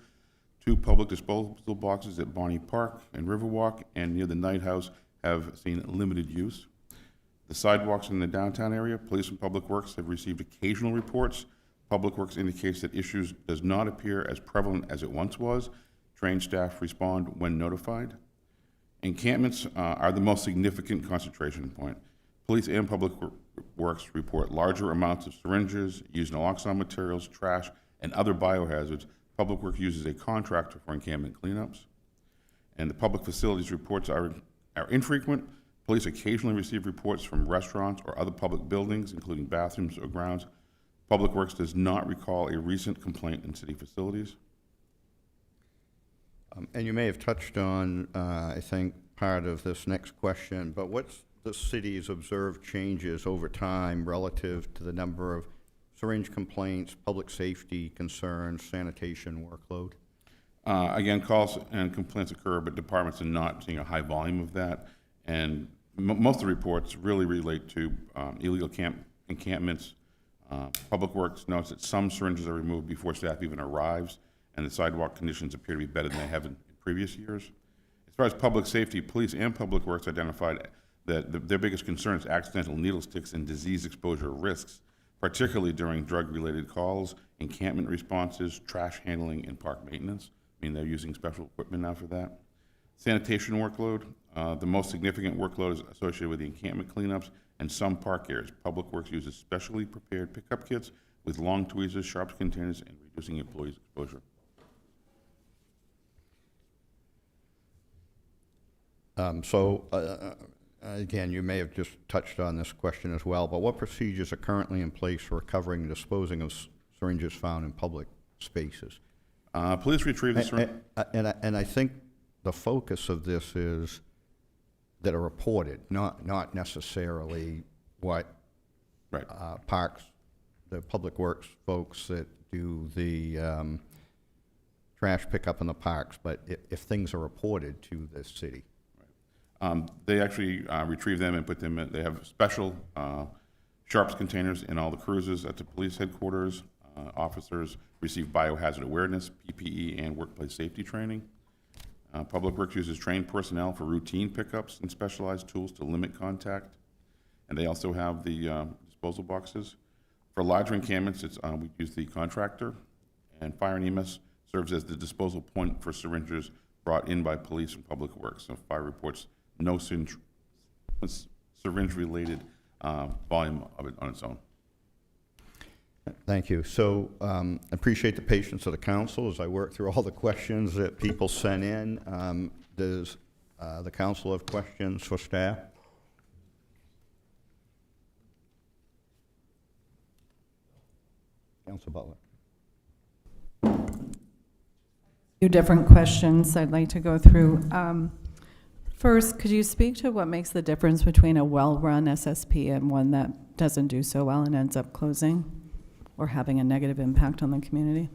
2 public disposal boxes at Bonnie Park and Riverwalk and near the Night House have seen limited use. The sidewalks in the downtown area, Police and Public Works have received occasional reports. Public Works indicates that issues does not appear as prevalent as it once was. Trained staff respond when notified. Encampments are the most significant concentration point. Police and Public Works report larger amounts of syringes, used naloxone materials, trash, and other biohazards. Public Works uses a contractor for encampment cleanups. And the public facilities reports are infrequent. Police occasionally receive reports from restaurants or other public buildings, including bathrooms or grounds. Public Works does not recall a recent complaint in city facilities. And you may have touched on, I think, part of this next question, but what's the city's observed changes over time relative to the number of syringe complaints, public safety concerns, sanitation workload? Again, calls and complaints occur, but departments are not seeing a high volume of that. And most of the reports really relate to illegal encampments. Public Works notes that some syringes are removed before staff even arrives, and the sidewalk conditions appear to be better than they have in previous years. As far as public safety, police and Public Works identified that their biggest concern is accidental needle sticks and disease exposure risks, particularly during drug-related calls, encampment responses, trash handling, and park maintenance. I mean, they're using special equipment now for that. Sanitation workload, the most significant workload is associated with the encampment cleanups and some park areas. Public Works uses specially prepared pickup kits with long tweezers, sharps containers, and reducing employees' exposure. Again, you may have just touched on this question as well, but what procedures are currently in place for recovering and disposing of syringes found in public spaces? Police retrieve the syringe. And I think the focus of this is that are reported, not necessarily what parks, the Public Works folks that do the trash pickup in the parks, but if things are reported to the city. They actually retrieve them and put them in. They have special sharps containers in all the cruises at the police headquarters. Officers receive biohazard awareness, PPE, and workplace safety training. Public Works uses trained personnel for routine pickups and specialized tools to limit contact. And they also have the disposal boxes. For larger encampments, we use the contractor, and Fire and EMS serves as the disposal point for syringes brought in by police and Public Works. So fire reports no syringe-related volume of it on its own. Thank you. So I appreciate the patience of the council as I work through all the questions that people sent in. Does the council have questions for staff? Council Butler. Few different questions I'd like to go through. First, could you speak to what makes the difference between a well-run SSP and one that doesn't do so well and ends up closing or having a negative impact on the community?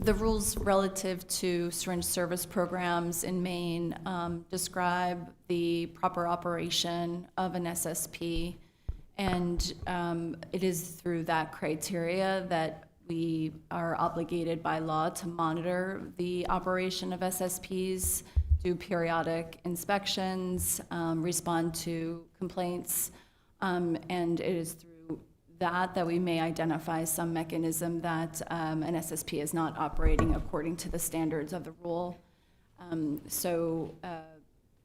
The rules relative to syringe service programs in Maine describe the proper operation of an SSP, and it is through that criteria that we are obligated by law to monitor the operation of SSPs, do periodic inspections, respond to complaints, and it is through that we may identify some mechanism that an SSP is not operating according to the standards of the rule.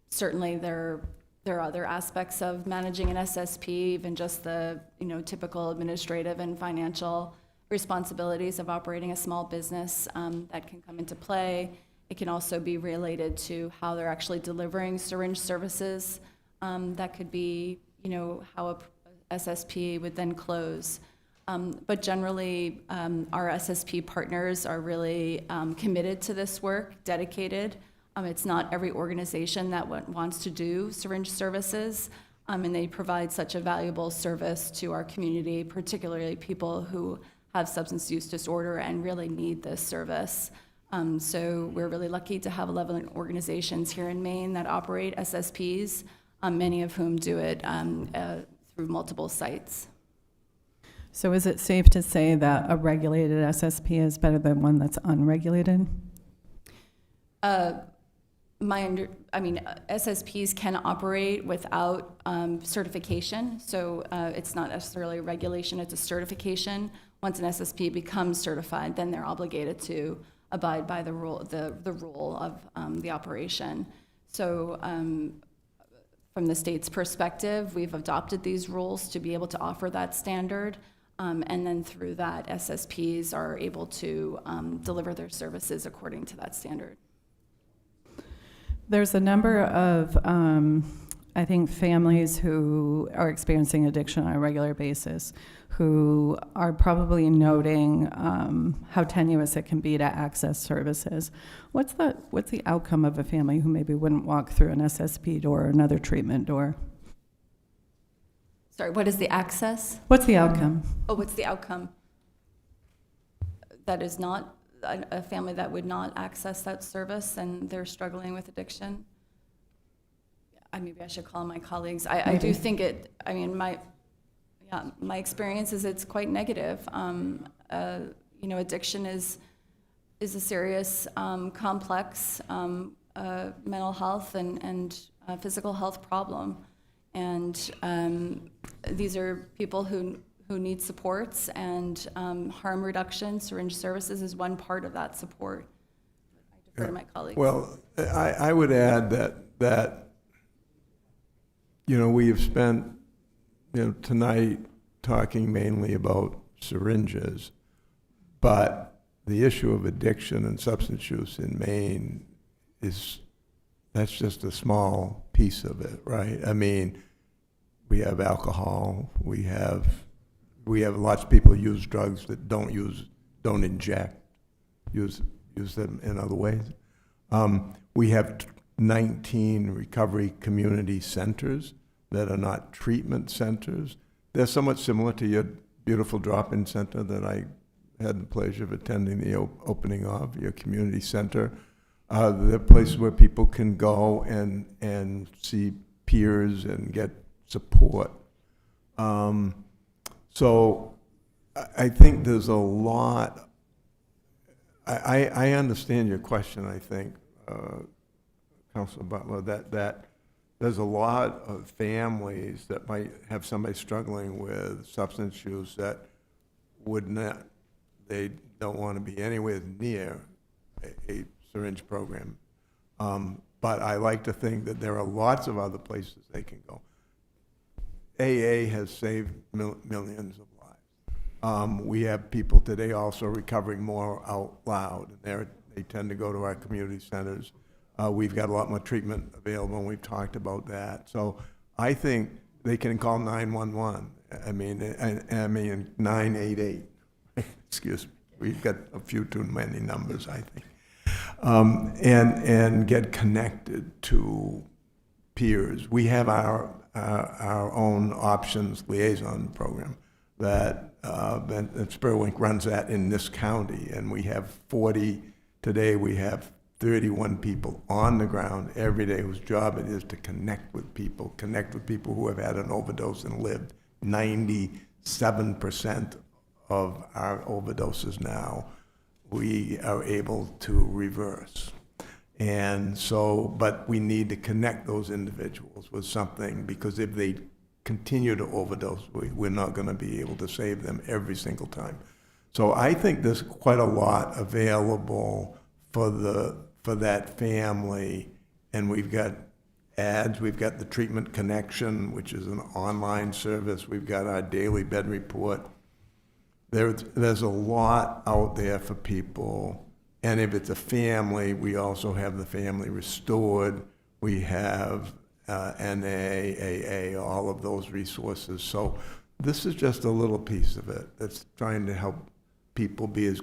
Certainly there are other aspects of managing an SSP, even just the typical administrative and financial responsibilities of operating a small business that can come into play. It can also be related to how they're actually delivering syringe services. That could be, how a SSP would then close. But generally, our SSP partners are really committed to this work, dedicated. It's not every organization that wants to do syringe services, and they provide such a valuable service to our community, particularly people who have substance use disorder and really need this service. So we're really lucky to have 11 organizations here in Maine that operate SSPs, many of whom do it through multiple sites. So is it safe to say that a regulated SSP is better than one that's unregulated? SSPs can operate without certification, so it's not necessarily a regulation, it's a certification. Once an SSP becomes certified, then they're obligated to abide by the rule of the operation. So from the state's perspective, we've adopted these rules to be able to offer that standard. And then through that, SSPs are able to deliver their services according to that standard. There's a number of, I think, families who are experiencing addiction on a regular basis who are probably noting how tenuous it can be to access services. What's the outcome of a family who maybe wouldn't walk through an SSP door or another treatment door? Sorry, what is the access? What's the outcome? Oh, what's the outcome? That is not a family that would not access that service and they're struggling with addiction. Maybe I should call my colleagues. I do think my experience is it's quite negative. Addiction is a serious, complex mental health and physical health problem. And these are people who need supports, and harm reduction, syringe services is one part of that support. I defer to my colleagues. Well, I would add that we have spent tonight talking mainly about syringes, but the issue of addiction and substance use in Maine that's just a small piece of it, right? I mean, we have alcohol, we have lots of people who use drugs that don't inject, use them in other ways. We have 19 recovery community centers that are not treatment centers. They're somewhat similar to your beautiful drop-in center that I had the pleasure of attending the opening of, your community center. They're places where people can go and see peers and get support. So I think there's a lot. I understand your question, I think, Councilor Butler, that there's a lot of families that might have somebody struggling with substance use that they don't want to be anywhere near a syringe program. But I like to think that there are lots of other places they can go. AA has saved millions of lives. We have people today also recovering more out loud, and they tend to go to our community centers. We've got a lot more treatment available, and we've talked about that. So I think they can call 911. I mean 988. Excuse me. We've got a few too many numbers, I think. And get connected to peers. We have our own options liaison program that Spurwink runs that in this county, and we have 40, today we have 31 people on the ground every day whose job it is to connect with people who have had an overdose and lived. 97% of our overdoses now we are able to reverse. And so, but we need to connect those individuals with something, because if they continue to overdose, we're not going to be able to save them every single time. So I think there's quite a lot available for that family, and we've got ads, we've got the Treatment Connection, which is an online service, we've got our daily bed report. There's a lot out there for people. And if it's a family, we also have the Family Restored. We have NA, AA, all of those resources. So this is just a little piece of it that's trying to help people be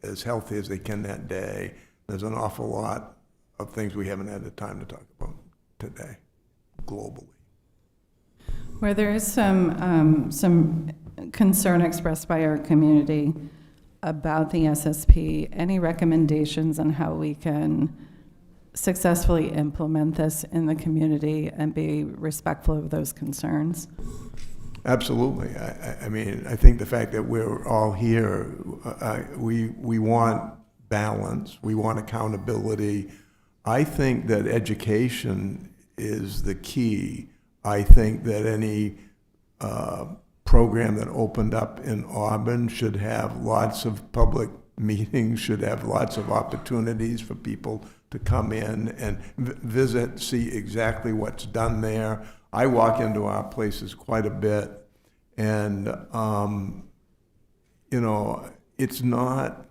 as healthy as they can that day. There's an awful lot of things we haven't had the time to talk about today, globally. Where there is some concern expressed by our community about the SSP, any recommendations on how we can successfully implement this in the community and be respectful of those concerns? Absolutely. I mean, I think the fact that we're all here, we want balance, we want accountability. I think that education is the key. I think that any program that opened up in Auburn should have lots of public meetings should have lots of opportunities for people to come in and visit, see exactly what's done there. I walk into our places quite a bit, and, you know, it's not,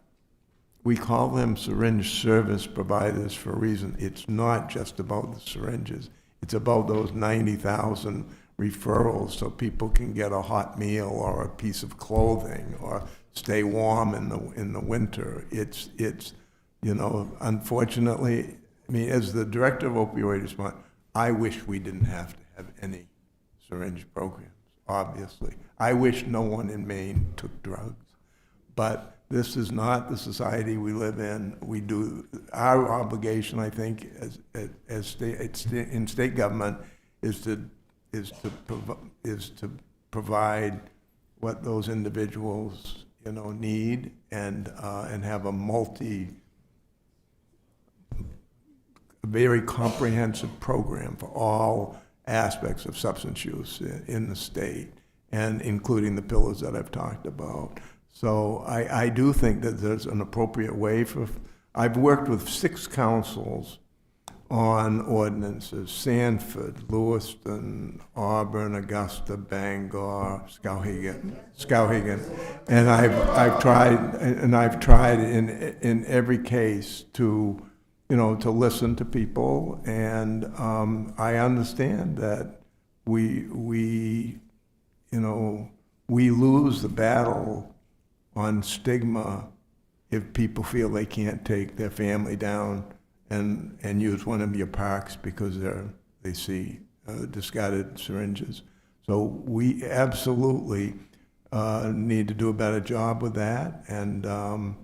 we call them syringe service providers for a reason. It's not just about the syringes. It's about those 90,000 referrals so people can get a hot meal or a piece of clothing or stay warm in the winter. It's you know, unfortunately, I mean, as the director of opioid response, I wish we didn't have to have any syringe programs, obviously. I wish no one in Maine took drugs. But this is not the society we live in. We do, our obligation, I think, as state government is to provide what those individuals, you know, need, and have a very comprehensive program for all aspects of substance use in the state, and including the pillars that I've talked about. So I do think that there's an appropriate way for, I've worked with 6 councils on ordinances: Sanford, Lewiston, Auburn, Augusta, Bangor, Skowhegan. And I've tried in every case to, you know, to listen to people, and I understand that we lose the battle on stigma if people feel they can't take their family down and use one of your parks because they see discarded syringes. So we absolutely need to do a better job with that, and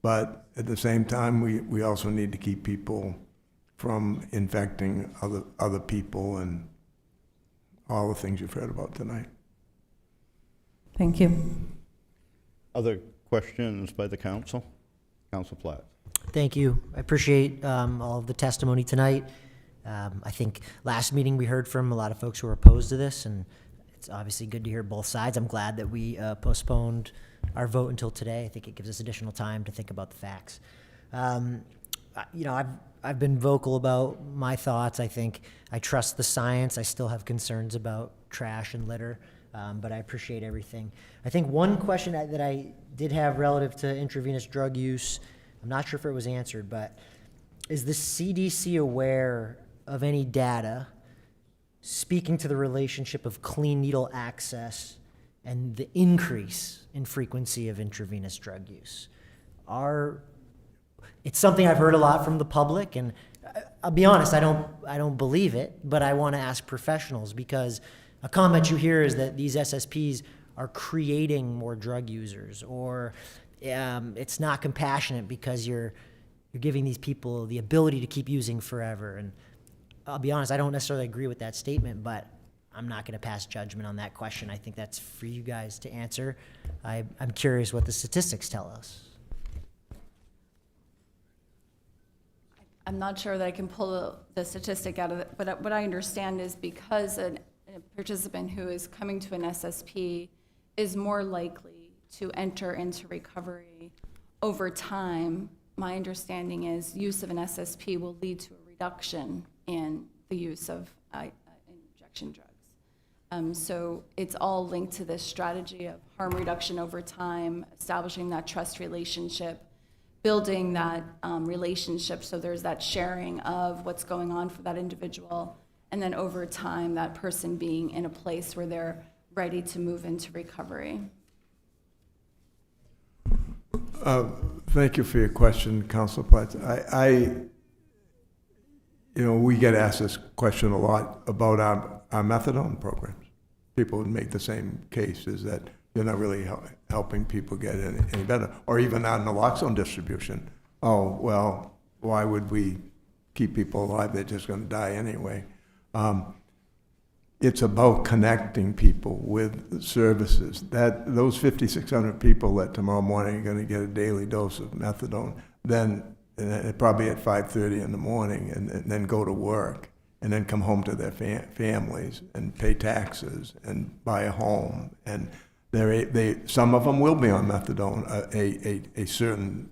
but at the same time, we also need to keep people from infecting other people and all the things you've heard about tonight. Thank you. Other questions by the council? Council Platt. Thank you. I appreciate all of the testimony tonight. I think last meeting we heard from a lot of folks who are opposed to this, and it's obviously good to hear both sides. I'm glad that we postponed our vote until today. I think it gives us additional time to think about the facts. You know, I've been vocal about my thoughts. I think I trust the science. I still have concerns about trash and litter, but I appreciate everything. I think one question that I did have relative to intravenous drug use, I'm not sure if it was answered, but is the CDC aware of any data speaking to the relationship of clean needle access and the increase in frequency of intravenous drug use? It's something I've heard a lot from the public, and I'll be honest, I don't believe it, but I want to ask professionals, because a comment you hear is that these SSPs are creating more drug users, or it's not compassionate because you're giving these people the ability to keep using forever. And I'll be honest, I don't necessarily agree with that statement, but I'm not going to pass judgment on that question. I think that's for you guys to answer. I'm curious what the statistics tell us. I'm not sure that I can pull the statistic out of it, but what I understand is because a participant who is coming to an SSP is more likely to enter into recovery over time, my understanding is use of an SSP will lead to a reduction in the use of injection drugs. So it's all linked to this strategy of harm reduction over time, establishing that trust relationship, building that relationship so there's that sharing of what's going on for that individual, and then over time that person being in a place where they're ready to move into recovery. Thank you for your question, Councilor Platt. We get asked this question a lot about our methadone programs. People would make the same case, is that you're not really helping people get any better. Or even on naloxone distribution. Oh, well, why would we keep people alive? They're just going to die anyway. It's about connecting people with services. Those 5,600 people that tomorrow morning are going to get a daily dose of methadone, then probably at 5:30 in the morning, and then go to work, and then come home to their families and pay taxes and buy a home. And Some of them will be on methadone, a certain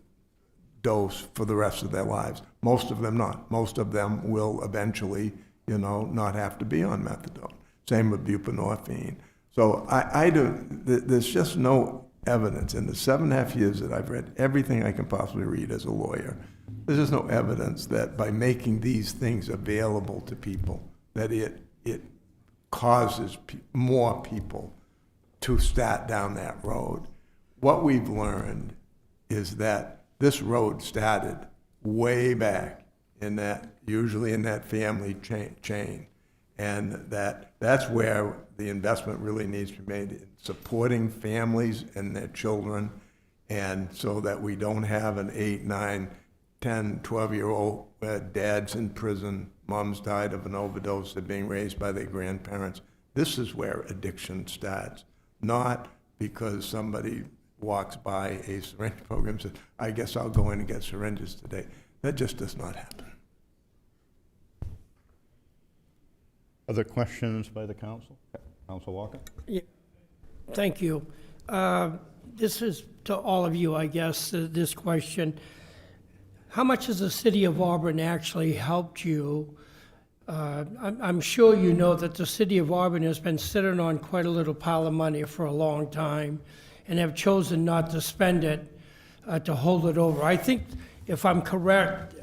dose for the rest of their lives. Most of them not. Most of them will eventually, not have to be on methadone. Same with buprenorphine. So there's just no evidence in the 7.5 years that I've read everything I can possibly read as a lawyer. There's just no evidence that by making these things available to people, that it causes more people to start down that road. What we've learned is that this road started way back usually in that family chain. And that's where the investment really needs to be made, in supporting families and their children, and so that we don't have an 8, 9, 10, 12-year-old dads in prison, moms died of an overdose, they're being raised by their grandparents. This is where addiction starts, not because somebody walks by a syringe program and says, I guess I'll go in and get syringes today. That just does not happen. Other questions by the council? Council Walker? Yeah. Thank you. This is to all of you, I guess, this question. How much has the City of Auburn actually helped you? I'm sure you know that the City of Auburn has been sitting on quite a little pile of money for a long time and have chosen not to spend it, to hold it over. I think, if I'm correct,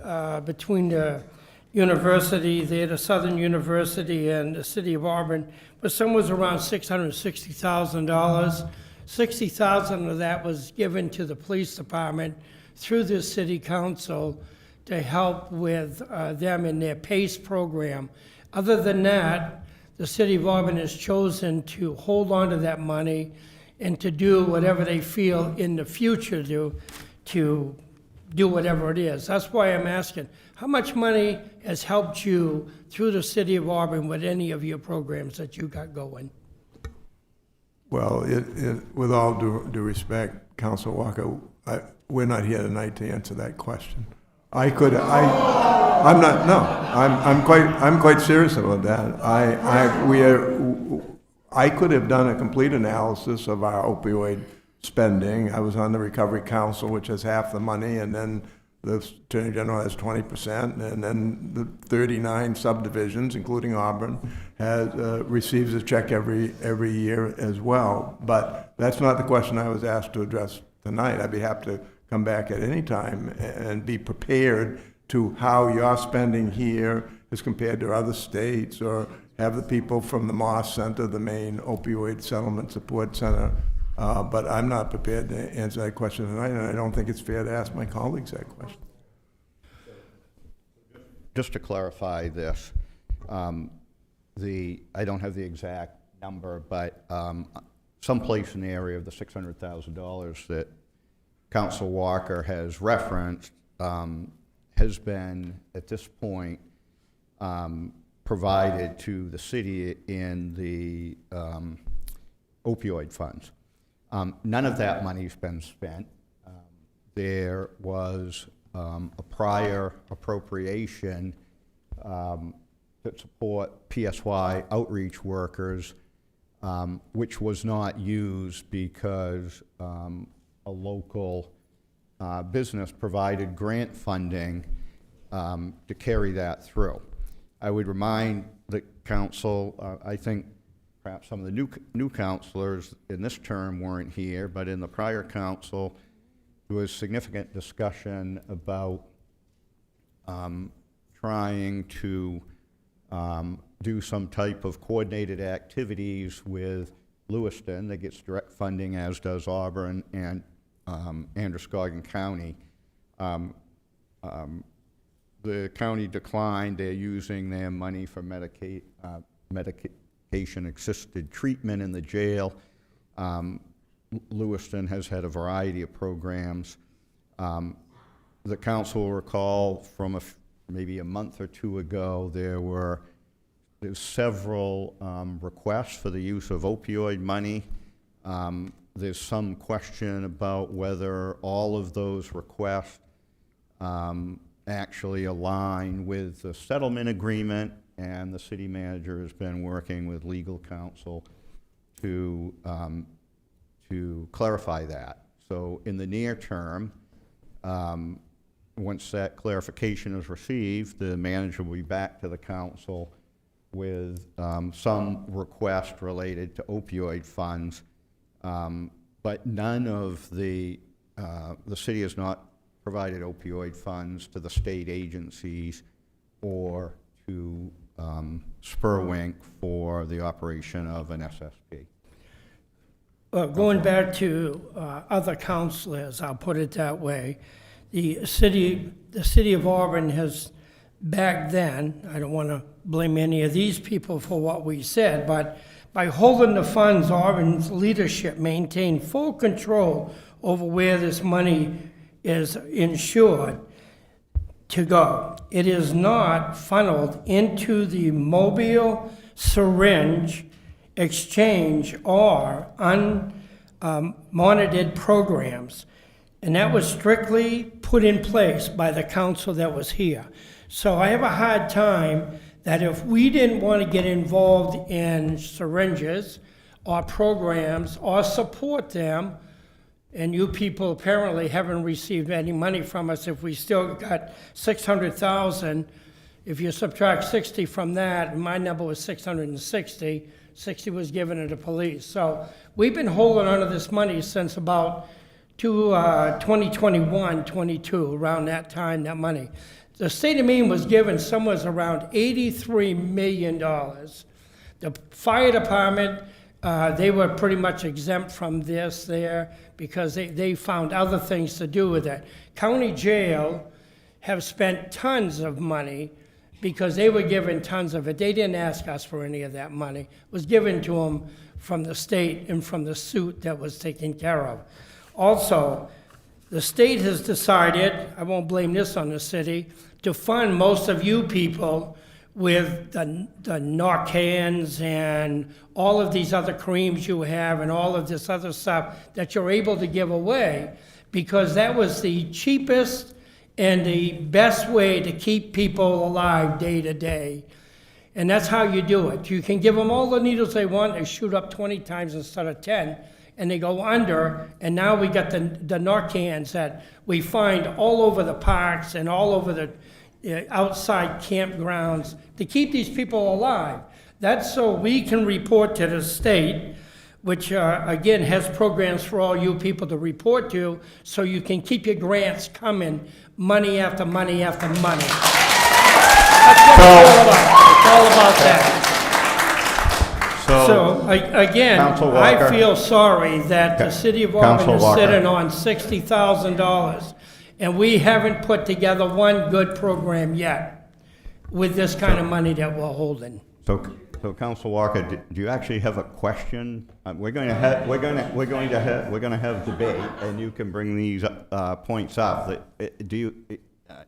between the university, the Southern University and the City of Auburn, but somewhere around $660,000. $60,000 of that was given to the police department through the city council to help with them in their PACE program. Other than that, the City of Auburn has chosen to hold on to that money and to do whatever they feel in the future to do whatever it is. That's why I'm asking, how much money has helped you through the City of Auburn with any of your programs that you got going? Well, with all due respect, Council Walker, we're not here tonight to answer that question. I'm quite serious about that. I could have done a complete analysis of our opioid spending. I was on the Recovery Council, which has half the money, and then the Attorney General has 20%, and then the 39 subdivisions, including Auburn, receives a check every year as well. But that's not the question I was asked to address tonight. I'd be happy to come back at any time and be prepared to how your spending here is compared to other states, or have the people from the Moss Center, the Maine Opioid Settlement Support Center. But I'm not prepared to answer that question tonight, and I don't think it's fair to ask my colleagues that question. Just to clarify this, I don't have the exact number, but someplace in the area of the $600,000 that Council Walker has referenced has been, at this point, provided to the city in the opioid funds. None of that money's been spent. There was a prior appropriation to support PSY outreach workers, which was not used because a local business provided grant funding to carry that through. I would remind the council, I think perhaps some of the new councilors in this term weren't here, but in the prior council, there was significant discussion about trying to do some type of coordinated activities with Lewiston that gets direct funding, as does Auburn and Androscoggin County. The county declined. They're using their money for medication-assisted treatment in the jail. Lewiston has had a variety of programs. The council will recall from maybe a month or two ago, there's several requests for the use of opioid money. There's some question about whether all of those requests actually align with the settlement agreement, and the city manager has been working with legal counsel to to clarify that. So in the near term, once that clarification is received, the manager will be back to the council with some request related to opioid funds, but none of the city has not provided opioid funds to the state agencies or to Spurwink for the operation of an SSP. Going back to other counselors, I'll put it that way, the city of Auburn has, back then, I don't want to blame any of these people for what we said, but by holding the funds, Auburn's leadership maintained full control over where this money is insured to go. It is not funneled into the mobile syringe exchange or unmonitored programs. And that was strictly put in place by the council that was here. So I have a hard time that if we didn't want to get involved in syringes or programs or support them, and you people apparently haven't received any money from us, if we still got 600,000, if you subtract 60 from that, and my number was 660, 60 was given to the police. So we've been holding on to this money since about 2021, 22, around that time, that money. The state of Maine was given somewhere around $83 million. The fire department, they were pretty much exempt from this there because they found other things to do with it. County jail have spent tons of money because they were given tons of it. They didn't ask us for any of that money. It was given to them from the state and from the suit that was taken care of. Also, the state has decided, I won't blame this on the city, to fund most of you people with the Narcans and all of these other creams you have and all of this other stuff that you're able to give away, because that was the cheapest and the best way to keep people alive day to day. And that's how you do it. You can give them all the needles they want, they shoot up 20 times instead of 10, and they go under, and now we got the Narcans that we find all over the parks and all over the outside campgrounds to keep these people alive. That's so we can report to the state, which again has programs for all you people to report to, so you can keep your grants coming, money after money after money. That's what it's all about. It's all about that. So again, I feel sorry that the city of Auburn is sitting on $60,000, and we haven't put together one good program yet with this kind of money that we're holding. So Council Walker, do you actually have a question? We're going to have debate, and you can bring these points up. Do you?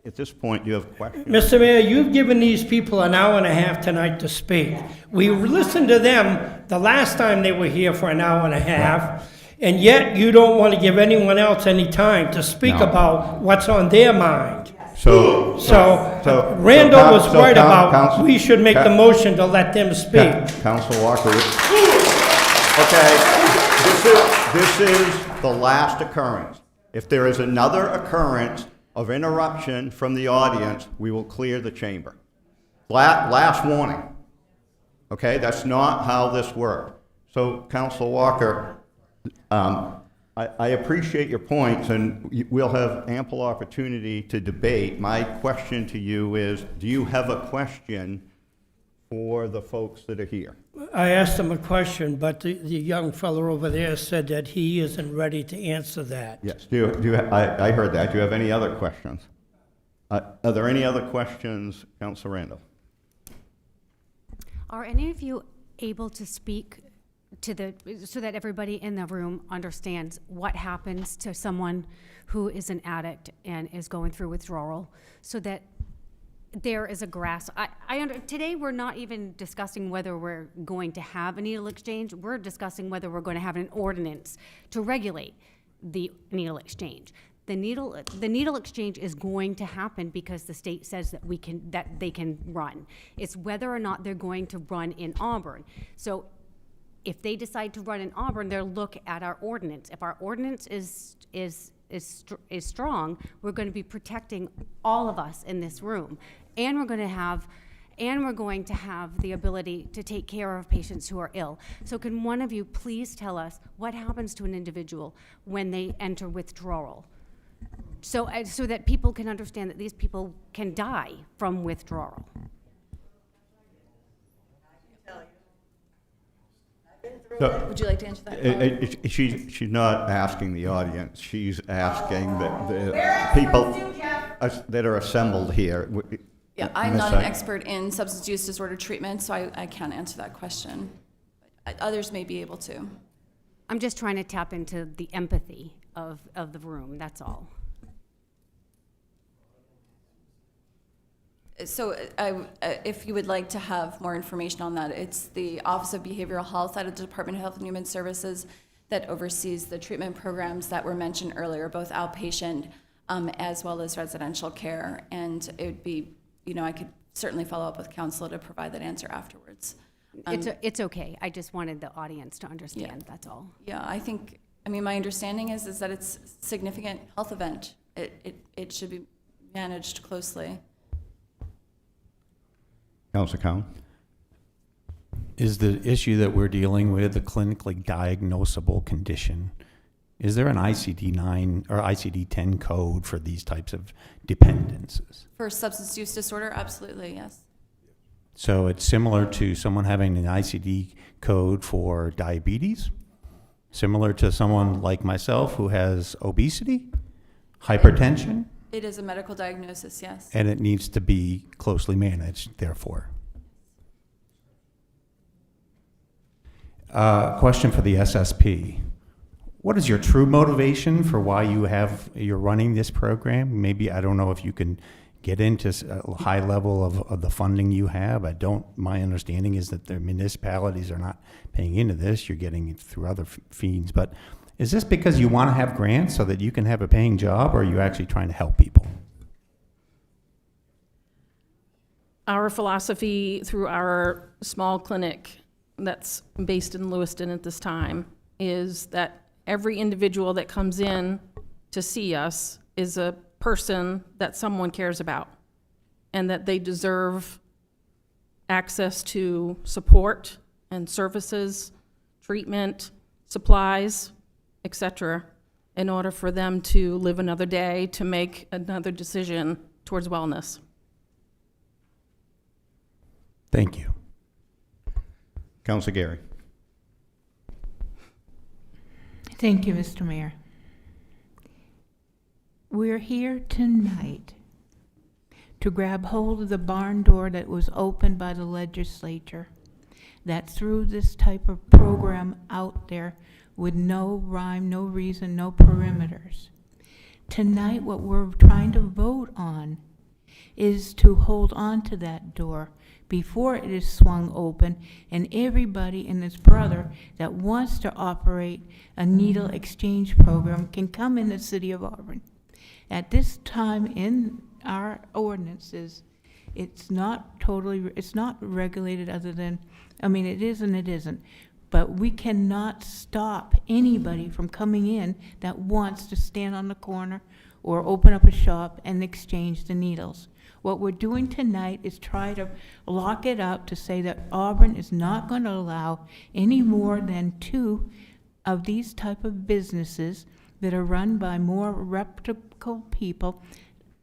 At this point, do you have a question? Mr. Mayor, you've given these people an hour and a half tonight to speak. We listened to them the last time they were here for an hour and a half, and yet you don't want to give anyone else any time to speak about what's on their mind. So Randall was right about we should make the motion to let them speak. Council Walker. Okay, this is the last occurrence. If there is another occurrence of interruption from the audience, we will clear the chamber. Last warning. Okay, that's not how this works. So, Council Walker, I appreciate your points, and we'll have ample opportunity to debate. My question to you is, do you have a question for the folks that are here? I asked him a question, but the young fellow over there said that he isn't ready to answer that. Yes, I heard that. Do you have any other questions? Are there any other questions, Councilor Randall? Are any of you able to speak so that everybody in the room understands what happens to someone who is an addict and is going through withdrawal, so that there is a grasp? Today we're not even discussing whether we're going to have a needle exchange. We're discussing whether we're going to have an ordinance to regulate the needle exchange. The needle exchange is going to happen because the state says that they can run. It's whether or not they're going to run in Auburn. So if they decide to run in Auburn, they'll look at our ordinance. If our ordinance is strong, we're going to be protecting all of us in this room, and we're going to have the ability to take care of patients who are ill. So can one of you please tell us what happens to an individual when they enter withdrawal? So that people can understand that these people can die from withdrawal. Would you like to answer that? She's not asking the audience. She's asking the people that are assembled here. Yeah, I'm not an expert in substance use disorder treatment, so I can't answer that question. Others may be able to. I'm just trying to tap into the empathy of the room, that's all. So if you would like to have more information on that, it's the Office of Behavioral Health out of the Department of Health and Human Services that oversees the treatment programs that were mentioned earlier, both outpatient as well as residential care. And it would be, I could certainly follow up with counsel to provide that answer afterwards. It's okay. I just wanted the audience to understand, that's all. Yeah, my understanding is that it's a significant health event. It should be managed closely. Councilor Cowan? Is the issue that we're dealing with a clinically diagnosable condition? Is there an ICD-9 or ICD-10 code for these types of dependencies? For substance use disorder, absolutely, yes. So it's similar to someone having an ICD code for diabetes? Similar to someone like myself who has obesity, hypertension? It is a medical diagnosis, yes. And it needs to be closely managed, therefore. Question for the SSP. What is your true motivation for why you're running this program? Maybe, I don't know if you can get into a high level of the funding you have. My understanding is that the municipalities are not paying into this. You're getting it through other fees, but is this because you want to have grants so that you can have a paying job, or are you actually trying to help people? Our philosophy through our small clinic that's based in Lewiston at this time is that every individual that comes in to see us is a person that someone cares about, and that they deserve access to support and services, treatment, supplies, etc., in order for them to live another day, to make another decision towards wellness. Thank you. Councilor Gary. Thank you, Mr. Mayor. We're here tonight to grab hold of the barn door that was opened by the legislature that threw this type of program out there with no rhyme, no reason, no perimeters. Tonight, what we're trying to vote on is to hold on to that door before it is swung open, and everybody and his brother that wants to operate a needle exchange program can come in the city of Auburn. At this time in our ordinances, it's not regulated other than, it is and it isn't. But we cannot stop anybody from coming in that wants to stand on the corner or open up a shop and exchange the needles. What we're doing tonight is try to lock it up to say that Auburn is not going to allow any more than 2 of these type of businesses that are run by more reputable people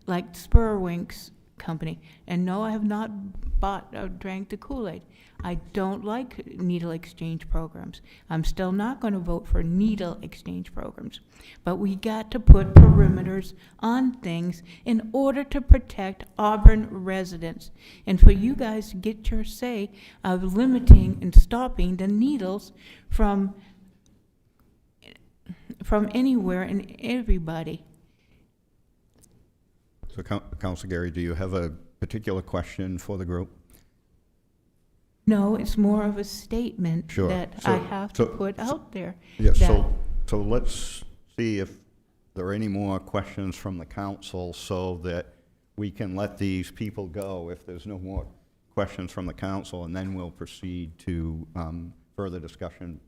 like Spurwink's company. And no, I have not bought or drank the Kool-Aid. I don't like needle exchange programs. I'm still not going to vote for needle exchange programs. But we got to put perimeters on things in order to protect Auburn residents. And for you guys to get your say of limiting and stopping the needles from anywhere and everybody. So, Councilor Gary, do you have a particular question for the group? No, it's more of a statement Sure. that I have to put out there. Yes, that- so let's see if there are any more questions from the council so that we can let these people go if there's no more questions from the council, and then we'll proceed to further discussion.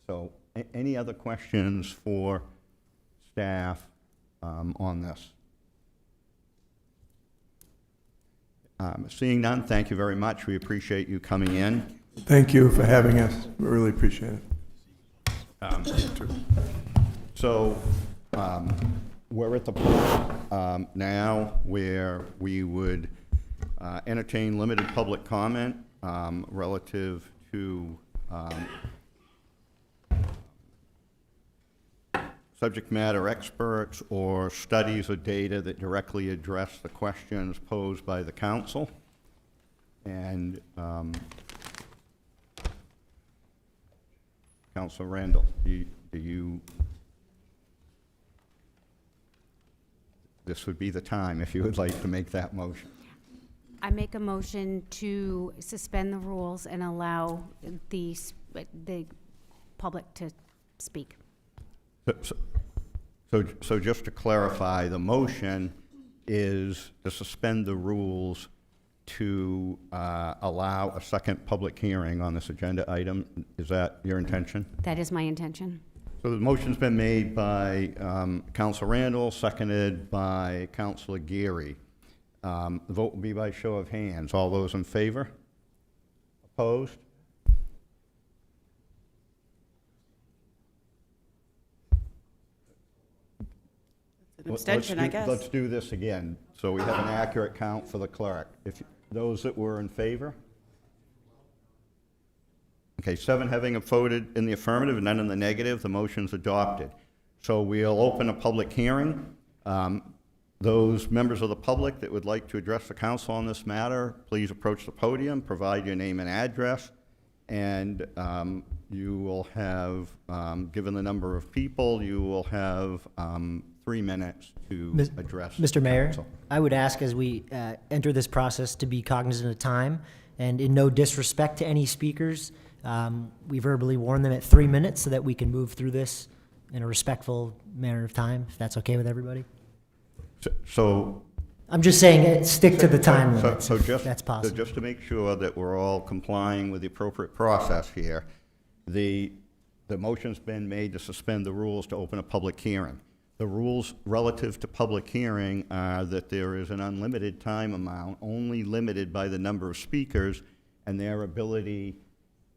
So any other questions for staff on this? Seeing none, thank you very much. We appreciate you coming in. Thank you for having us. We really appreciate it. So we're at the point now where we would entertain limited public comment relative to subject matter experts or studies or data that directly address the questions posed by the council. And Councilor Randall, this would be the time if you would like to make that motion. I make a motion to suspend the rules and allow the public to speak. So just to clarify, the motion is to suspend the rules to allow a second public hearing on this agenda item. Is that your intention? That is my intention. So the motion's been made by Councilor Randall, seconded by Councilor Geary. The vote will be by show of hands. All those in favor? Opposed? Abstention, I guess. Let's do this again, so we have an accurate count for the clerk. If those that were in favor? Okay, 7 having voted in the affirmative and none in the negative, the motion's adopted. So we'll open a public hearing. Those members of the public that would like to address the council on this matter, please approach the podium, provide your name and address, and you will have, given the number of people, you will have 3 minutes to address Mr. Mayor, council. I would ask as we enter this process to be cognizant of time, and in no disrespect to any speakers, we verbally warn them at 3 minutes so that we can move through this in a respectful manner of time, if that's okay with everybody. So I'm just saying, stick to the time limit, so if just, that's possible. So just to make sure that we're all complying with the appropriate process here, the motion's been made to suspend the rules to open a public hearing. The rules relative to public hearing are that there is an unlimited time amount, only limited by the number of speakers and their ability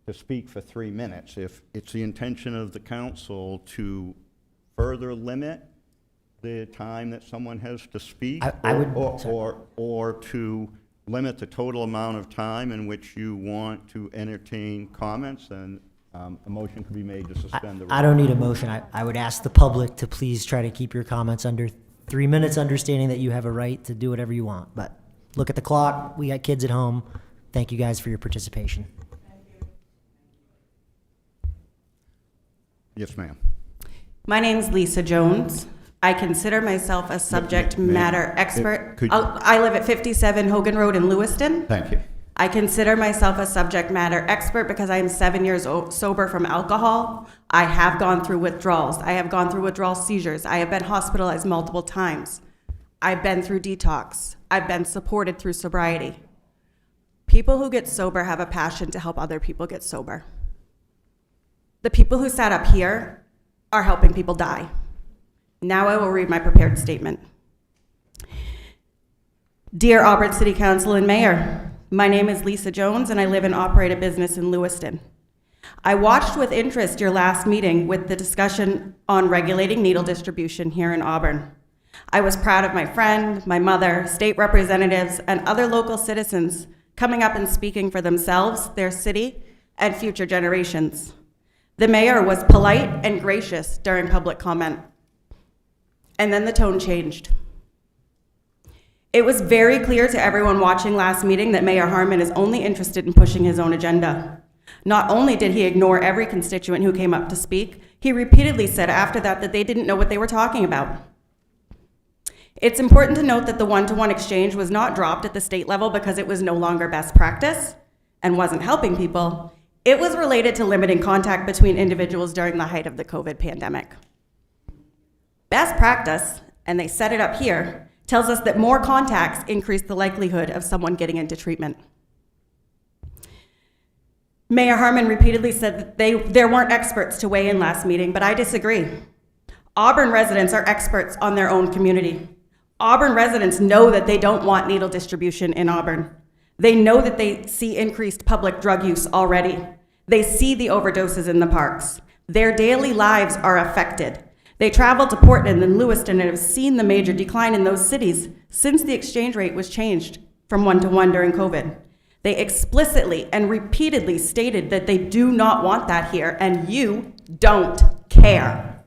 to speak for 3 minutes. If it's the intention of the council to further limit the time that someone has to speak, or to limit the total amount of time in which you want to entertain comments, then a motion could be made to suspend the rules. I don't need a motion. I would ask the public to please try to keep your comments under 3 minutes, understanding that you have a right to do whatever you want. But look at the clock. We got kids at home. Thank you guys for your participation. Yes, ma'am. My name's Lisa Jones. I consider myself a subject matter expert. I live at 57 Hogan Road in Lewiston. Thank you. I consider myself a subject matter expert because I am 7 years sober from alcohol. I have gone through withdrawals. I have gone through withdrawal seizures. I have been hospitalized multiple times. I've been through detox. I've been supported through sobriety. People who get sober have a passion to help other people get sober. The people who sat up here are helping people die. Now I will read my prepared statement. Dear Auburn City Council and Mayor, my name is Lisa Jones and I live and operate a business in Lewiston. I watched with interest your last meeting with the discussion on regulating needle distribution here in Auburn. I was proud of my friend, my mother, state representatives, and other local citizens coming up and speaking for themselves, their city, and future generations. The mayor was polite and gracious during public comment. And then the tone changed. It was very clear to everyone watching last meeting that Mayor Harmon is only interested in pushing his own agenda. Not only did he ignore every constituent who came up to speak, he repeatedly said after that they didn't know what they were talking about. It's important to note that the one-to-one exchange was not dropped at the state level because it was no longer best practice and wasn't helping people. It was related to limiting contact between individuals during the height of the COVID pandemic. Best practice, and they set it up here, tells us that more contacts increase the likelihood of someone getting into treatment. Mayor Harmon repeatedly said that there weren't experts to weigh in last meeting, but I disagree. Auburn residents are experts on their own community. Auburn residents know that they don't want needle distribution in Auburn. They know that they see increased public drug use already. They see the overdoses in the parks. Their daily lives are affected. They travel to Portland and Lewiston and have seen the major decline in those cities since the exchange rate was changed from 1 to 1 during COVID. They explicitly and repeatedly stated that they do not want that here, and you don't care.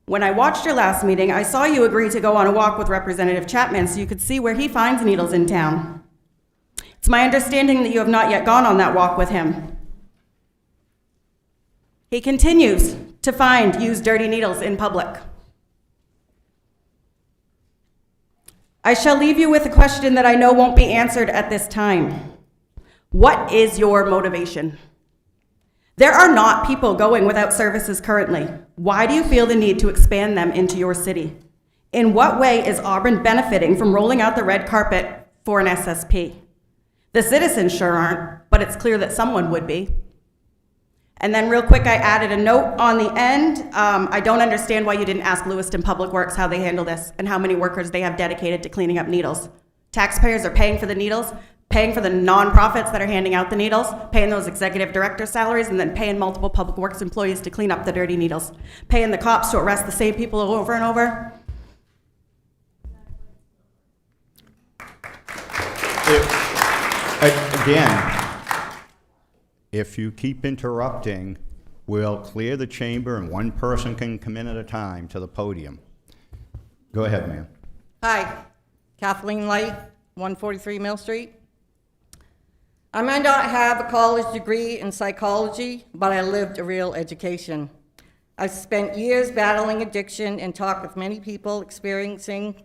When I watched your last meeting, I saw you agree to go on a walk with Representative Chapman so you could see where he finds needles in town. It's my understanding that you have not yet gone on that walk with him. He continues to find used dirty needles in public. I shall leave you with a question that I know won't be answered at this time. What is your motivation? There are not people going without services currently. Why do you feel the need to expand them into your city? In what way is Auburn benefiting from rolling out the red carpet for an SSP? The citizens sure aren't, but it's clear that someone would be. And then real quick, I added a note on the end. I don't understand why you didn't ask Lewiston Public Works how they handle this and how many workers they have dedicated to cleaning up needles. Taxpayers are paying for the needles, paying for the nonprofits that are handing out the needles, paying those executive director salaries, and then paying multiple public works employees to clean up the dirty needles, paying the cops to arrest the same people over and over. Again, if you keep interrupting, we'll clear the chamber and one person can come in at a time to the podium. Go ahead, ma'am. Hi, Kathleen Light, 143 Mill Street. I might not have a college degree in psychology, but I lived a real education. I've spent years battling addiction and talked with many people experiencing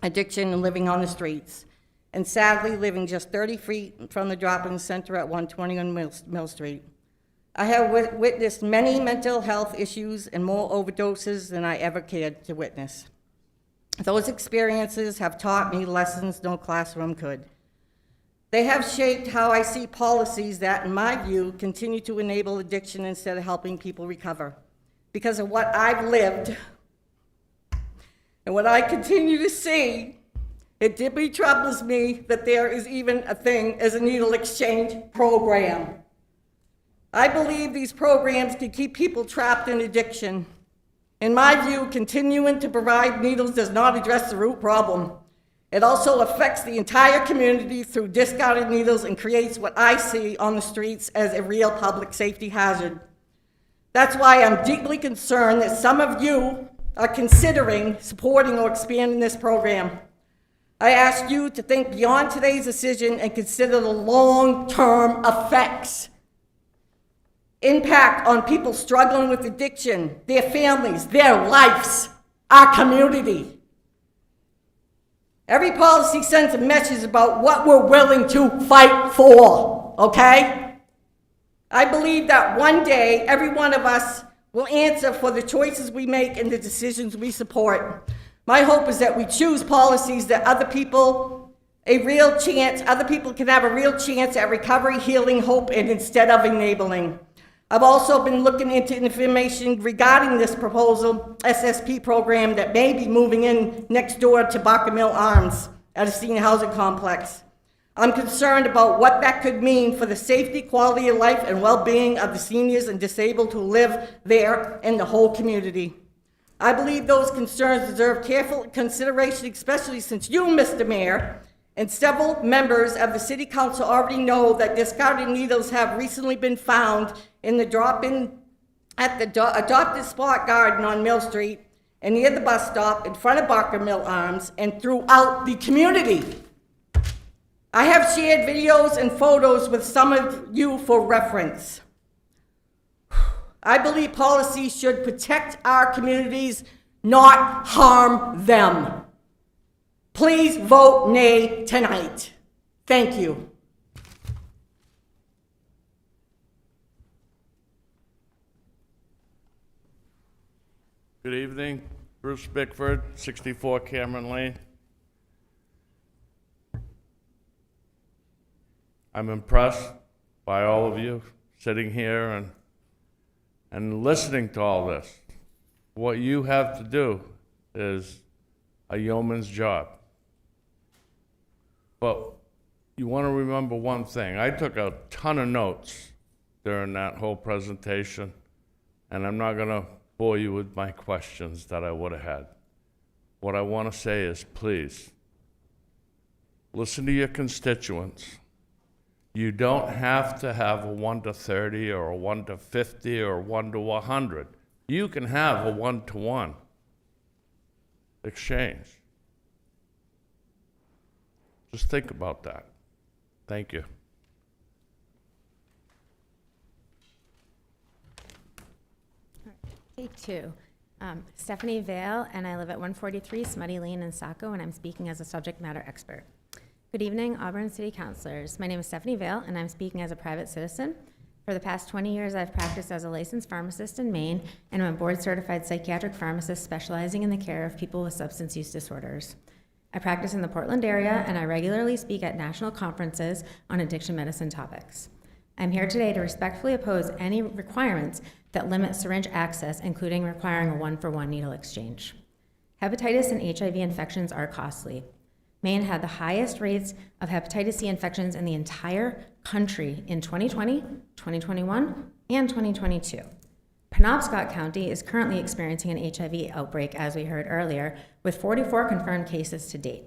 addiction and living on the streets, and sadly living just 30 feet from the drop-in center at 121 Mill Street. I have witnessed many mental health issues and more overdoses than I ever cared to witness. Those experiences have taught me lessons no classroom could. They have shaped how I see policies that, in my view, continue to enable addiction instead of helping people recover. Because of what I've lived and what I continue to see, it deeply troubles me that there is even a thing as a needle exchange program. I believe these programs can keep people trapped in addiction. In my view, continuing to provide needles does not address the root problem. It also affects the entire community through discarded needles and creates what I see on the streets as a real public safety hazard. That's why I'm deeply concerned that some of you are considering supporting or expanding this program. I ask you to think beyond today's decision and consider the long-term effects. Impact on people struggling with addiction, their families, their lives, our community. Every policy sends a message about what we're willing to fight for, okay? I believe that one day, every one of us will answer for the choices we make and the decisions we support. My hope is that we choose policies that other people can have a real chance at recovery, healing, hope, and instead of enabling. I've also been looking into information regarding this proposal SSP program that may be moving in next door to Barker Mill Arms at a senior housing complex. I'm concerned about what that could mean for the safety, quality of life, and well-being of the seniors and disabled who live there and the whole community. I believe those concerns deserve careful consideration, especially since you, Mr. Mayor, and several members of the City Council already know that discarded needles have recently been found in the drop-in at the Adopted Spot Garden on Mill Street and near the bus stop in front of Barker Mill Arms and throughout the community. I have shared videos and photos with some of you for reference. I believe policies should protect our communities, not harm them. Please vote nay tonight. Thank you. Good evening, Bruce Bickford, 64 Cameron Lane. I'm impressed by all of you sitting here and listening to all this. What you have to do is a yeoman's job. But you want to remember one thing. I took a ton of notes during that whole presentation, and I'm not going to bore you with my questions that I would have had. What I want to say is, please, listen to your constituents. You don't have to have a 1 to 30 or a 1 to 50 or 1 to 100. You can have a 1-to-1 exchange. Just think about that. Thank you. Take two. Stephanie Vale, and I live at 143 Smutty Lane in Saco, and I'm speaking as a subject matter expert. Good evening, Auburn City Councilors. My name is Stephanie Vale, and I'm speaking as a private citizen. For the past 20 years, I've practiced as a licensed pharmacist in Maine, and I'm a board-certified psychiatric pharmacist specializing in the care of people with substance use disorders. I practice in the Portland area, and I regularly speak at national conferences on addiction medicine topics. I'm here today to respectfully oppose any requirements that limit syringe access, including requiring a 1-for-1 needle exchange. Hepatitis and HIV infections are costly. Maine had the highest rates of hepatitis C infections in the entire country in 2020, 2021, and 2022. Penobscot County is currently experiencing an HIV outbreak, as we heard earlier, with 44 confirmed cases to date.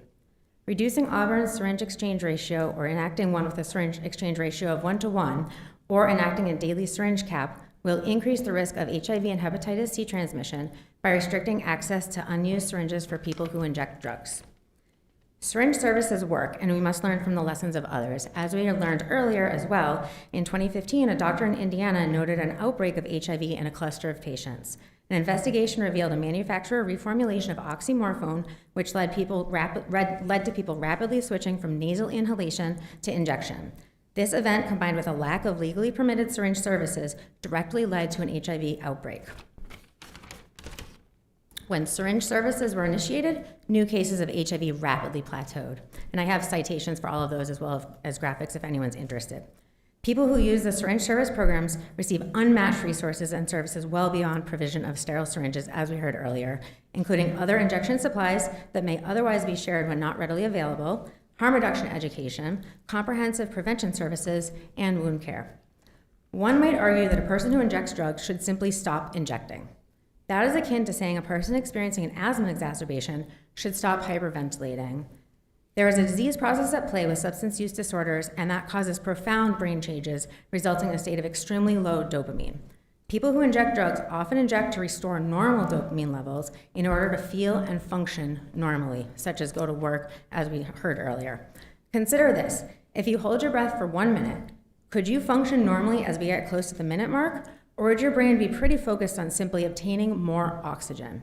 Reducing Auburn's syringe exchange ratio, or enacting one with a syringe exchange ratio of 1-to-1, or enacting a daily syringe cap will increase the risk of HIV and hepatitis C transmission by restricting access to unused syringes for people who inject drugs. Syringe services work, and we must learn from the lessons of others. As we learned earlier as well, in 2015, a doctor in Indiana noted an outbreak of HIV in a cluster of patients. An investigation revealed a manufacturer reformulation of oxymorphone, which led to people rapidly switching from nasal inhalation to injection. This event, combined with a lack of legally permitted syringe services, directly led to an HIV outbreak. When syringe services were initiated, new cases of HIV rapidly plateaued. And I have citations for all of those as well as graphics if anyone's interested. People who use the syringe service programs receive unmatched resources and services well beyond provision of sterile syringes, as we heard earlier, including other injection supplies that may otherwise be shared when not readily available, harm reduction education, comprehensive prevention services, and wound care. One might argue that a person who injects drugs should simply stop injecting. That is akin to saying a person experiencing an asthma exacerbation should stop hyperventilating. There is a disease process at play with substance use disorders, and that causes profound brain changes, resulting in a state of extremely low dopamine. People who inject drugs often inject to restore normal dopamine levels in order to feel and function normally, such as go to work, as we heard earlier. Consider this. If you hold your breath for 1 minute, could you function normally as we get close to the minute mark? Or would your brain be pretty focused on simply obtaining more oxygen?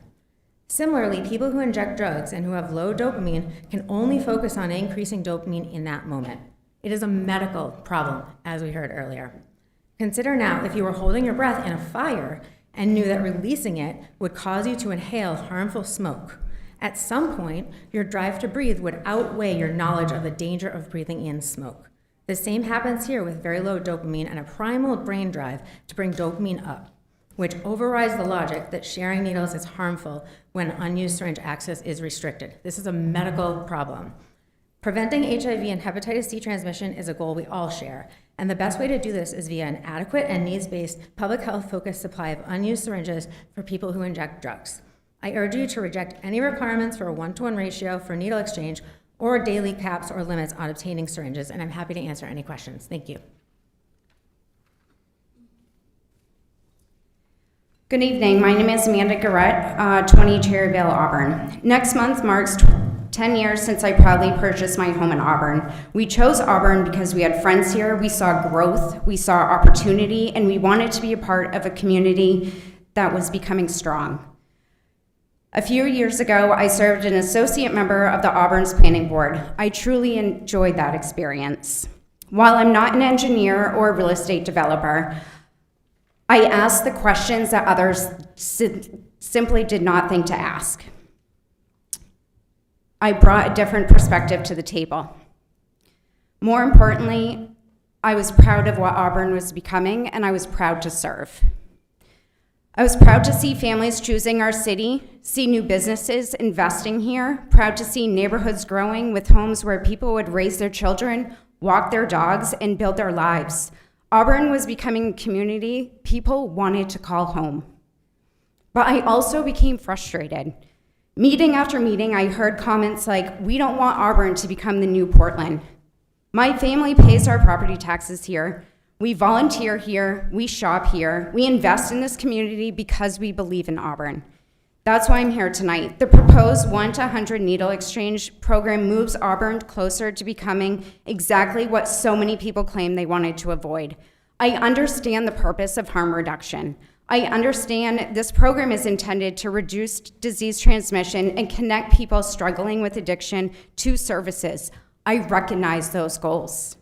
Similarly, people who inject drugs and who have low dopamine can only focus on increasing dopamine in that moment. It is a medical problem, as we heard earlier. Consider now if you were holding your breath in a fire and knew that releasing it would cause you to inhale harmful smoke. At some point, your drive to breathe would outweigh your knowledge of the danger of breathing in smoke. The same happens here with very low dopamine and a primal brain drive to bring dopamine up, which overrides the logic that sharing needles is harmful when unused syringe access is restricted. This is a medical problem. Preventing HIV and hepatitis C transmission is a goal we all share, and the best way to do this is via an adequate and needs-based, public health-focused supply of unused syringes for people who inject drugs. I urge you to reject any requirements for a 1-to-1 ratio for needle exchange or daily caps or limits on obtaining syringes, and I'm happy to answer any questions. Thank you. Good evening. My name is Amanda Garrett, 20 Cherryvale, Auburn. Next month marks 10 years since I proudly purchased my home in Auburn. We chose Auburn because we had friends here, we saw growth, we saw opportunity, and we wanted to be a part of a community that was becoming strong. A few years ago, I served an associate member of the Auburn's Planning Board. I truly enjoyed that experience. While I'm not an engineer or a real estate developer, I asked the questions that others simply did not think to ask. I brought a different perspective to the table. More importantly, I was proud of what Auburn was becoming, and I was proud to serve. I was proud to see families choosing our city, see new businesses investing here, proud to see neighborhoods growing with homes where people would raise their children, walk their dogs, and build their lives. Auburn was becoming a community people wanted to call home. But I also became frustrated. Meeting after meeting, I heard comments like, "We don't want Auburn to become the new Portland." My family pays our property taxes here. We volunteer here, we shop here, we invest in this community because we believe in Auburn. That's why I'm here tonight. The proposed 1 to 100 needle exchange program moves Auburn closer to becoming exactly what so many people claim they wanted to avoid. I understand the purpose of harm reduction. I understand this program is intended to reduce disease transmission and connect people struggling with addiction to services. I recognize those goals.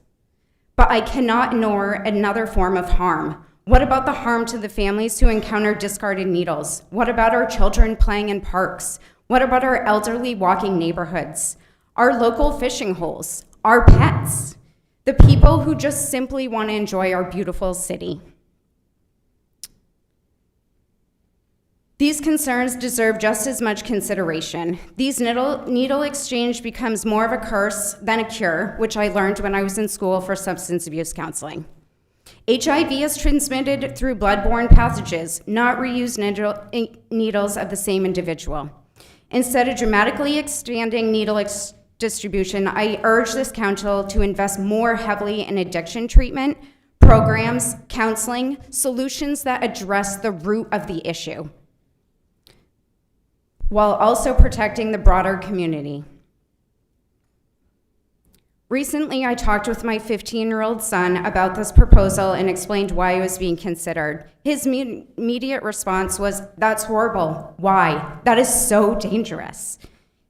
But I cannot ignore another form of harm. What about the harm to the families who encounter discarded needles? What about our children playing in parks? What about our elderly walking neighborhoods? Our local fishing holes? Our pets? The people who just simply want to enjoy our beautiful city. These concerns deserve just as much consideration. These needle exchange becomes more of a curse than a cure, which I learned when I was in school for substance abuse counseling. HIV is transmitted through bloodborne pathogens, not reused needles of the same individual. Instead of dramatically expanding needle distribution, I urge this council to invest more heavily in addiction treatment, programs, counseling, solutions that address the root of the issue, while also protecting the broader community. Recently, I talked with my 15-year-old son about this proposal and explained why it was being considered. His immediate response was, "That's horrible. Why? That is so dangerous."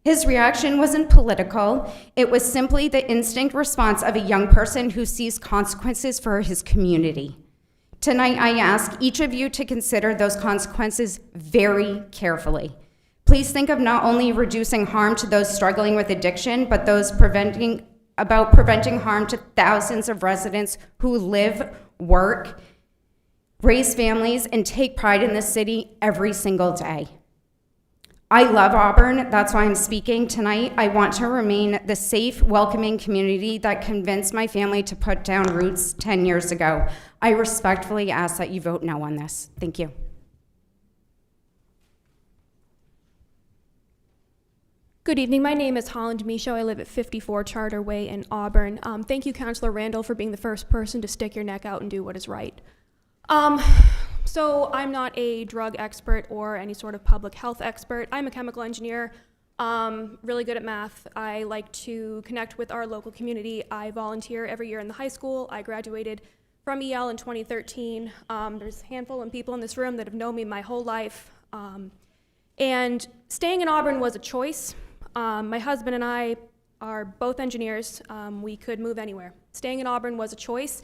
His reaction wasn't political. It was simply the instinct response of a young person who sees consequences for his community. Tonight, I ask each of you to consider those consequences very carefully. Please think of not only reducing harm to those struggling with addiction, but preventing harm to thousands of residents who live, work, raise families, and take pride in this city every single day. I love Auburn. That's why I'm speaking tonight. I want to remain the safe, welcoming community that convinced my family to put down roots 10 years ago. I respectfully ask that you vote no on this. Thank you. Good evening. My name is Holland Michaud. I live at 54 Charter Way in Auburn. Thank you, Councilor Randall, for being the first person to stick your neck out and do what is right. So I'm not a drug expert or any sort of public health expert. I'm a chemical engineer, really good at math. I like to connect with our local community. I volunteer every year in the high school. I graduated from EL in 2013. There's a handful of people in this room that have known me my whole life. And staying in Auburn was a choice. My husband and I are both engineers. We could move anywhere. Staying in Auburn was a choice,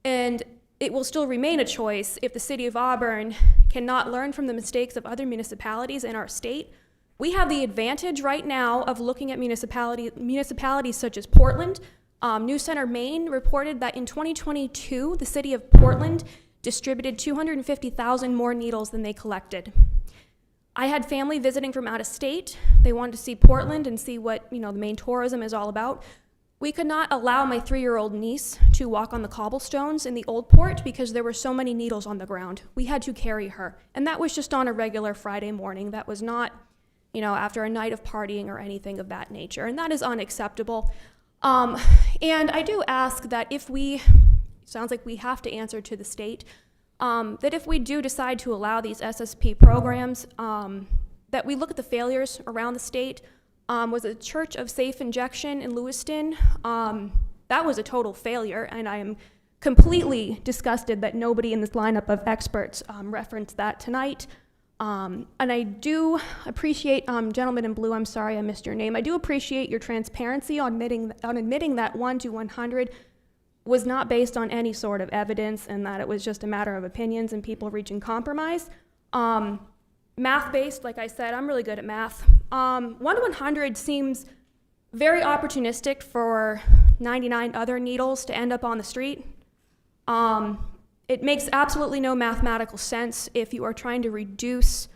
and it will still remain a choice if the city of Auburn cannot learn from the mistakes of other municipalities in our state. We have the advantage right now of looking at municipalities such as Portland. News Center Maine reported that in 2022, the city of Portland distributed 250,000 more needles than they collected. I had family visiting from out of state. They wanted to see Portland and see what, the Maine tourism is all about. We could not allow my 3-year-old niece to walk on the cobblestones in the old port because there were so many needles on the ground. We had to carry her. And that was just on a regular Friday morning. That was not, after a night of partying or anything of that nature. And that is unacceptable. And I do ask that sounds like we have to answer to the state, that if we do decide to allow these SSP programs, that we look at the failures around the state. Was a Church of Safe Injection in Lewiston. That was a total failure, and I am completely disgusted that nobody in this lineup of experts referenced that tonight. And I do appreciate, gentleman in blue, I'm sorry I missed your name. I do appreciate your transparency on admitting that 1 to 100 was not based on any sort of evidence and that it was just a matter of opinions and people reaching compromise. Math-based, like I said, I'm really good at math. 1 to 100 seems very opportunistic for 99 other needles to end up on the street. It makes absolutely no mathematical sense if you are trying to reduce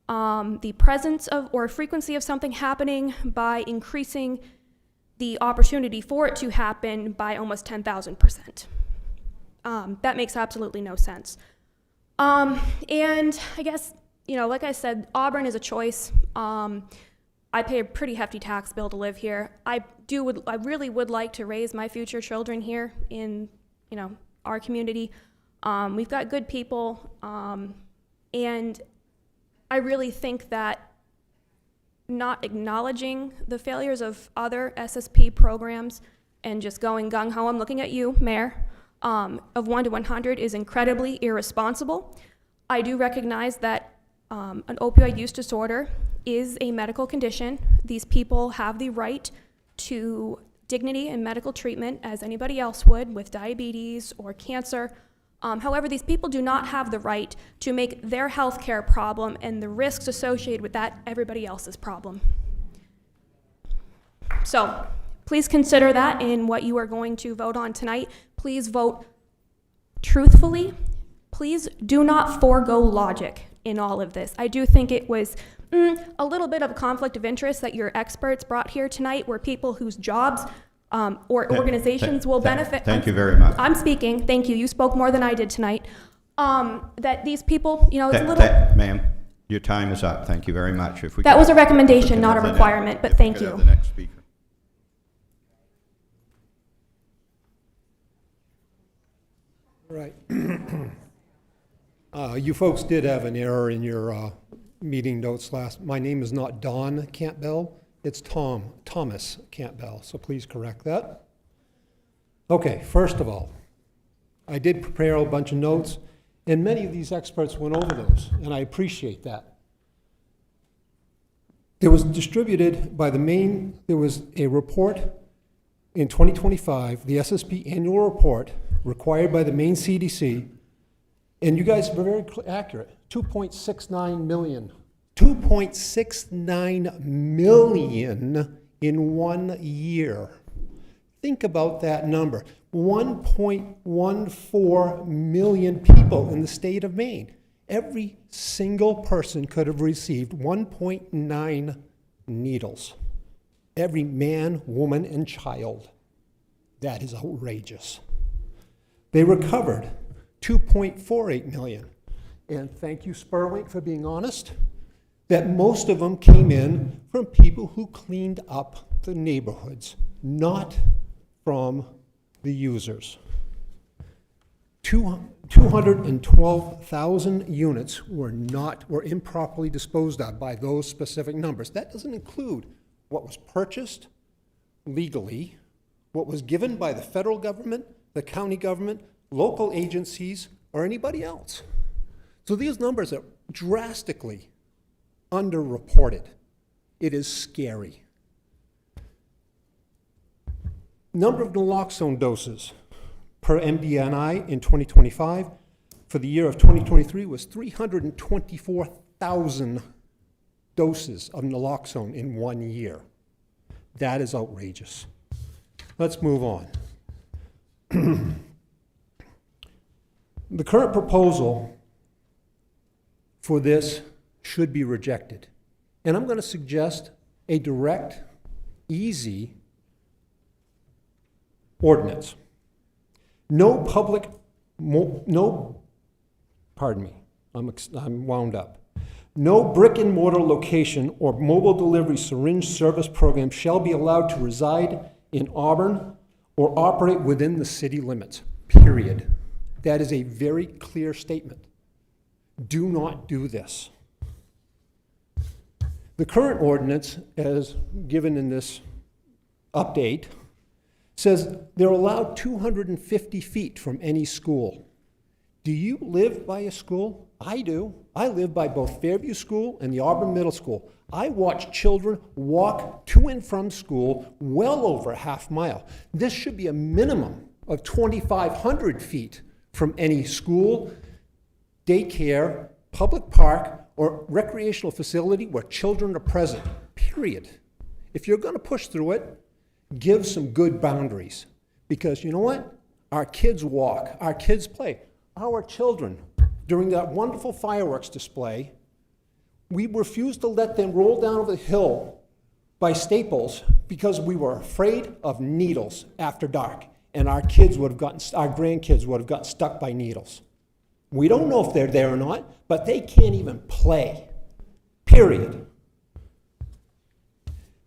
the presence of or frequency of something happening by increasing the opportunity for it to happen by almost 10,000%. That makes absolutely no sense. And I guess, you know, like I said, Auburn is a choice. I pay a pretty hefty tax bill to live here. I really would like to raise my future children here in, you know, our community. We've got good people, and I really think that not acknowledging the failures of other SSP programs and just going gung-ho, I'm looking at you, Mayor, of 1 to 100 is incredibly irresponsible. I do recognize that an opioid use disorder is a medical condition. These people have the right to dignity and medical treatment as anybody else would with diabetes or cancer. However, these people do not have the right to make their health care problem and the risks associated with that everybody else's problem. So please consider that in what you are going to vote on tonight. Please vote truthfully. Please do not forego logic in all of this. I do think it was a little bit of a conflict of interest that your experts brought here tonight were people whose jobs or organizations will benefit. Thank you very much. I'm speaking. Thank you. You spoke more than I did tonight. That these people, you know, it's a little. Ma'am, your time is up. Thank you very much. If we That could- was a recommendation, if we could not a have the requirement, but if we thank could you. have the next speaker. Right. You folks did have an error in your meeting notes last. My name is not Don Campbell. It's Thomas Campbell, so please correct that. Okay, first of all, I did prepare a bunch of notes, and many of these experts went over those, and I appreciate that. It was distributed by the Maine, there was a report in 2025, the SSP annual report required by the Maine CDC, and you guys were very accurate, 2.69 million. 2.69 million in 1 year. Think about that number. 1.14 million people in the state of Maine. Every single person could have received 1.9 needles. Every man, woman, and child. That is outrageous. They recovered 2.48 million. And thank you, Spurwink, for being honest, that most of them came in from people who cleaned up the neighborhoods, not from the users. 212,000 units were improperly disposed of by those specific numbers. That doesn't include what was purchased legally, what was given by the federal government, the county government, local agencies, or anybody else. So these numbers are drastically underreported. It is scary. Number of naloxone doses per MDNI in 2025 for the year of 2023 was 324,000 doses of naloxone in 1 year. That is outrageous. Let's move on. The current proposal for this should be rejected. And I'm going to suggest a direct, easy ordinance. I'm wound up. No brick and mortar location or mobile delivery syringe service program shall be allowed to reside in Auburn or operate within the city limits, period. That is a very clear statement. Do not do this. The current ordinance, as given in this update, says they're allowed 250 feet from any school. Do you live by a school? I do. I live by both Fairview School and the Auburn Middle School. I watch children walk to and from school well over a half mile. This should be a minimum of 2,500 feet from any school, daycare, public park, or recreational facility where children are present, period. If you're going to push through it, give some good boundaries. Because you know what? Our kids walk, our kids play. Our children, during that wonderful fireworks display, we refused to let them roll down the hill by Staples because we were afraid of needles after dark. And our grandkids would have gotten stuck by needles. We don't know if they're there or not, but they can't even play, period.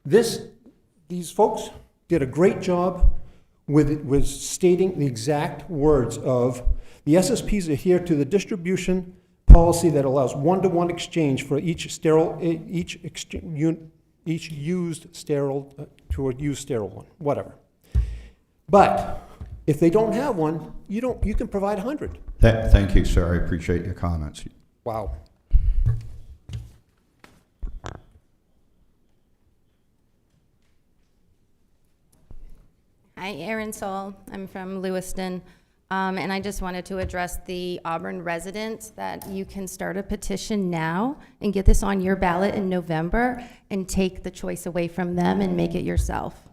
These folks did a great job with stating the exact words of the SSPs adhere to the distribution policy that allows one-to-one exchange for each used sterile to a used sterile one, whatever. But if they don't have one, you can provide 100. Thank you, sir. I appreciate your comments. Wow. Hi, Erin Soul. I'm from Lewiston. And I just wanted to address the Auburn residents that you can start a petition now and get this on your ballot in November and take the choice away from them and make it yourself.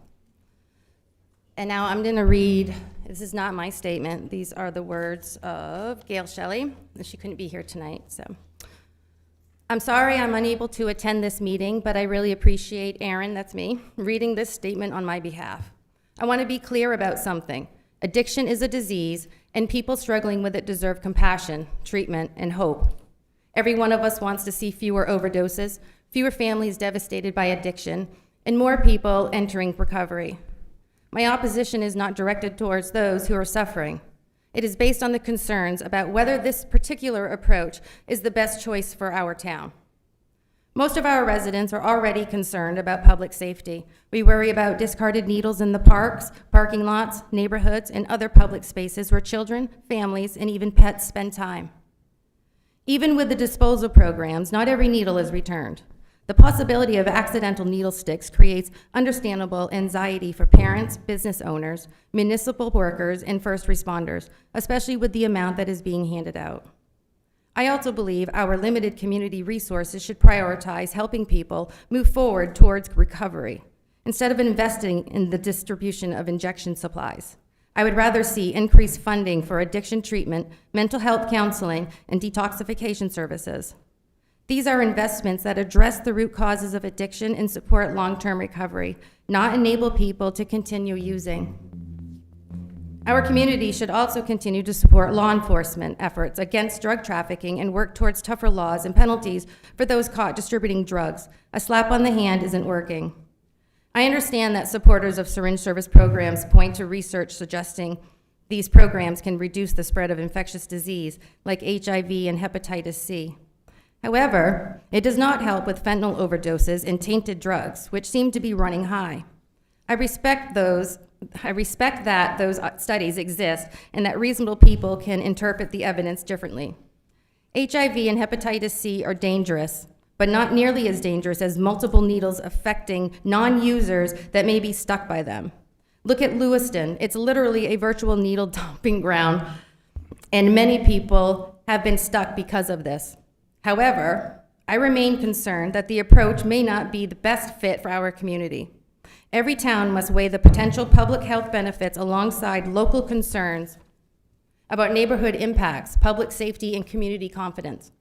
And now I'm going to read, this is not my statement, these are the words of Gail Shelley. She couldn't be here tonight, so. I'm sorry I'm unable to attend this meeting, but I really appreciate Erin, that's me, reading this statement on my behalf. I want to be clear about something. Addiction is a disease, and people struggling with it deserve compassion, treatment, and hope. Every one of us wants to see fewer overdoses, fewer families devastated by addiction, and more people entering recovery. My opposition is not directed towards those who are suffering. It is based on the concerns about whether this particular approach is the best choice for our town. Most of our residents are already concerned about public safety. We worry about discarded needles in the parks, parking lots, neighborhoods, and other public spaces where children, families, and even pets spend time. Even with the disposal programs, not every needle is returned. The possibility of accidental needle sticks creates understandable anxiety for parents, business owners, municipal workers, and first responders, especially with the amount that is being handed out. I also believe our limited community resources should prioritize helping people move forward towards recovery, instead of investing in the distribution of injection supplies. I would rather see increased funding for addiction treatment, mental health counseling, and detoxification services. These are investments that address the root causes of addiction and support long-term recovery, not enable people to continue using. Our community should also continue to support law enforcement efforts against drug trafficking and work towards tougher laws and penalties for those caught distributing drugs. A slap on the hand isn't working. I understand that supporters of syringe service programs point to research suggesting these programs can reduce the spread of infectious disease like HIV and hepatitis C. However, it does not help with fentanyl overdoses and tainted drugs, which seem to be running high. I respect that those studies exist and that reasonable people can interpret the evidence differently. HIV and hepatitis C are dangerous, but not nearly as dangerous as multiple needles affecting non-users that may be stuck by them. Look at Lewiston. It's literally a virtual needle dumping ground, and many people have been stuck because of this. However, I remain concerned that the approach may not be the best fit for our community. Every town must weigh the potential public health benefits alongside local concerns about neighborhood impacts, public safety, and community confidence.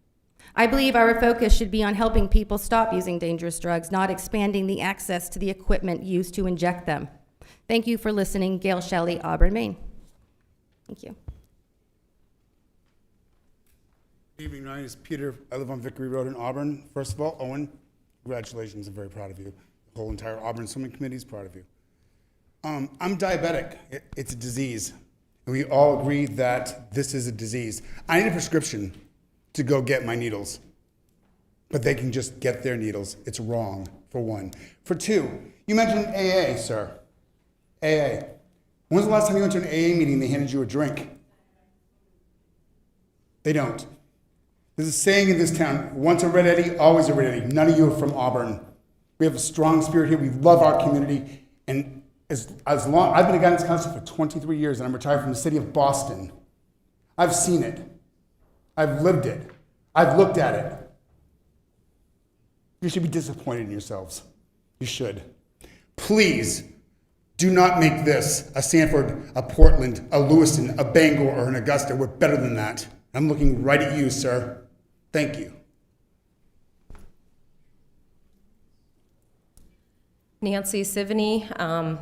I believe our focus should be on helping people stop using dangerous drugs, not expanding the access to the equipment used to inject them. Thank you for listening. Gail Shelley, Auburn, Maine. Thank you. Good evening, my name is Peter. I live on Vickery Road in Auburn. First of all, Owen, congratulations. I'm very proud of you. The whole entire Auburn Swimming Committee is proud of you. I'm diabetic. It's a disease. And we all agree that this is a disease. I need a prescription to go get my needles. But they can just get their needles. It's wrong, for one. For two, you mentioned AA, sir. AA. When was the last time you went to an AA meeting and they handed you a drink? They don't. There's a saying in this town, once a Red Eddie, always a Red Eddie. None of you are from Auburn. We have a strong spirit here. We love our community. And as long, I've been a guidance counselor for 23 years, and I'm retired from the city of Boston. I've seen it. I've lived it. I've looked at it. You should be disappointed in yourselves. You should. Please, Do not make this a Sanford, a Portland, a Lewiston, a Bangor, or an Augusta. We're better than that. I'm looking right at you, sir. Thank you. Nancy Sivney,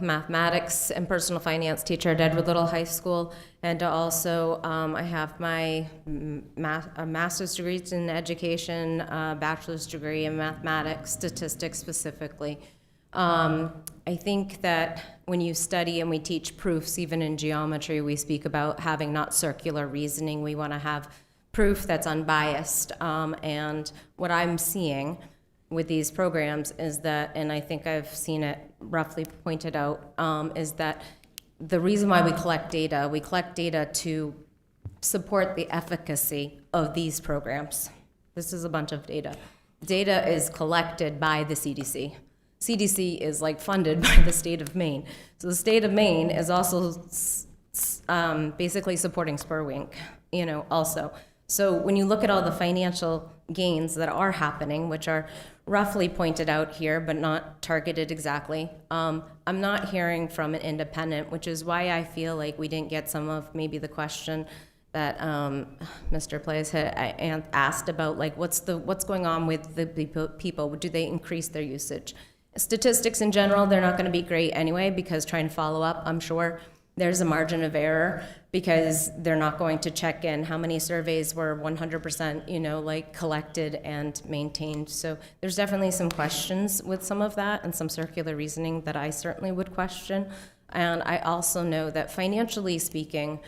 mathematics and personal finance teacher at Edward Little High School, and also I have my master's degree in education, bachelor's degree in mathematics, statistics specifically. I think that when you study and we teach proofs, even in geometry, we speak about having not circular reasoning. We want to have proof that's unbiased, and what I'm seeing with these programs is that, and I think I've seen it roughly pointed out, is that the reason why we collect data to support the efficacy of these programs. This is a bunch of data. Data is collected by the CDC. CDC is like funded by the state of Maine. So the state of Maine is also basically supporting SpurWink, also. So when you look at all the financial gains that are happening, which are roughly pointed out here, but not targeted exactly, I'm not hearing from an independent, which is why I feel like we didn't get some of maybe the question that Mr. Place had asked about, like what's going on with the people? Do they increase their usage? Statistics in general, they're not going to be great anyway, because trying to follow up, I'm sure there's a margin of error, because they're not going to check in how many surveys were 100%, collected and maintained. So there's definitely some questions with some of that, and some circular reasoning that I certainly would question. And I also know that financially speaking,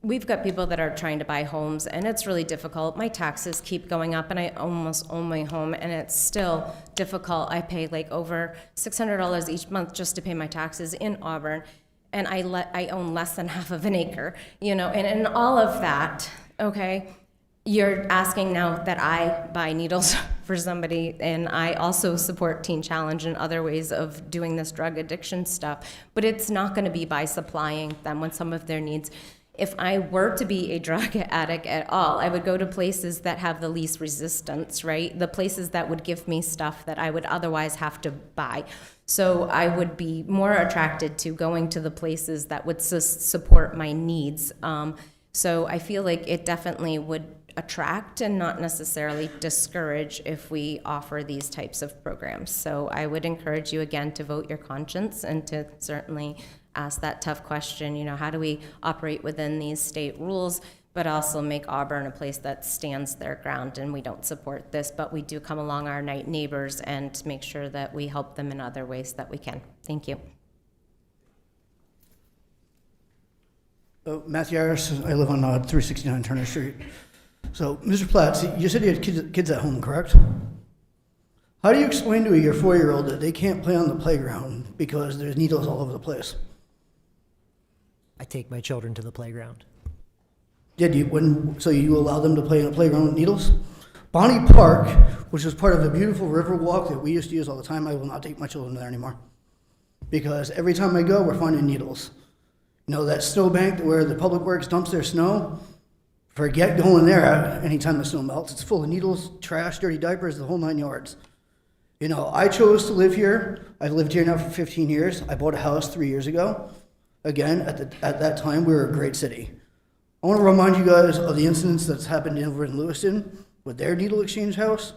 we've got people that are trying to buy homes, and it's really difficult. My taxes keep going up, and I almost own my home, and it's still difficult. I pay like over $600 each month just to pay my taxes in Auburn, and I own less than half of an acre, and in all of that, okay, you're asking now that I buy needles for somebody, and I also support Teen Challenge and other ways of doing this drug addiction stuff, but it's not going to be by supplying them with some of their needs. If I were to be a drug addict at all, I would go to places that have the least resistance, right? The places that would give me stuff that I would otherwise have to buy. So I would be more attracted to going to the places that would support my needs. So I feel like it definitely would attract and not necessarily discourage if we offer these types of programs. So I would encourage you again to vote your conscience and to certainly ask that tough question, how do we operate within these state rules, but also make Auburn a place that stands their ground, and we don't support this, but we do come along our neighbors and make sure that we help them in other ways that we can. Thank you. Matthew Harris, I live on 369 Turner Street. So, Mr. Platts, you said you had kids at home, correct? How do you explain to your 4-year-old that they can't play on the playground because there's needles all over the place? I take my children to the playground. So you allow them to play in a playground with needles? Bonnie Park, which is part of a beautiful river walk that we used to use all the time, I will not take my children there anymore. Because every time I go, we're finding needles. That snowbank where the public works dumps their snow, forget going there anytime the snow melts. It's full of needles, trash, dirty diapers, the whole 9 yards. I chose to live here. I've lived here now for 15 years. I bought a house 3 years ago. Again, at that time, we were a great city. I want to remind you guys of the incidents that's happened over in Lewiston with their needle exchange house,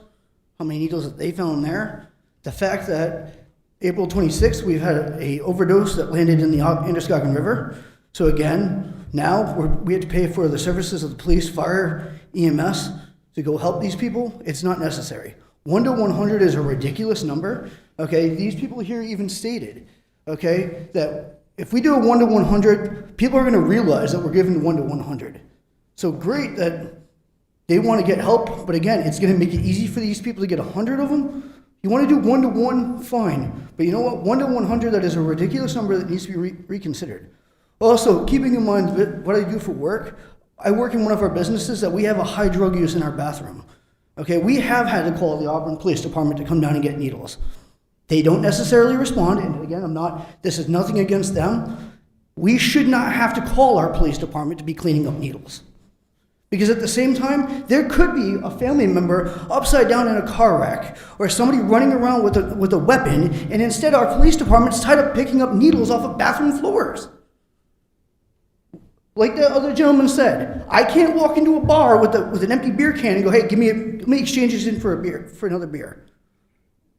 how many needles that they found there. The fact that April 26th, we've had a overdose that landed in the Androscoggin River. So again, now we have to pay for the services of the police, fire, EMS to go help these people. It's not necessary. 1 to 100 is a ridiculous number. Okay, these people here even stated, okay, that if we do a 1 to 100, people are going to realize that we're giving 1 to 100. So great that they want to get help, but again, it's going to make it easy for these people to get 100 of them. You want to do 1 to 1, fine. But you know what? 1 to 100, that is a ridiculous number that needs to be reconsidered. Also, keeping in mind what I do for work, I work in one of our businesses that we have a high drug use in our bathroom. Okay, we have had to call the Auburn Police Department to come down and get needles. They don't necessarily respond, and again, this is nothing against them. We should not have to call our police department to be cleaning up needles. Because at the same time, there could be a family member upside down in a car wreck, or somebody running around with a weapon, and instead our police department's tied up picking up needles off of bathroom floors. Like the other gentleman said, I can't walk into a bar with an empty beer can and go, hey, let me exchange this in for another beer.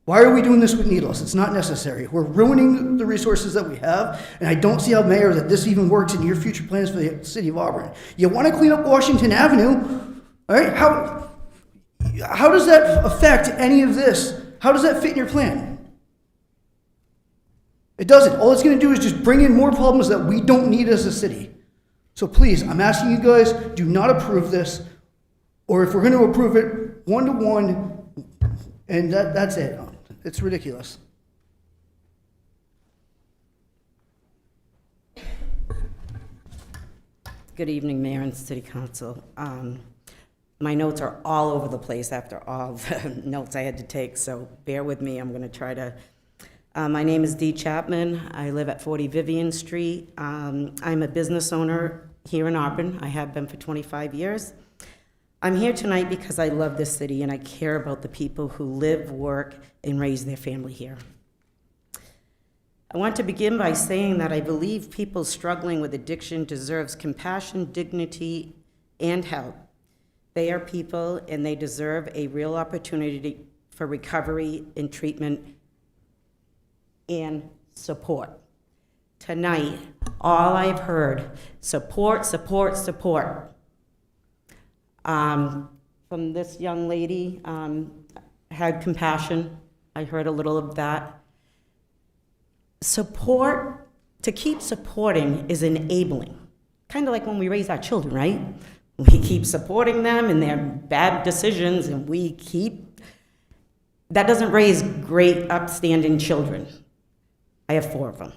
Why are we doing this with needles? It's not necessary. We're ruining the resources that we have, and I don't see how, Mayor, that this even works in your future plans for the city of Auburn. You want to clean up Washington Avenue, all right? How does that affect any of this? How does that fit in your plan? It doesn't. All it's going to do is just bring in more problems that we don't need as a city. So please, I'm asking you guys, do not approve this, or if we're going to approve it, 1-to-1, and that's it. It's ridiculous. Good evening, Mayor and City Council. My notes are all over the place after all the notes I had to take, so bear with me. I'm going to try to. My name is Dee Chapman. I live at 40 Vivian Street. I'm a business owner here in Auburn. I have been for 25 years. I'm here tonight because I love this city and I care about the people who live, work, and raise their family here. I want to begin by saying that I believe people struggling with addiction deserves compassion, dignity, and help. They are people and they deserve a real opportunity for recovery and treatment and support. Tonight, all I've heard, support, support, support. From this young lady, had compassion. I heard a little of that. Support, to keep supporting is enabling. Kind of like when we raise our children, right? We keep supporting them in their bad decisions and that doesn't raise great, upstanding children. I have 4 of them.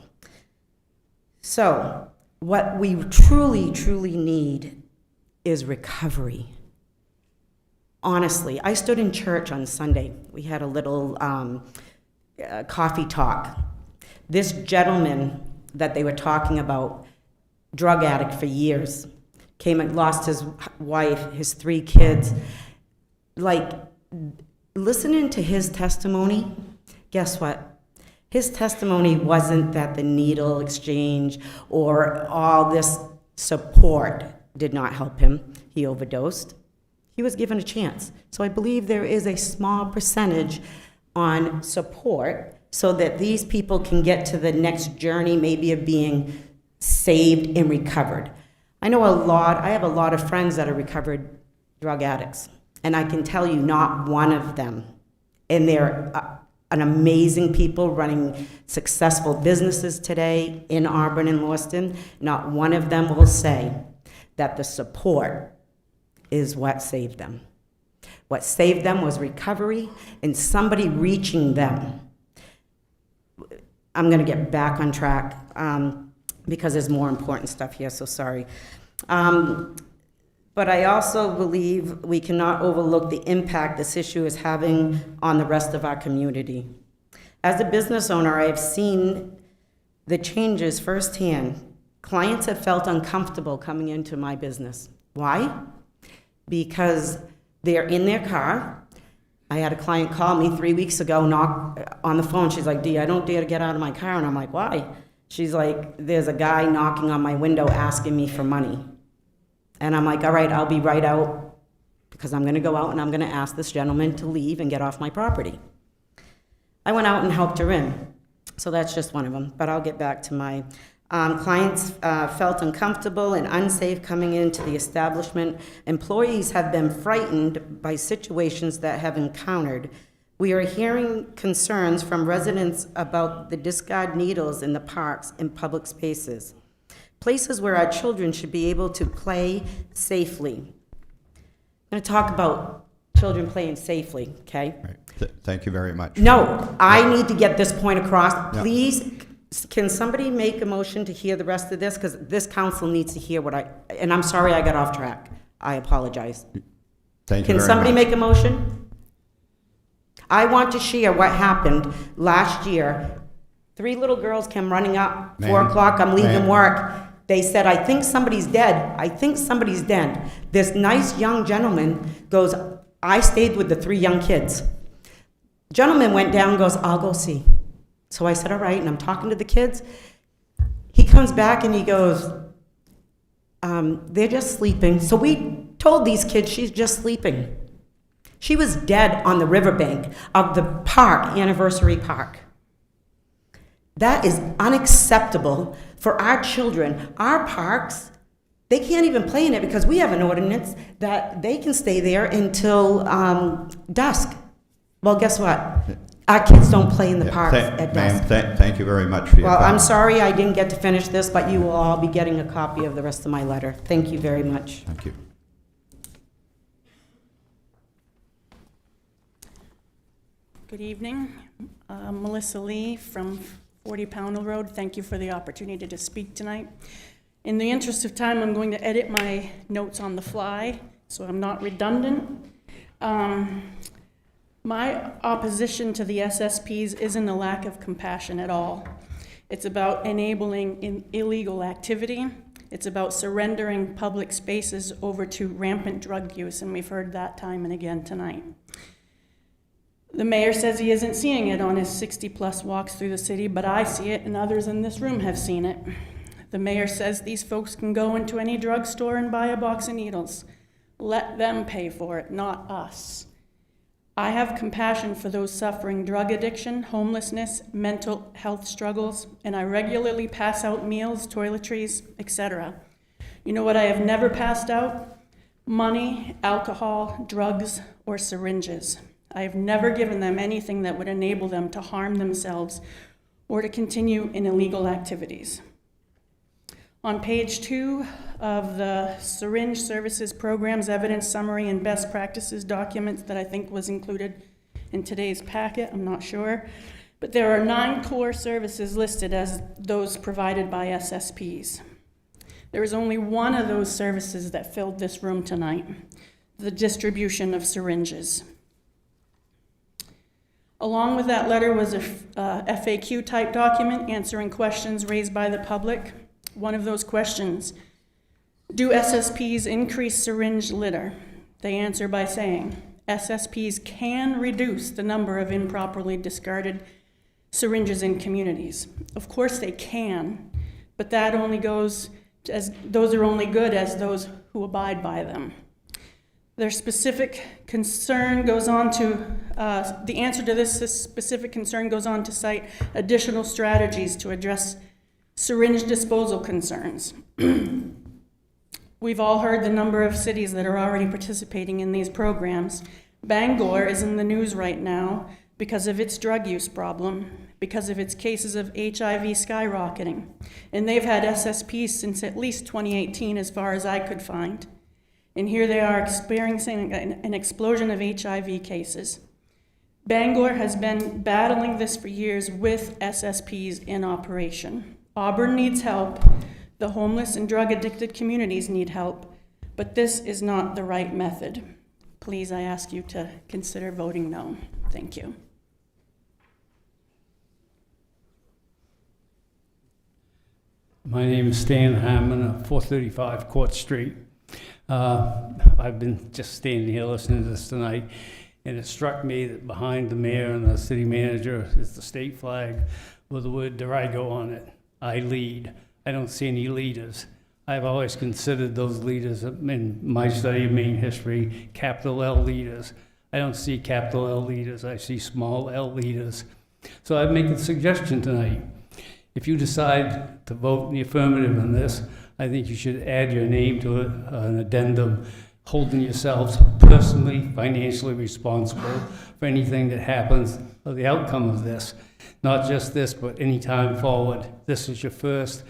So, what we truly, truly need is recovery. Honestly, I stood in church on Sunday. We had a little coffee talk. This gentleman that they were talking about, drug addict for years, came and lost his wife, his 3 kids. Like, listening to his testimony, guess what? His testimony wasn't that the needle exchange or all this support did not help him. He overdosed. He was given a chance. So I believe there is a small percentage on support so that these people can get to the next journey, maybe of being saved and recovered. I have a lot of friends that are recovered drug addicts, and I can tell you not one of them, and they're an amazing people running successful businesses today in Auburn and Lewiston, not one of them will say that the support is what saved them. What saved them was recovery and somebody reaching them. I'm going to get back on track because there's more important stuff here, so sorry. But I also believe we cannot overlook the impact this issue is having on the rest of our community. As a business owner, I have seen the changes firsthand. Clients have felt uncomfortable coming into my business. Why? Because they're in their car. I had a client call me 3 weeks ago, knock on the phone. She's like, Dee, I don't dare to get out of my car. And I'm like, why? She's like, there's a guy knocking on my window asking me for money. And I'm like, all right, I'll be right out because I'm going to go out and I'm going to ask this gentleman to leave and get off my property. I went out and helped her in. So that's just one of them. But I'll get back to my clients felt uncomfortable and unsafe coming into the establishment. Employees have been frightened by situations that have encountered. We are hearing concerns from residents about the discard needles in the parks and public spaces, places where our children should be able to play safely. I'm going to talk about children playing safely, okay? Right. Thank you very much. No, I need to get this point across. Please, can somebody make a motion to hear the rest of this? Because this council needs to hear and I'm sorry I got off track. I apologize. Thank you very much. Can somebody make a motion? I want to share what happened last year. 3 little girls came running up, 4 o'clock, I'm leaving work. they said, I think somebody's dead. I think somebody's dead. This nice young gentleman goes, I stayed with the 3 young kids. Gentleman went down, goes, I'll go see. So I said, all right, and I'm talking to the kids. He comes back and he goes, they're just sleeping. So we told these kids she's just sleeping. She was dead on the riverbank of the park, Anniversary Park. That is unacceptable for our children. Our parks, they can't even play in it because we have an ordinance that they can stay there until dusk. Well, guess what? Our kids don't play in the parks at dusk. Ma'am, thank you very much for your Well, I'm comment. sorry I didn't get to finish this, but you will all be getting a copy of the rest of my letter. Thank you very much. Thank you. Good evening. Melissa Lee from 40 Pownell Road. Thank you for the opportunity to speak tonight. In the interest of time, I'm going to edit my notes on the fly, so I'm not redundant. My opposition to the SSPs isn't a lack of compassion at all. It's about enabling illegal activity. It's about surrendering public spaces over to rampant drug use, and we've heard that time and again tonight. The mayor says he isn't seeing it on his 60-plus walks through the city, but I see it, and others in this room have seen it. The mayor says these folks can go into any drugstore and buy a box of needles. Let them pay for it, not us. I have compassion for those suffering drug addiction, homelessness, mental health struggles, and I regularly pass out meals, toiletries, etc. You know what I have never passed out? Money, alcohol, drugs, or syringes. I have never given them anything that would enable them to harm themselves or to continue in illegal activities. On page 2 of the Syringe Services Programs Evidence Summary and Best Practices documents that I think was included in today's packet, I'm not sure, but there are 9 core services listed as those provided by SSPs. There is only one of those services that filled this room tonight, the distribution of syringes. Along with that letter was a FAQ type document answering questions raised by the public. One of those questions, do SSPs increase syringe litter? They answer by saying, SSPs can reduce the number of improperly discarded syringes in communities. Of course they can, but that only goes as, those are only good as those who abide by them. Their specific concern goes on to, the answer to this specific concern goes on to cite additional strategies to address syringe disposal concerns. We've all heard the number of cities that are already participating in these programs. Bangor is in the news right now because of its drug use problem, because of its cases of HIV skyrocketing. And they've had SSPs since at least 2018, as far as I could find. And here they are experiencing an explosion of HIV cases. Bangor has been battling this for years with SSPs in operation. Auburn needs help. The homeless and drug-addicted communities need help, but this is not the right method. Please, I ask you to consider voting no. Thank you. My name is Stan Hammond of 435 Court Street. I've been just standing here listening to this tonight, and it struck me that behind the mayor and the city manager is the state flag with the word Dorigo on it. I lead. I don't see any leaders. I've always considered those leaders in my study of Maine history, capital L leaders. I don't see capital L leaders. I see small L leaders. So I make a suggestion tonight. If you decide to vote in the affirmative on this, I think you should add your name to an addendum, holding yourselves personally, financially responsible for anything that happens or the outcome of this. Not just this, but any time forward. This is your first,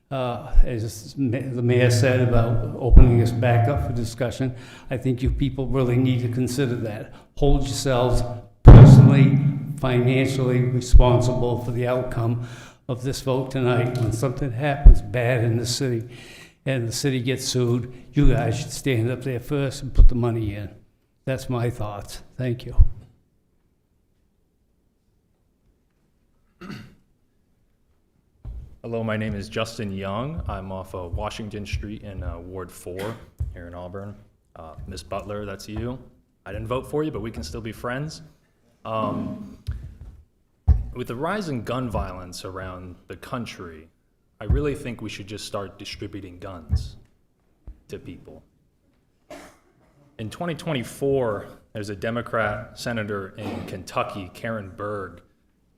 as the mayor said about opening this back up for discussion. I think you people really need to consider that. Hold yourselves personally, financially responsible for the outcome of this vote tonight. When something happens bad in the city and the city gets sued, you guys should stand up there first and put the money in. That's my thoughts. Thank you. Hello, my name is Justin Young. I'm off of Washington Street in Ward 4 here in Auburn. Miss Butler, that's you. I didn't vote for you, but we can still be friends. With the rise in gun violence around the country, I really think we should just start distributing guns to people. In 2024, there's a Democrat senator in Kentucky, Karen Berg.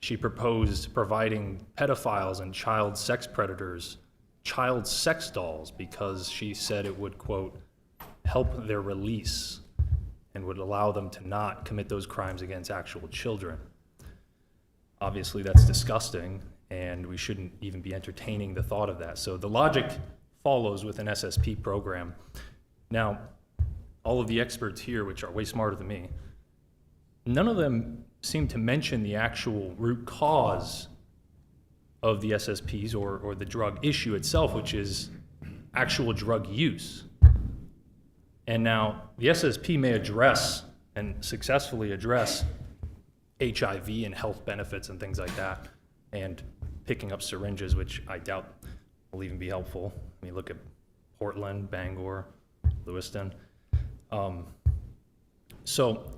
She proposed providing pedophiles and child sex predators child sex dolls because she said it would, quote, help their release and would allow them to not commit those crimes against actual children. Obviously, that's disgusting, and we shouldn't even be entertaining the thought of that. So the logic follows with an SSP program. Now, all of the experts here, which are way smarter than me, none of them seem to mention the actual root cause of the SSPs or the drug issue itself, which is actual drug use. And now the SSP may address and successfully address HIV and health benefits and things like that, and picking up syringes, which I doubt will even be helpful. I mean, look at Portland, Bangor, Lewiston. So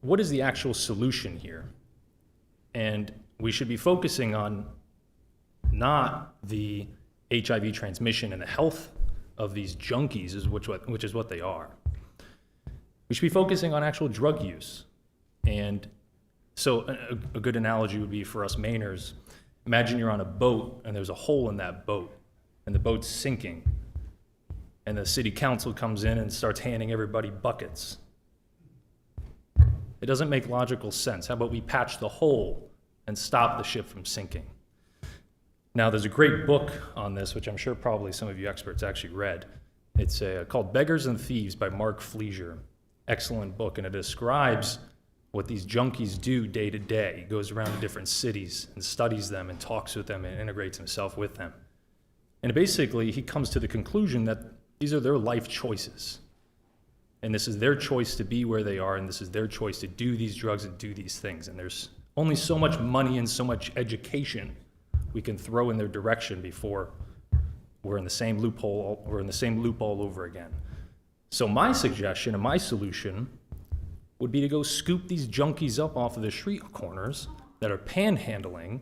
what is the actual solution here? And we should be focusing on not the HIV transmission and the health of these junkies, which is what they are. We should be focusing on actual drug use. And so a good analogy would be for us Mainers, imagine you're on a boat and there's a hole in that boat and the boat's sinking. And the city council comes in and starts handing everybody buckets. It doesn't make logical sense. How about we patch the hole and stop the ship from sinking? Now, there's a great book on this, which I'm sure probably some of you experts actually read. It's called Beggars and Thieves by Mark Fleischer. Excellent book, and it describes what these junkies do day to day. He goes around to different cities and studies them and talks with them and integrates himself with them. And basically, he comes to the conclusion that these are their life choices. And this is their choice to be where they are, and this is their choice to do these drugs and do these things. And there's only so much money and so much education we can throw in their direction before we're in the same loophole all over again. So my suggestion and my solution would be to go scoop these junkies up off of the street corners that are panhandling,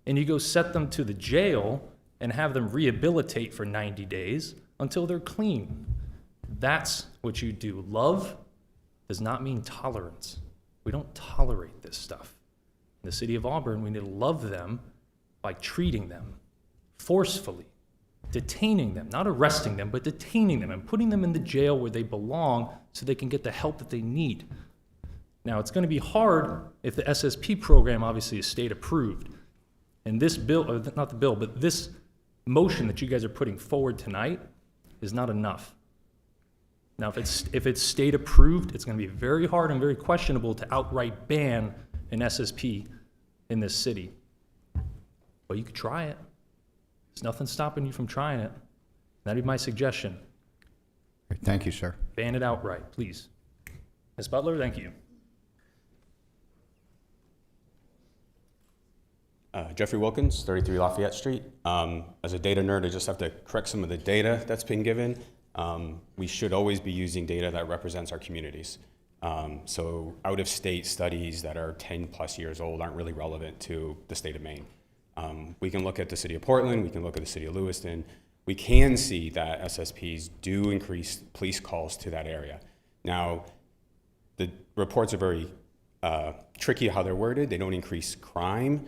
and you go set them to the jail and have them rehabilitate for 90 days until they're clean. That's what you do. Love does not mean tolerance. We don't tolerate this stuff. In the city of Auburn, we need to love them by treating them forcefully, detaining them, not arresting them, but detaining them and putting them in the jail where they belong so they can get the help that they need. Now, it's going to be hard if the SSP program obviously is state approved. And this bill, or not the bill, but this motion that you guys are putting forward tonight is not enough. Now, if it's state approved, it's going to be very hard and very questionable to outright ban an SSP in this city. But you could try it. There's nothing stopping you from trying it. That'd be my suggestion. Thank you, sir. Ban it outright, please. Ms. Butler, thank you. Jeffrey Wilkins, 33 Lafayette Street. As a data nerd, I just have to correct some of the data that's been given. We should always be using data that represents our communities. So out-of-state studies that are 10 plus years old aren't really relevant to the state of Maine. We can look at the city of Portland, we can look at the city of Lewiston. We can see that SSPs do increase police calls to that area. Now, the reports are very tricky how they're worded. They don't increase crime.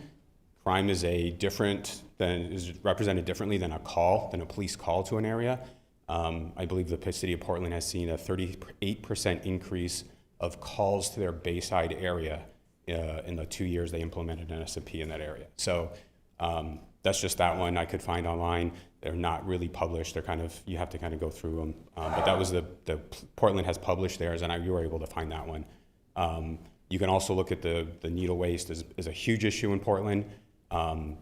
Crime is is represented differently than a police call to an area. I believe the city of Portland has seen a 38% increase of calls to their Bayside area in the 2 years they implemented an SSP in that area. So that's just that one I could find online. They're not really published. You have to kind of go through them. But that was Portland has published theirs, and you were able to find that one. You can also look at the needle waste is a huge issue in Portland.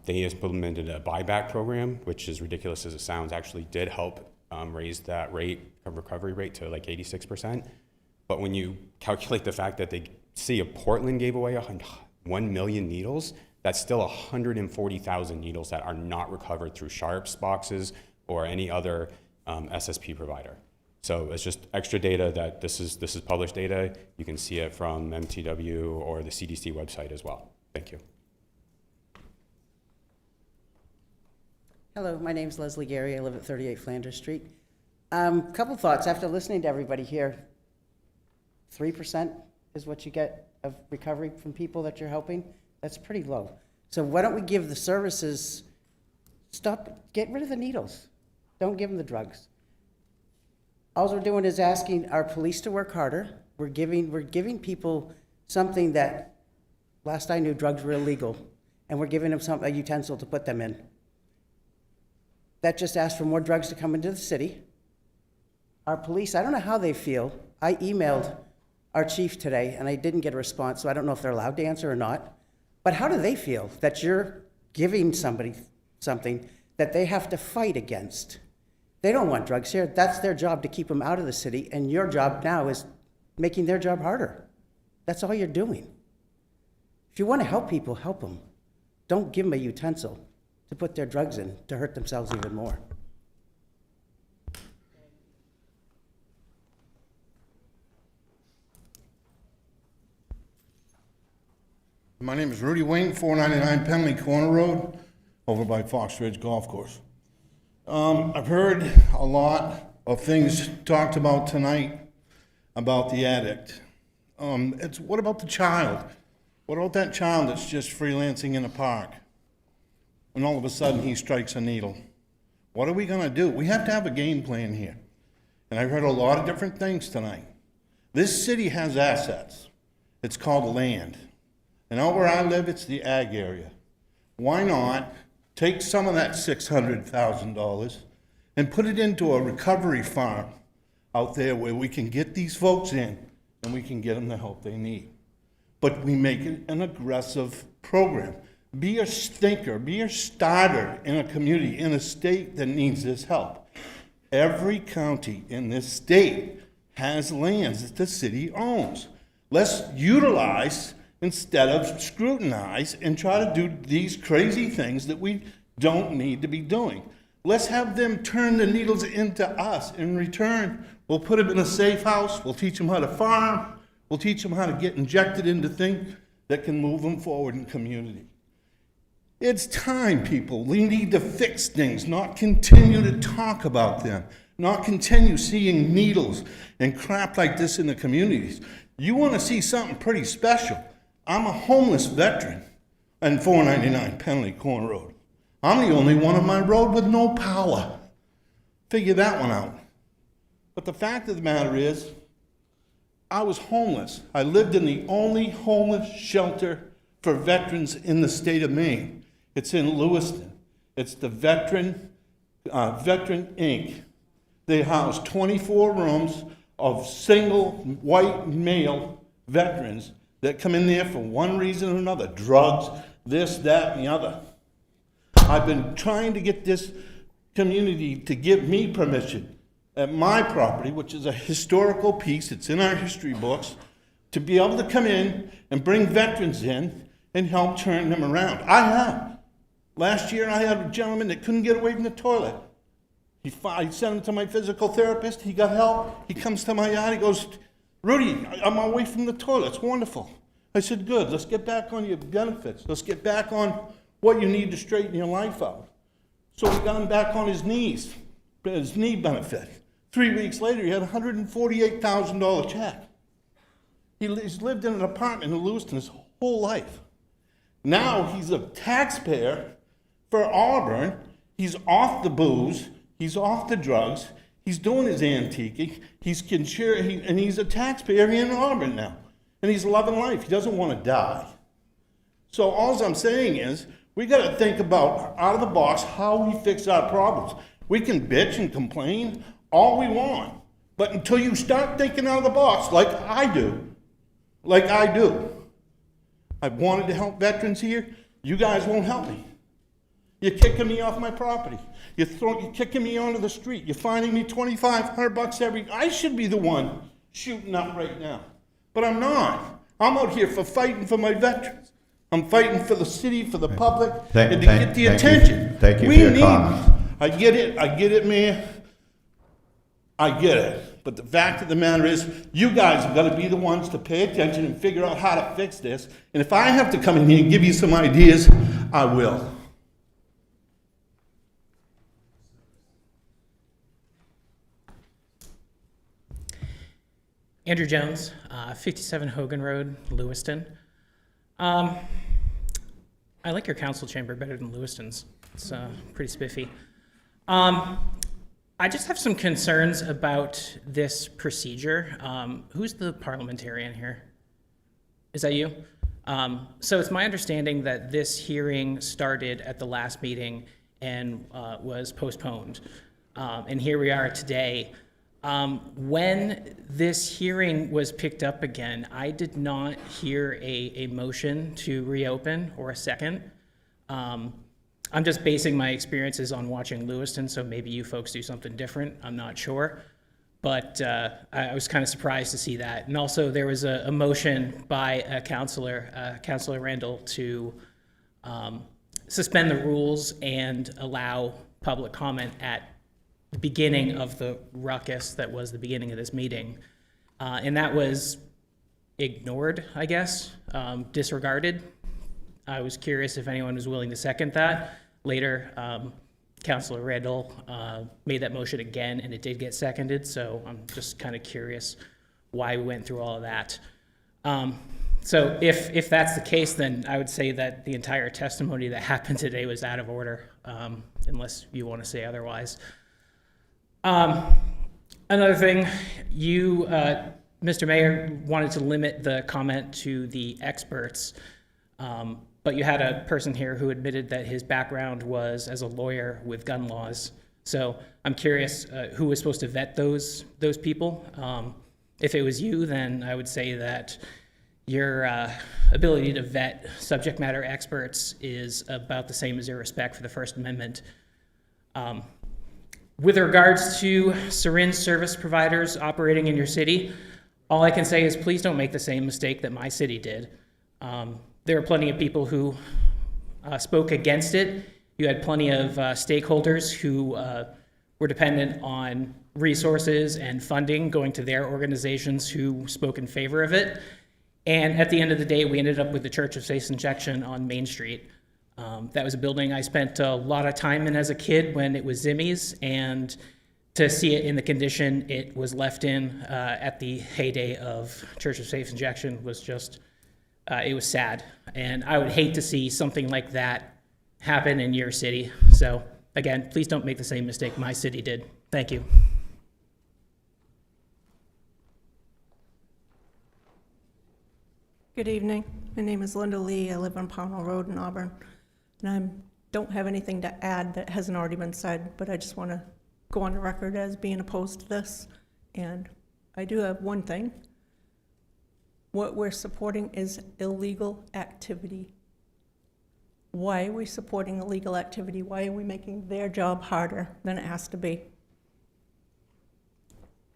They implemented a buyback program, which, as ridiculous as it sounds, actually did help raise that recovery rate to like 86%. But when you calculate the fact that the city of Portland gave away 1 million needles, That's still 140,000 needles that are not recovered through Sharps boxes or any other SSP provider. So it's just extra data that this is published data. You can see it from MTW or the CDC website as well. Thank you. Hello, my name is Leslie Gary. I live at 38 Flanders Street. Couple thoughts after listening to everybody here. 3% is what you get of recovery from people that you're helping. That's pretty low. So why don't we give the services, get rid of the needles. Don't give them the drugs. All we're doing is asking our police to work harder. We're giving people something that, last I knew, drugs were illegal, and we're giving them a utensil to put them in. That just asks for more drugs to come into the city. Our police, I don't know how they feel. I emailed our chief today, and I didn't get a response, so I don't know if they're allowed to answer or not. But how do they feel that you're giving somebody something that they have to fight against? They don't want drugs here. That's their job, to keep them out of the city, and your job now is making their job harder. That's all you're doing. If you want to help people, help them. Don't give them a utensil to put their drugs in to hurt themselves even more. My name is Rudy Wayne, 499 Penley Corner Road, over by Fox Ridge Golf Course. I've heard a lot of things talked about tonight about the addict. What about the child? What about that child that's just freelancing in a park, and all of a sudden he strikes a needle? What are we gonna do? We have to have a game plan here. And I've heard a lot of different things tonight. This city has assets. It's called land. And out where I live, it's the ag area. Why not take some of that $600,000 and put it into a recovery farm out there where we can get these folks in and we can get them the help they need? But we make it an aggressive program. Be a thinker, be a starter in a community, in a state that needs this help. Every county in this state has lands that the city owns. Let's utilize instead of scrutinize and try to do these crazy things that we don't need to be doing. Let's have them turn the needles into us. In return, we'll put them in a safe house, we'll teach them how to farm, we'll teach them how to get injected into things that can move them forward in community. It's time, people. We need to fix things, not continue to talk about them, not continue seeing needles and crap like this in the communities. You want to see something pretty special. I'm a homeless veteran on 499 Penley Corner Road. I'm the only one on my road with no power. Figure that one out. But the fact of the matter is, I was homeless. I lived in the only homeless shelter for veterans in the state of Maine. It's in Lewiston. It's the Veteran Inc. They house 24 rooms of single white male veterans that come in there for one reason or another. Drugs, this, that, and the other. I've been trying to get this community to give me permission at my property, which is a historical piece, it's in our history books, to be able to come in and bring veterans in and help turn them around. I have. Last year I had a gentleman that couldn't get away from the toilet. I sent him to my physical therapist, he got help, he comes to my yard, he goes, Rudy, I'm away from the toilet, it's wonderful. I said, good, let's get back on your benefits. Let's get back on what you need to straighten your life out. So we got him back on his knees, his knee benefit. 3 weeks later, he had a $148,000 check. He's lived in an apartment in Lewiston his whole life. Now he's a taxpayer for Auburn. He's off the booze, he's off the drugs, he's doing his antiquing, and he's a taxpayer in Auburn now. And he's loving life. He doesn't want to die. So all I'm saying is, we got to think about, out of the box, how we fix our problems. We can bitch and complain all we want, but until you start thinking out of the box, like I do, I've wanted to help veterans here, you guys won't help me. You're kicking me off my property. You're kicking me onto the street. You're finding me $2,500 I should be the one shooting up right now. But I'm not. I'm out here for fighting for my veterans. I'm fighting for the city, for the public, Thank- and to thank- get the thank you- attention. thank you We for your need- comments. I get it, Mayor. I get it. But the fact of the matter is, you guys have got to be the ones to pay attention and figure out how to fix this. And if I have to come in here and give you some ideas, I will. Andrew Jones, 57 Hogan Road, Lewiston. I like your council chamber better than Lewiston's. It's pretty spiffy. I just have some concerns about this procedure. Who's the parliamentarian here? Is that you? So it's my understanding that this hearing started at the last meeting and was postponed. And here we are today. When this hearing was picked up again, I did not hear a motion to reopen or a second. I'm just basing my experiences on watching Lewiston, so maybe you folks do something different. I'm not sure. But I was kind of surprised to see that. And also there was a motion by a counselor, Councilor Randall, to suspend the rules and allow public comment at the beginning of the ruckus that was the beginning of this meeting. And that was ignored, I guess, disregarded. I was curious if anyone was willing to second that. Later, Councilor Randall made that motion again, and it did get seconded, so I'm just kind of curious why we went through all of that. So if that's the case, then I would say that the entire testimony that happened today was out of order, unless you want to say otherwise. Another thing, you, Mr. Mayor, wanted to limit the comment to the experts, but you had a person here who admitted that his background was as a lawyer with gun laws. So I'm curious who was supposed to vet those people. If it was you, then I would say that your ability to vet subject matter experts is about the same as your respect for the First Amendment. With regards to syringe service providers operating in your city, all I can say is please don't make the same mistake that my city did. There are plenty of people who spoke against it. You had plenty of stakeholders who were dependent on resources and funding going to their organizations who spoke in favor of it. And at the end of the day, we ended up with the Church of Safe Injection on Main Street. That was a building I spent a lot of time in as a kid when it was Zimmy's, and to see it in the condition it was left in at the heyday of Church of Safe Injection was just, it was sad. And I would hate to see something like that happen in your city. So again, please don't make the same mistake my city did. Thank you. Good evening. My name is Linda Lee. I live on Pownell Road in Auburn. And I don't have anything to add that hasn't already been said, but I just want to go on the record as being opposed to this. And I do have one thing. What we're supporting is illegal activity. Why are we supporting illegal activity? Why are we making their job harder than it has to be?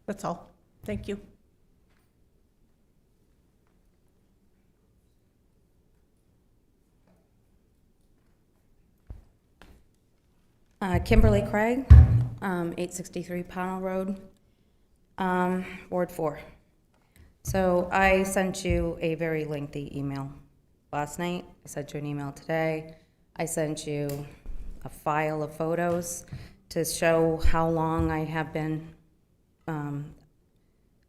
That's all. Thank you. Kimberly Craig, 863 Pownell Road, Ward 4. So I sent you a very lengthy email last night. I sent you an email today. I sent you a file of photos to show how long I have been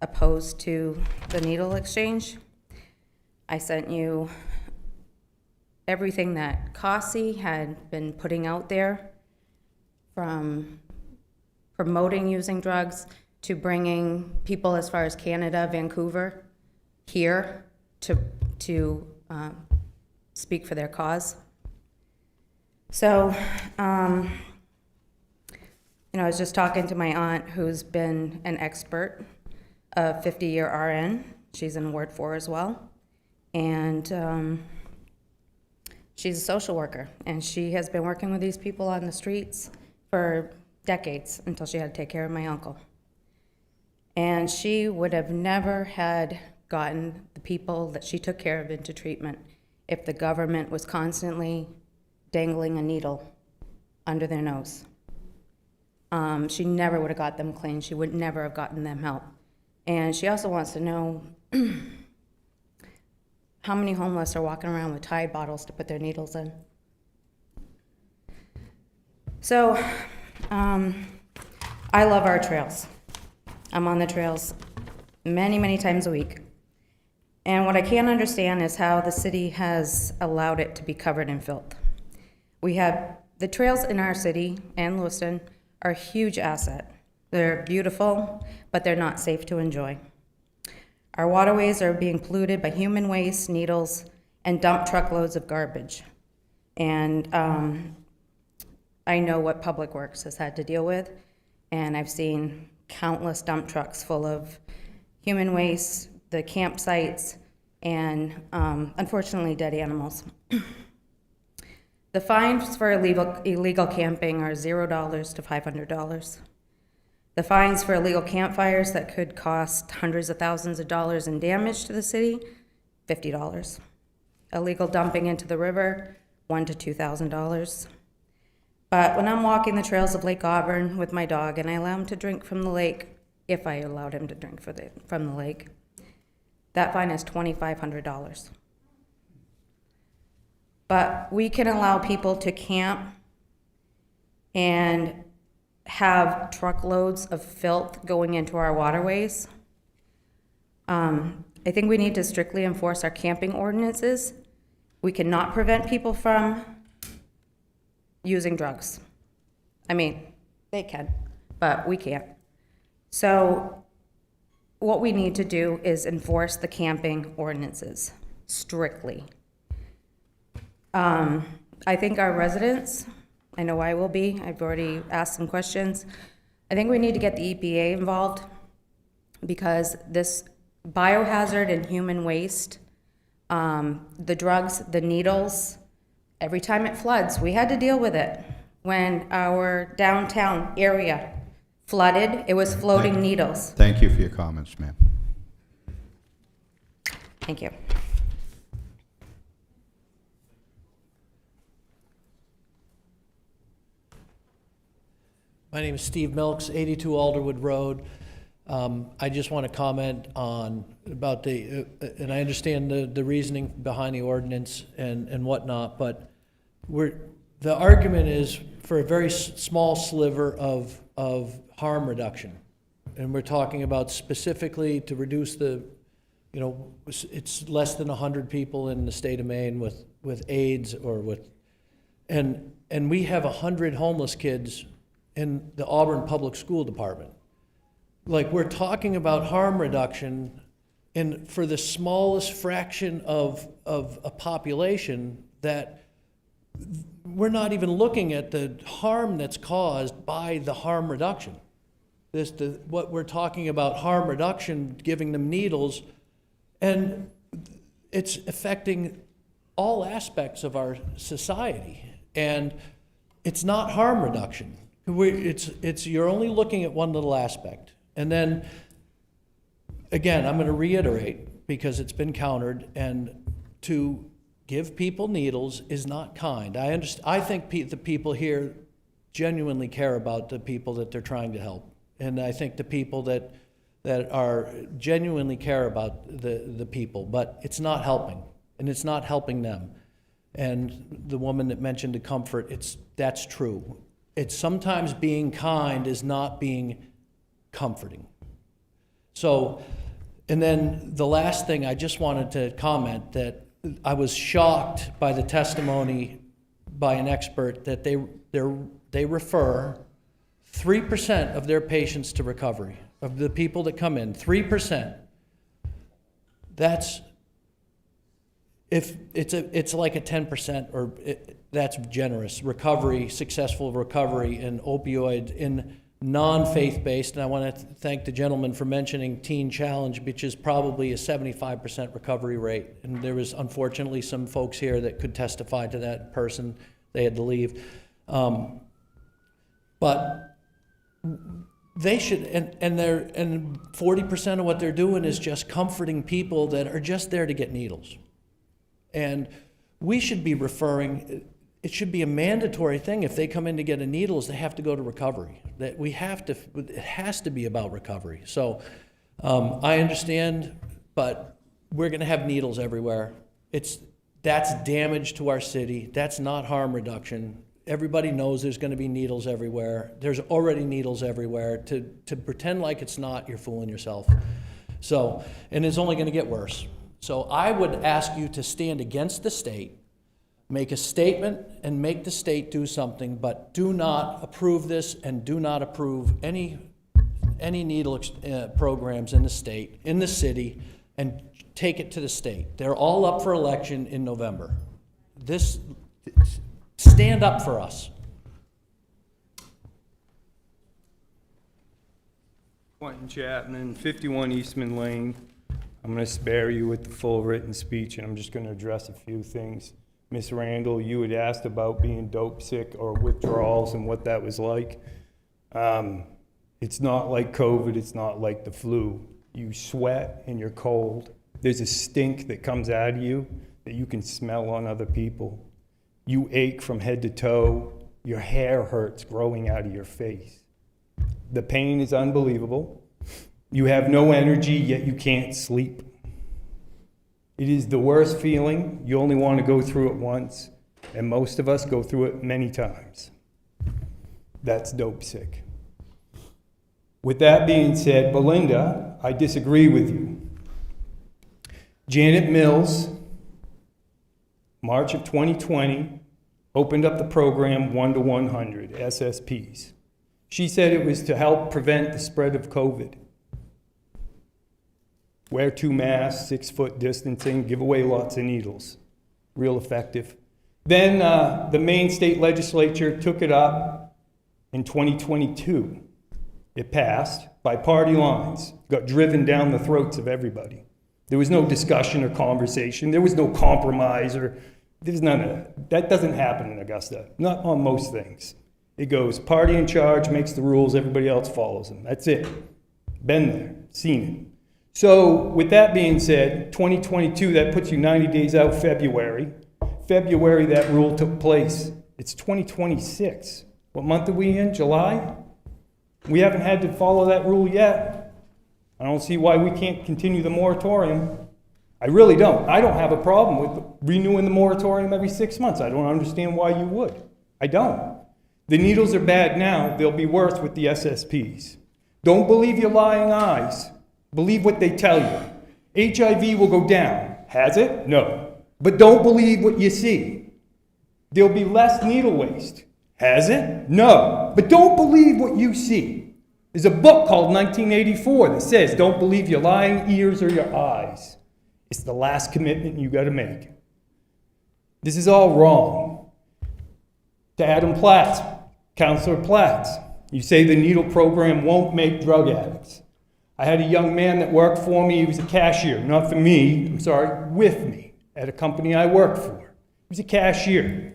opposed to the needle exchange. I sent you everything that CASI had been putting out there, from promoting using drugs to bringing people as far as Canada, Vancouver, here to speak for their cause. So, I was just talking to my aunt, who's been an expert, a 50-year RN. She's in Ward 4 as well. And she's a social worker, and she has been working with these people on the streets for decades until she had to take care of my uncle. And she would have never had gotten the people that she took care of into treatment if the government was constantly dangling a needle under their nose. She never would have got them clean. She would never have gotten them help. And she also wants to know how many homeless are walking around with Tide bottles to put their needles in. So, I love our trails. I'm on the trails many, many times a week. And what I can't understand is how the city has allowed it to be covered in filth. We have the trails in our city and Lewiston are a huge asset. They're beautiful, but they're not safe to enjoy. Our waterways are being polluted by human waste, needles, and dump truckloads of garbage. And I know what Public Works has had to deal with, and I've seen countless dump trucks full of human waste, the campsites, and unfortunately dead animals. The fines for illegal camping are $0 to $500. The fines for illegal campfires that could cost hundreds of thousands of dollars in damage to the city, $50. Illegal dumping into the river, $1,000 to $2,000. But when I'm walking the trails of Lake Auburn with my dog and I allow him to drink from the lake, if I allowed him to drink from the lake, that fine is $2,500. But we can allow people to camp and have truckloads of filth going into our waterways. I think we need to strictly enforce our camping ordinances. We cannot prevent people from using drugs. I mean, they can, but we can't. So what we need to do is enforce the camping ordinances strictly. I think our residents, I know I will be, I've already asked some questions. I think we need to get the EPA involved because this biohazard and human waste, the drugs, the needles, every time it floods, we had to deal with it. When our downtown area flooded, it was floating needles. Thank you for your comments, ma'am. Thank you. My name is Steve Milks, 82 Alderwood Road. I just want to comment on about the, and I understand the reasoning behind the ordinance and whatnot, but the argument is for a very small sliver of harm reduction. And we're talking about specifically to reduce the, you know, it's less than 100 people in the state of Maine with AIDS or with, and we have 100 homeless kids in the Auburn Public School Department. Like, we're talking about harm reduction and for the smallest fraction of a population that we're not even looking at the harm that's caused by the harm reduction. What we're talking about, harm reduction, giving them needles, and it's affecting all aspects of our society. And it's not harm reduction. You're only looking at one little aspect. And then, again, I'm going to reiterate, because it's been countered, and to give people needles is not kind. I think the people here genuinely care about the people that they're trying to help. And I think the people that are genuinely care about the people, but it's not helping, and it's not helping them. And the woman that mentioned the comfort, that's true. It's sometimes being kind is not being comforting. So, and then the last thing I just wanted to comment that I was shocked by the testimony by an expert that they refer 3% of their patients to recovery, of the people that come in, 3%. That's, if it's like a 10% or that's generous recovery, successful recovery in opioids in non-faith-based, and I want to thank the gentleman for mentioning Teen Challenge, which is probably a 75% recovery rate. And there was unfortunately some folks here that could testify to that person. They had to leave. But they should, and 40% of what they're doing is just comforting people that are just there to get needles. And we should be referring, it should be a mandatory thing. If they come in to get a needles, they have to go to recovery. That we have to, it has to be about recovery. So I understand, but we're gonna have needles everywhere. That's damage to our city. That's not harm reduction. Everybody knows there's gonna be needles everywhere. There's already needles everywhere. To pretend like it's not, you're fooling yourself. So, and it's only gonna get worse. So I would ask you to stand against the state, make a statement and make the state do something, but do not approve this and do not approve any needle programs in the state, in the city, and take it to the state. They're all up for election in November. Stand up for us. Quentin Chapman, 51 Eastman Lane. I'm going to spare you with the full written speech, and I'm just going to address a few things. Ms. Randall, you had asked about being dope sick or withdrawals and what that was like. It's not like COVID, it's not like the flu. You sweat and you're cold. There's a stink that comes out of you that you can smell on other people. You ache from head to toe. Your hair hurts growing out of your face. The pain is unbelievable. You have no energy, yet you can't sleep. It is the worst feeling. You only want to go through it once, and most of us go through it many times. That's dope sick. With that being said, Belinda, I disagree with you. Janet Mills, March of 2020, opened up the program 1 to 100, SSPs. She said it was to help prevent the spread of COVID. Wear 2 masks, 6-foot distancing, give away lots of needles. Real effective. Then the Maine state legislature took it up in 2022. It passed by party lines, got driven down the throats of everybody. There was no discussion or conversation. There was no compromise, or there's none of that. That doesn't happen in Augusta, not on most things. It goes party in charge, makes the rules, everybody else follows them. That's it. Been there, seen it. So with that being said, 2022, that puts you 90 days out February. February, that rule took place. It's 2026. What month are we in? July? We haven't had to follow that rule yet. I don't see why we can't continue the moratorium. I really don't. I don't have a problem with renewing the moratorium every 6 months. I don't understand why you would. I don't. The needles are bad now. They'll be worse with the SSPs. Don't believe your lying eyes. Believe what they tell you. HIV will go down. Has it? No. But don't believe what you see. There'll be less needle waste. Has it? No. But don't believe what you see. There's a book called 1984 that says, don't believe your lying ears or your eyes. It's the last commitment you got to make. This is all wrong. To Adam Platts, Counselor Platts, you say the needle program won't make drug addicts. I had a young man that worked for me. He was a cashier, not for me, I'm sorry, with me at a company I worked for. He was a cashier.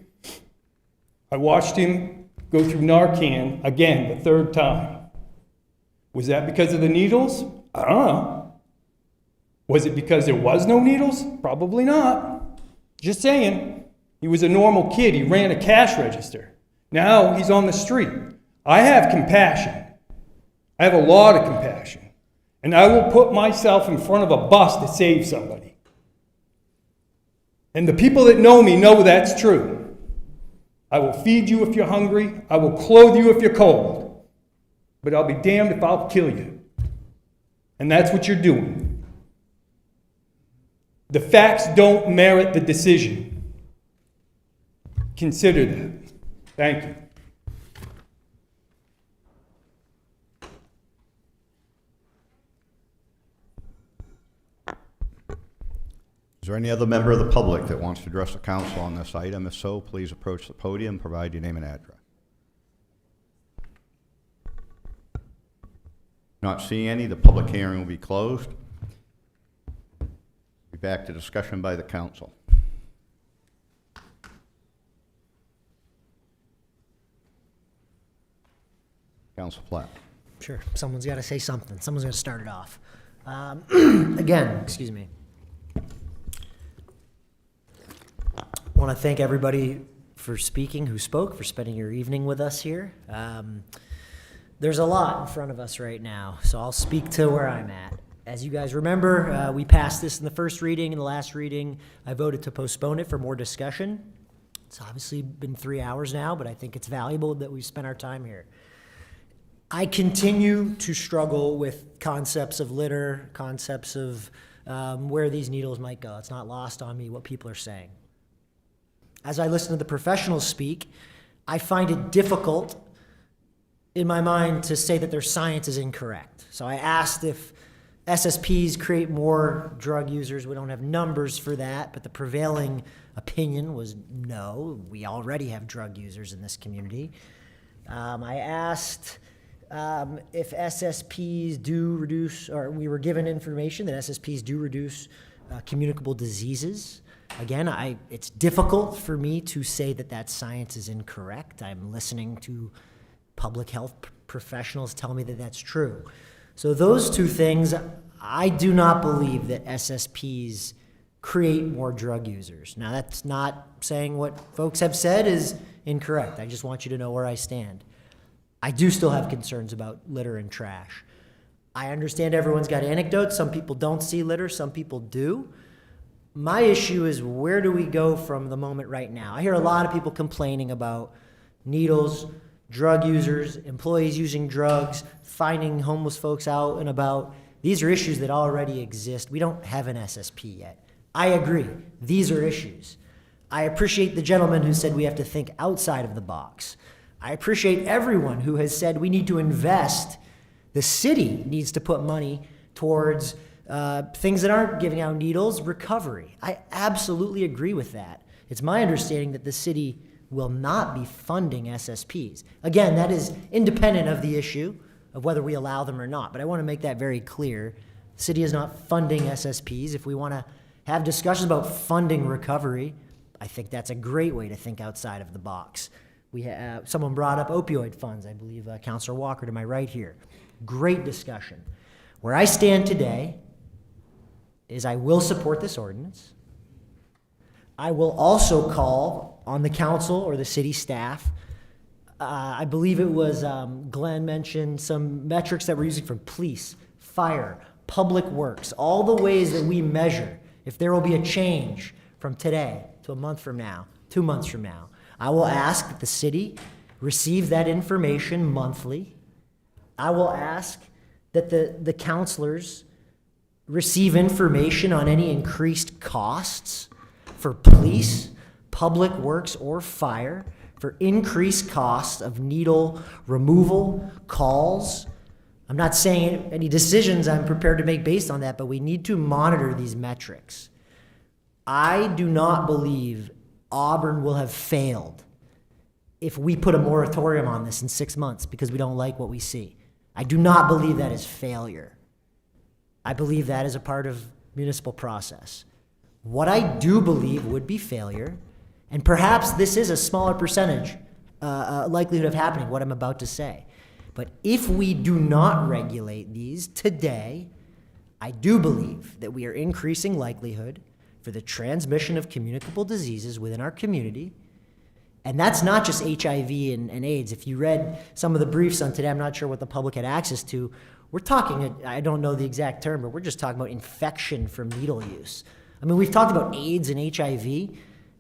I watched him go through Narcan again, the 3rd time. Was that because of the needles? I don't know. Was it because there was no needles? Probably not. Just saying. He was a normal kid. He ran a cash register. Now he's on the street. I have compassion. I have a lot of compassion. And I will put myself in front of a bus to save somebody. And the people that know me know that's true. I will feed you if you're hungry. I will clothe you if you're cold. But I'll be damned if I'll kill you. And that's what you're doing. The facts don't merit the decision. Consider that. Thank you. Is there any other member of the public that wants to address the council on this item? If so, please approach the podium, provide your name and address. Not seeing any, the public hearing will be closed. Be back to discussion by the council. Council Platt. Sure, someone's got to say something. Someone's going to start it off. Again, excuse me. Want want to thank everybody for speaking, who spoke, for spending your evening with us here. There's a lot in front of us right now, so I'll speak to where I'm at. As you guys remember, we passed this in the first reading. In the last reading, I voted to postpone it for more discussion. It's obviously been 3 hours now, but I think it's valuable that we spent our time here. I continue to struggle with concepts of litter, concepts of where these needles might go. It's not lost on me what people are saying. As I listen to the professionals speak, I find it difficult in my mind to say that their science is incorrect. So I asked if SSPs create more drug users. We don't have numbers for that, but the prevailing opinion was no, we already have drug users in this community. I asked if SSPs do reduce, or we were given information that SSPs do reduce communicable diseases. Again, it's difficult for me to say that that science is incorrect. I'm listening to public health professionals tell me that that's true. So those two things, I do not believe that SSPs create more drug users. Now, that's not saying what folks have said is incorrect. I just want you to know where I stand. I do still have concerns about litter and trash. I understand everyone's got anecdotes. Some people don't see litter, some people do. My issue is, where do we go from the moment right now? I hear a lot of people complaining about needles, drug users, employees using drugs, finding homeless folks out and about. These are issues that already exist. We don't have an SSP yet. I agree. These are issues. I appreciate the gentleman who said we have to think outside of the box. I appreciate everyone who has said we need to invest. The city needs to put money towards things that aren't giving out needles, recovery. I absolutely agree with that. It's my understanding that the city will not be funding SSPs. Again, that is independent of the issue of whether we allow them or not, but I want to make that very clear. The city is not funding SSPs. If we want to have discussions about funding recovery, I think that's a great way to think outside of the box. Someone brought up opioid funds, I believe Councilor Walker to my right here. Great discussion. Where I stand today is I will support this ordinance. I will also call on the council or the city staff. I believe it was Glenn mentioned some metrics that we're using from police, fire, public works, all the ways that we measure if there will be a change from today to a month from now, 2 months from now. I will ask that the city receive that information monthly. I will ask that the counselors receive information on any increased costs for police, public works, or fire, for increased costs of needle removal, calls. I'm not saying any decisions I'm prepared to make based on that, but we need to monitor these metrics. I do not believe Auburn will have failed if we put a moratorium on this in 6 months because we don't like what we see. I do not believe that is failure. I believe that is a part of municipal process. What I do believe would be failure, and perhaps this is a smaller percentage likelihood of happening, what I'm about to say. But if we do not regulate these today, I do believe that we are increasing likelihood for the transmission of communicable diseases within our community. And that's not just HIV and AIDS. If you read some of the briefs on today, I'm not sure what the public had access to, we're talking, I don't know the exact term, but we're just talking about infection from needle use. I mean, we've talked about AIDS and HIV.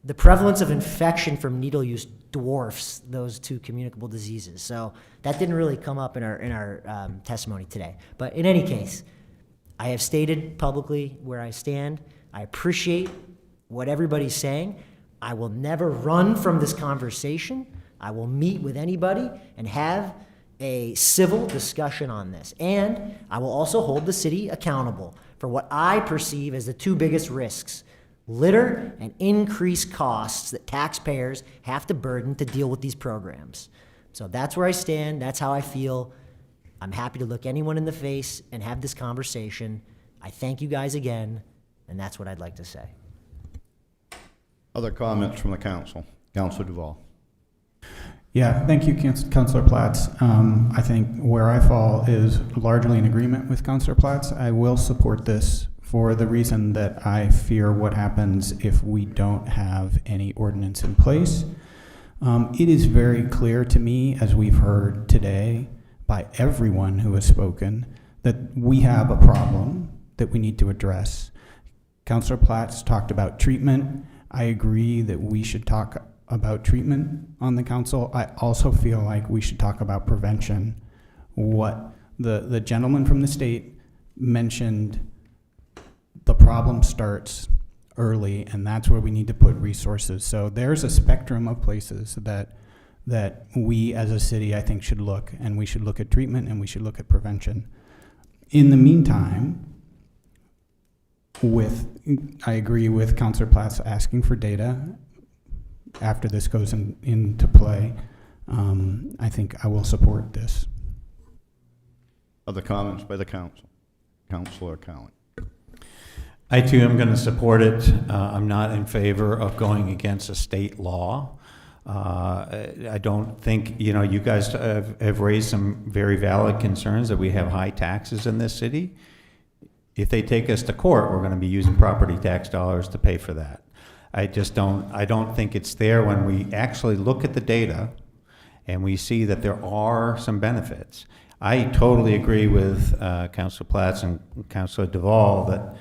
The prevalence of infection from needle use dwarfs those two communicable diseases. So that didn't really come up in our testimony today. But in any case, I have stated publicly where I stand. I appreciate what everybody's saying. I will never run from this conversation. I will meet with anybody and have a civil discussion on this. And I will also hold the city accountable for what I perceive as the two biggest risks: litter and increased costs that taxpayers have to burden to deal with these programs. So that's where I stand. That's how I feel. I'm happy to look anyone in the face and have this conversation. I thank you guys again, and that's what I'd like to say. Other comments from the council? Councilor Duval. Yeah, thank you, Councilor Platts. I think where I fall is largely in agreement with Councilor Platts. I will support this for the reason that I fear what happens if we don't have any ordinance in place. It is very clear to me, as we've heard today by everyone who has spoken, that we have a problem that we need to address. Councilor Platts talked about treatment. I agree that we should talk about treatment on the council. I also feel like we should talk about prevention. What the gentleman from the state mentioned, the problem starts early, and that's where we need to put resources. So there's a spectrum of places that we as a city, I think, should look, and we should look at treatment and we should look at prevention. In the meantime, I agree with Councilor Platts asking for data after this goes into play. I think I will support this. Other comments by the council? Councilor Cowan. I too am going to support it. I'm not in favor of going against a state law. I don't think, you guys have raised some very valid concerns that we have high taxes in this city. If they take us to court, we're going to be using property tax dollars to pay for that. I don't think it's there when we actually look at the data and we see that there are some benefits. I totally agree with Councilor Platts and Councilor Duvall that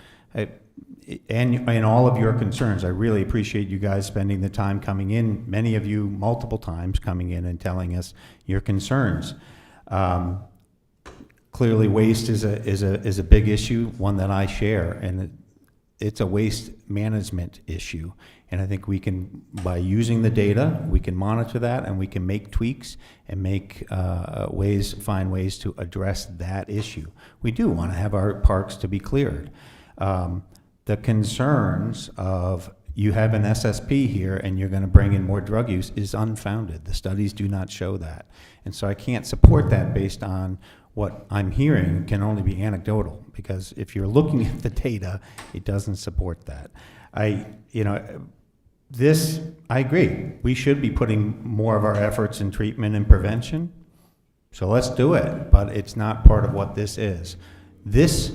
and all of your concerns. I really appreciate you guys spending the time coming in, many of you multiple times coming in and telling us your concerns. Clearly waste is a big issue, one that I share, and it's a waste management issue. And I think we can, by using the data, we can monitor that and we can make tweaks and find ways to address that issue. We do want to have our parks to be cleared. The concerns of you have an SSP here and you're going to bring in more drug use is unfounded. The studies do not show that. And so I can't support that based on what I'm hearing can only be anecdotal, because if you're looking at the data, it doesn't support that. I agree. We should be putting more of our efforts in treatment and prevention. So let's do it, but it's not part of what this is. This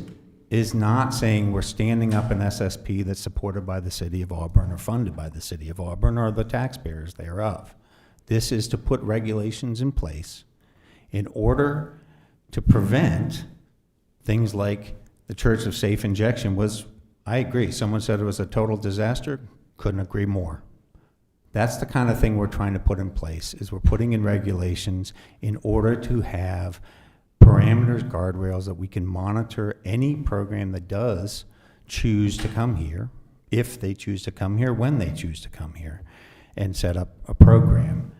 is not saying we're standing up an SSP that's supported by the City of Auburn or funded by the City of Auburn or the taxpayers thereof. This is to put regulations in place in order to prevent things like the Church of Safe Injection was, I agree, someone said it was a total disaster. Couldn't agree more. That's the kind of thing we're trying to put in place, is we're putting in regulations in order to have parameters, guardrails that we can monitor any program that does choose to come here, if they choose to come here, when they choose to come here, and set up a program.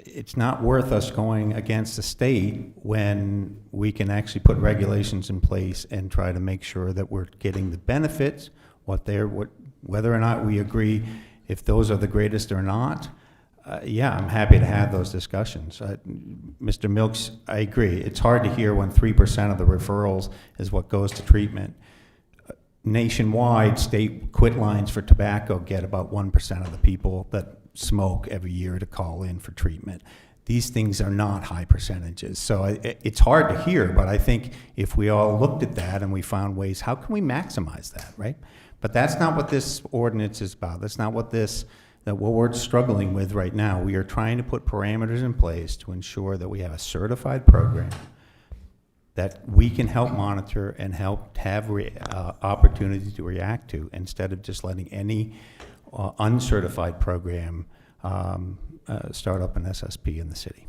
It's not worth us going against the state when we can actually put regulations in place and try to make sure that we're getting the benefits, whether or not we agree if those are the greatest or not. Yeah, I'm happy to have those discussions. Mr. Milks, I agree. It's hard to hear when 3% of the referrals is what goes to treatment. Nationwide, state quit lines for tobacco get about 1% of the people that smoke every year to call in for treatment. These things are not high percentages. So it's hard to hear, but I think if we all looked at that and we found ways, how can we maximize that, right? But that's not what this ordinance is about. That's not what what we're struggling with right now. We are trying to put parameters in place to ensure that we have a certified program that we can help monitor and help have opportunity to react to, instead of just letting any uncertified program start up an SSP in the city.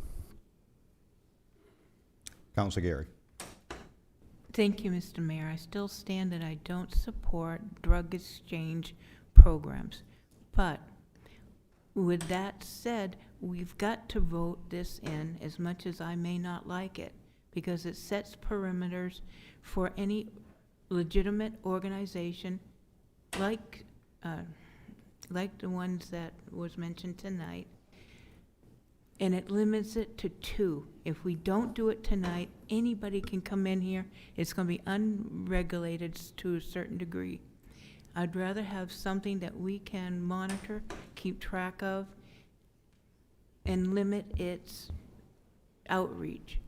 Councilor Gary. Thank you, Mr. Mayor. I still stand that I don't support drug exchange programs. But with that said, we've got to vote this in, as much as I may not like it, because it sets perimeters for any legitimate organization like the ones that was mentioned tonight, and it limits it to 2. If we don't do it tonight, anybody can come in here. It's going to be unregulated to a certain degree. I'd rather have something that we can monitor, keep track of, and limit its outreach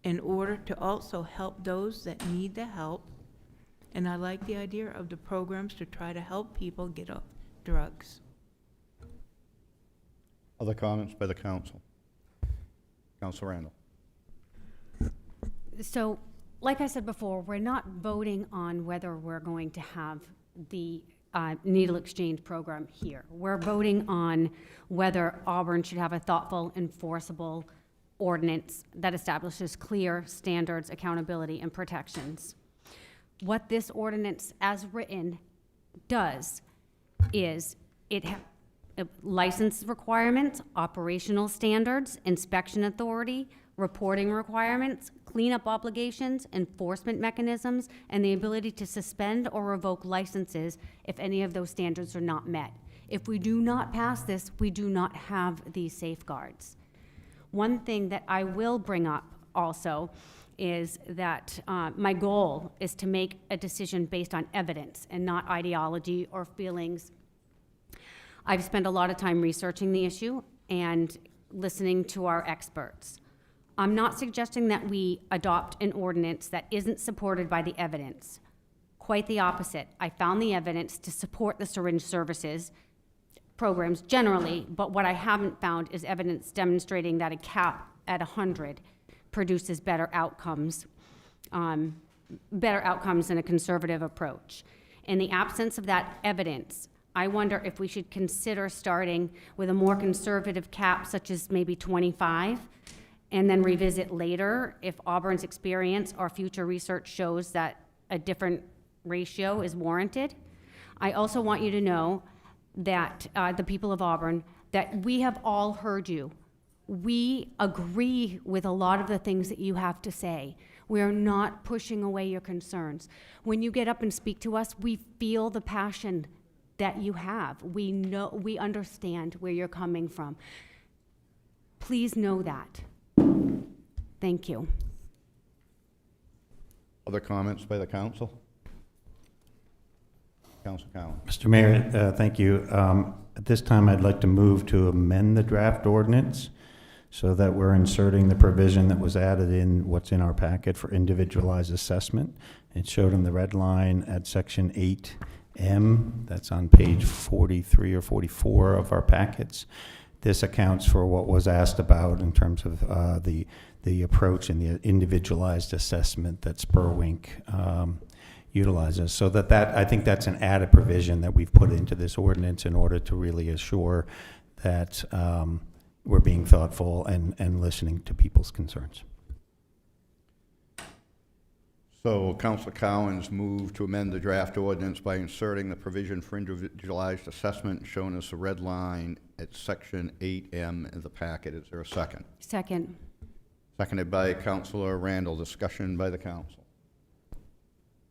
in order to also help those that need the help And I like the idea of the programs to try to help people get off drugs. Other comments by the council? Council Randall. So, like I said before, we're not voting on whether we're going to have the needle exchange program here. We're voting on whether Auburn should have a thoughtful, enforceable ordinance that establishes clear standards, accountability, and protections. What this ordinance, as written, does is it license requirements, operational standards, inspection authority, reporting requirements, cleanup obligations, enforcement mechanisms, and the ability to suspend or revoke licenses if any of those standards are not met. If we do not pass this, we do not have these safeguards. One thing that I will bring up also is that my goal is to make a decision based on evidence and not ideology or feelings. I've spent a lot of time researching the issue and listening to our experts. I'm not suggesting that we adopt an ordinance that isn't supported by the evidence. Quite the opposite. I found the evidence to support the syringe services programs generally, but what I haven't found is evidence demonstrating that a cap at 100 produces better outcomes than a conservative approach. In the absence of that evidence, I wonder if we should consider starting with a more conservative cap, such as maybe 25, and then revisit later if Auburn's experience or future research shows that a different ratio is warranted. I also want you to know that the people of Auburn, that we have all heard you. We agree with a lot of the things that you have to say. We are not pushing away your concerns. When you get up and speak to us, we feel the passion that you have. We know, we understand where you're coming from. Please know that. Thank you. Other comments by the council? Council Cowan. Mr. Mayor, thank you. At this time, I'd like to move to amend the draft ordinance so that we're inserting the provision that was added in what's in our packet for individualized assessment. It's showed in the red line at section 8M. That's on page 43 or 44 of our packets. This accounts for what was asked about in terms of the approach and the individualized assessment that SPURWINK utilizes. So that I think that's an added provision that we've put into this ordinance in order to really assure that we're being thoughtful and listening to people's concerns. So Councilor Cowan's moved to amend the draft ordinance by inserting the provision for individualized assessment shown as the red line at section 8M in the packet. Is there a second? Second. Seconded by Councilor Randall. Discussion by the council.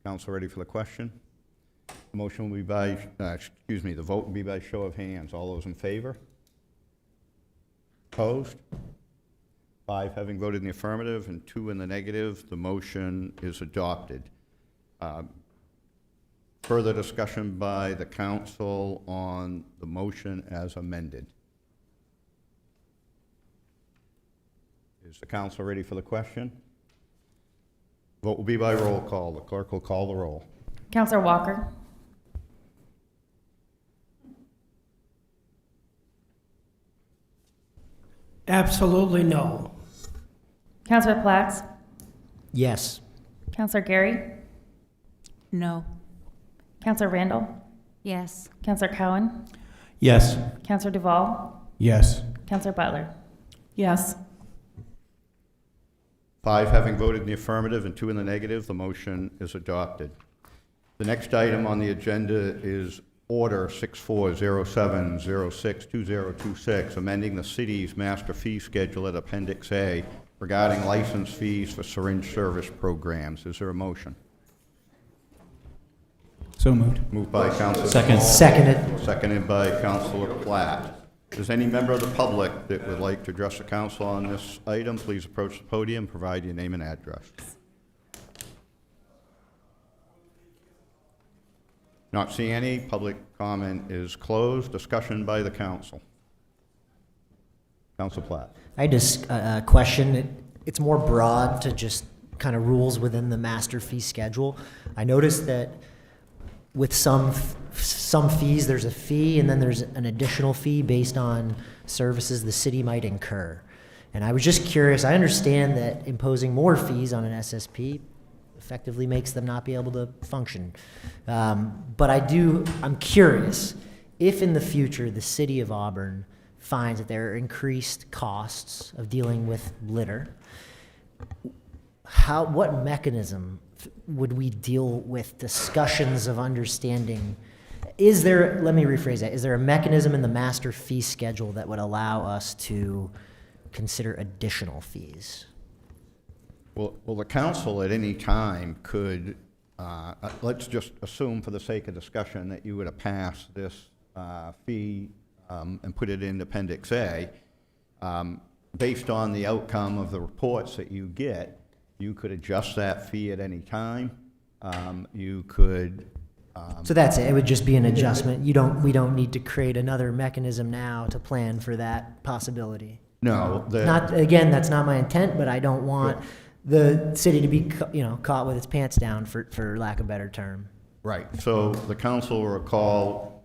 Council ready for the question? The motion will be by, the vote will be by show of hands. All those in favor? Opposed? 5 having voted in the affirmative and 2 in the negative, the motion is adopted. Further discussion by the council on the motion as amended. Is the council ready for the question? Vote will be by roll call. The clerk will call the roll. Councilor Walker. Absolutely no. Councilor Platts. Yes. Councilor Gary. No. Councilor Randall. Yes. Councilor Cowan. Yes. Councilor Duvall. Yes. Councilor Butler. Yes. 5 having voted in the affirmative and 2 in the negative, the motion is adopted. The next item on the agenda is Order 6407062026, amending the city's master fee schedule at Appendix A regarding license fees for syringe service programs. Is there a motion? So moved. Moved by Councilor Second. Small. Seconded. Seconded by Councilor Platt. Does any member of the public that would like to address the council on this item, please approach the podium, provide your name and address. Not seeing any. Public comment is closed. Discussion by the council. Council Platt. I just question, it's more broad to just kind of rules within the master fee schedule. I noticed that with some fees, there's a fee, and then there's an additional fee based on services the city might incur. And I was just curious, I understand that imposing more fees on an SSP effectively makes them not be able to function. But I'm curious, if in the future the city of Auburn finds that there are increased costs of dealing with litter, what mechanism would we deal with discussions of understanding? Let me rephrase that, is there a mechanism in the master fee schedule that would allow us to consider additional fees? Well, the council at any time could, let's just assume for the sake of discussion that you would have passed this fee and put it in Appendix A. Based on the outcome of the reports that you get, you could adjust that fee at any time. You could. So that's it. It would just be an adjustment. We don't need to create another mechanism now to plan for that possibility. No. Again, that's not my intent, but I don't want the city to be caught with its pants down, for lack of a better term. Right. So the council will recall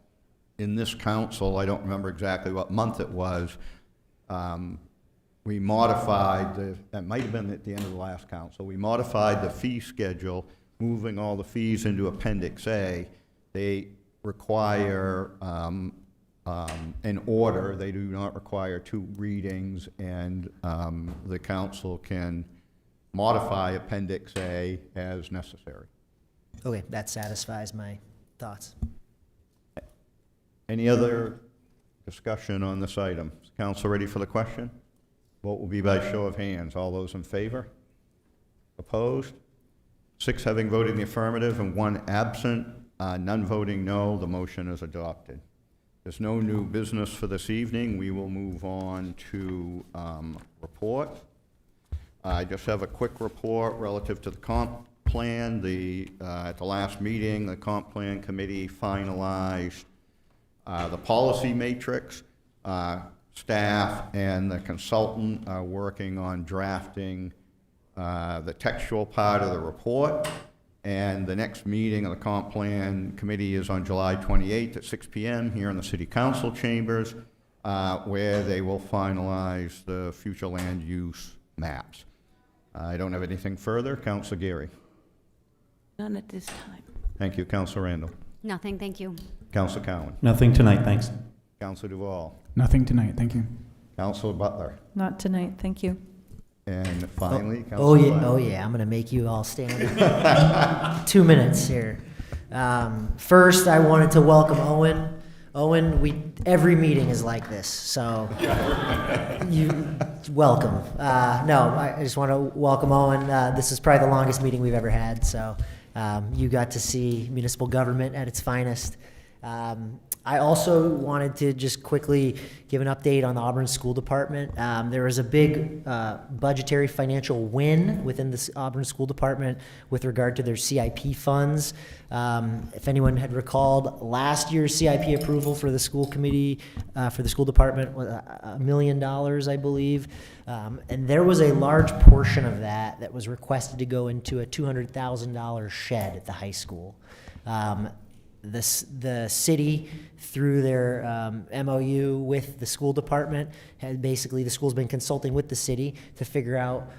in this council, I don't remember exactly what month it was, we modified that might have been at the end of the last council, we modified the fee schedule, moving all the fees into Appendix A. They require an order. They do not require 2 readings, and the council can modify Appendix A as necessary. Okay, that satisfies my thoughts. Any other discussion on this item? Is council ready for the question? Vote will be by show of hands. All those in favor? Opposed? 6 having voted in the affirmative and 1 absent, none voting no, the motion is adopted. There's no new business for this evening. We will move on to report. I just have a quick report relative to the comp plan. At the last meeting, the comp plan committee finalized the policy matrix. Staff and the consultant are working on drafting the textual part of the report. And the next meeting of the comp plan committee is on July 28th at 6 p.m. here in the city council chambers, where they will finalize the future land use maps. I don't have anything further. Councilor Geary. None at this time. Thank you. Councilor Randall. Nothing, thank you. Councilor Cowan. Nothing tonight, thanks. Councilor Duvall. Nothing tonight, thank you. Councilor Butler. Not tonight, thank you. And finally, Oh Councilor yeah, Butler. oh yeah, I'm gonna make you all stand. 2 minutes here. First, I wanted to welcome Owen. Owen, every meeting is like this, so welcome. I just want to welcome Owen. This is probably the longest meeting we've ever had, so you got to see municipal government at its finest. I also wanted to just quickly give an update on the Auburn School Department. There was a big budgetary financial win within the Auburn School Department with regard to their CIP funds. If anyone had recalled, last year's CIP approval for the school committee, for the school department, was $1 million, I believe. And there was a large portion of that was requested to go into a $200,000 shed at the high school. The city, through their MOU with the school department, the school's been consulting with the city to figure out,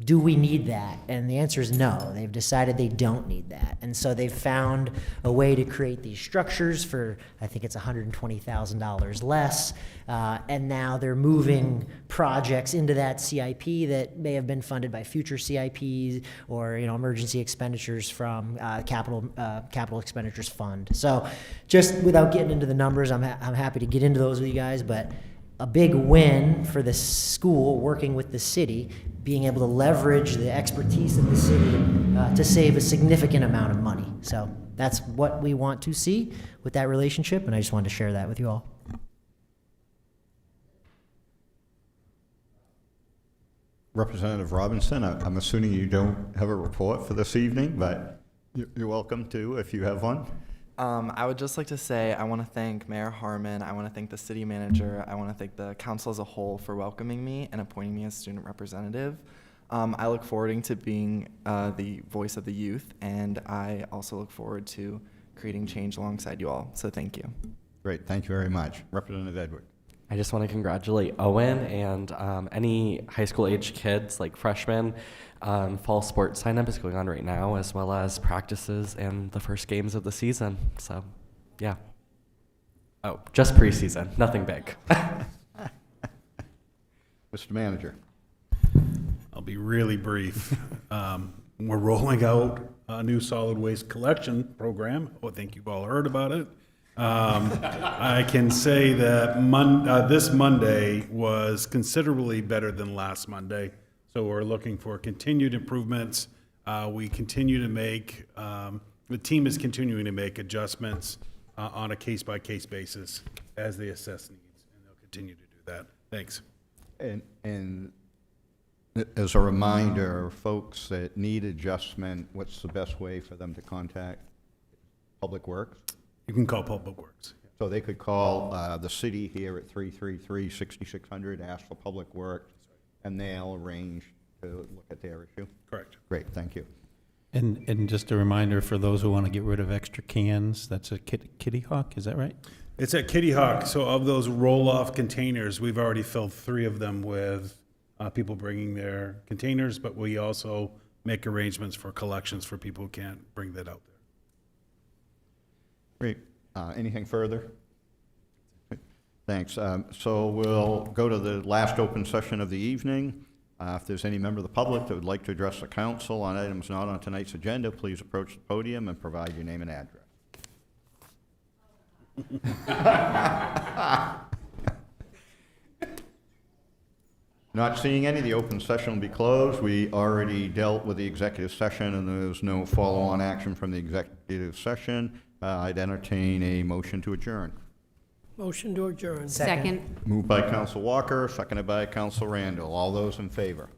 do we need that? And the answer is no. They've decided they don't need that. And so they've found a way to create these structures for, I think it's $120,000 less. And now they're moving projects into that CIP that may have been funded by future CIPs or, emergency expenditures from capital expenditures fund. So just without getting into the numbers, I'm happy to get into those with you guys, but a big win for the school working with the city, being able to leverage the expertise of the city to save a significant amount of money. So that's what we want to see with that relationship, and I just wanted to share that with you all. Representative Robinson, I'm assuming you don't have a report for this evening, but you're welcome to if you have one. I would just like to say I want to thank Mayor Harmon, I want to thank the city manager, I want to thank the council as a whole for welcoming me and appointing me as student representative. I look forward to being the voice of the youth, and I also look forward to creating change alongside you all. So thank you. Great, thank you very much. Representative Edward. I just want to congratulate Owen and any high school age kids, like freshmen. Fall sports sign up is going on right now, as well as practices and the first games of the season. So, yeah. Oh, just preseason, nothing big. Mr. Manager. I'll be really brief. We're rolling out a new solid waste collection program. I think you've all heard about it. I can say that this Monday was considerably better than last Monday. So we're looking for continued improvements. We continue to make, the team is continuing to make adjustments on a case-by-case basis as they assess needs, and they'll continue to do that. Thanks. And as a reminder, folks that need adjustment, what's the best way for them to contact Public Works? You can call Public Works. So they could call the city here at 333-6600, ask for Public Works, and they'll arrange to look at their issue? Correct. Great, thank you. And just a reminder for those who want to get rid of extra cans, that's a Kitty Hawk, is that right? It's at Kitty Hawk. So of those roll-off containers, we've already filled 3 of them with people bringing their containers, but we also make arrangements for collections for people who can't bring that out there. Great. Anything further? Thanks. So we'll go to the last open session of the evening. If there's any member of the public that would like to address the council on items not on tonight's agenda, please approach the podium and provide your name and address. Not seeing any, the open session will be closed. We already dealt with the executive session, and there's no follow-on action from the executive session. I'd entertain a motion to adjourn. Motion to adjourn. Second. Moved by Council Walker, seconded by Council Randall. All those in favor?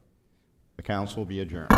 The council will be adjourned.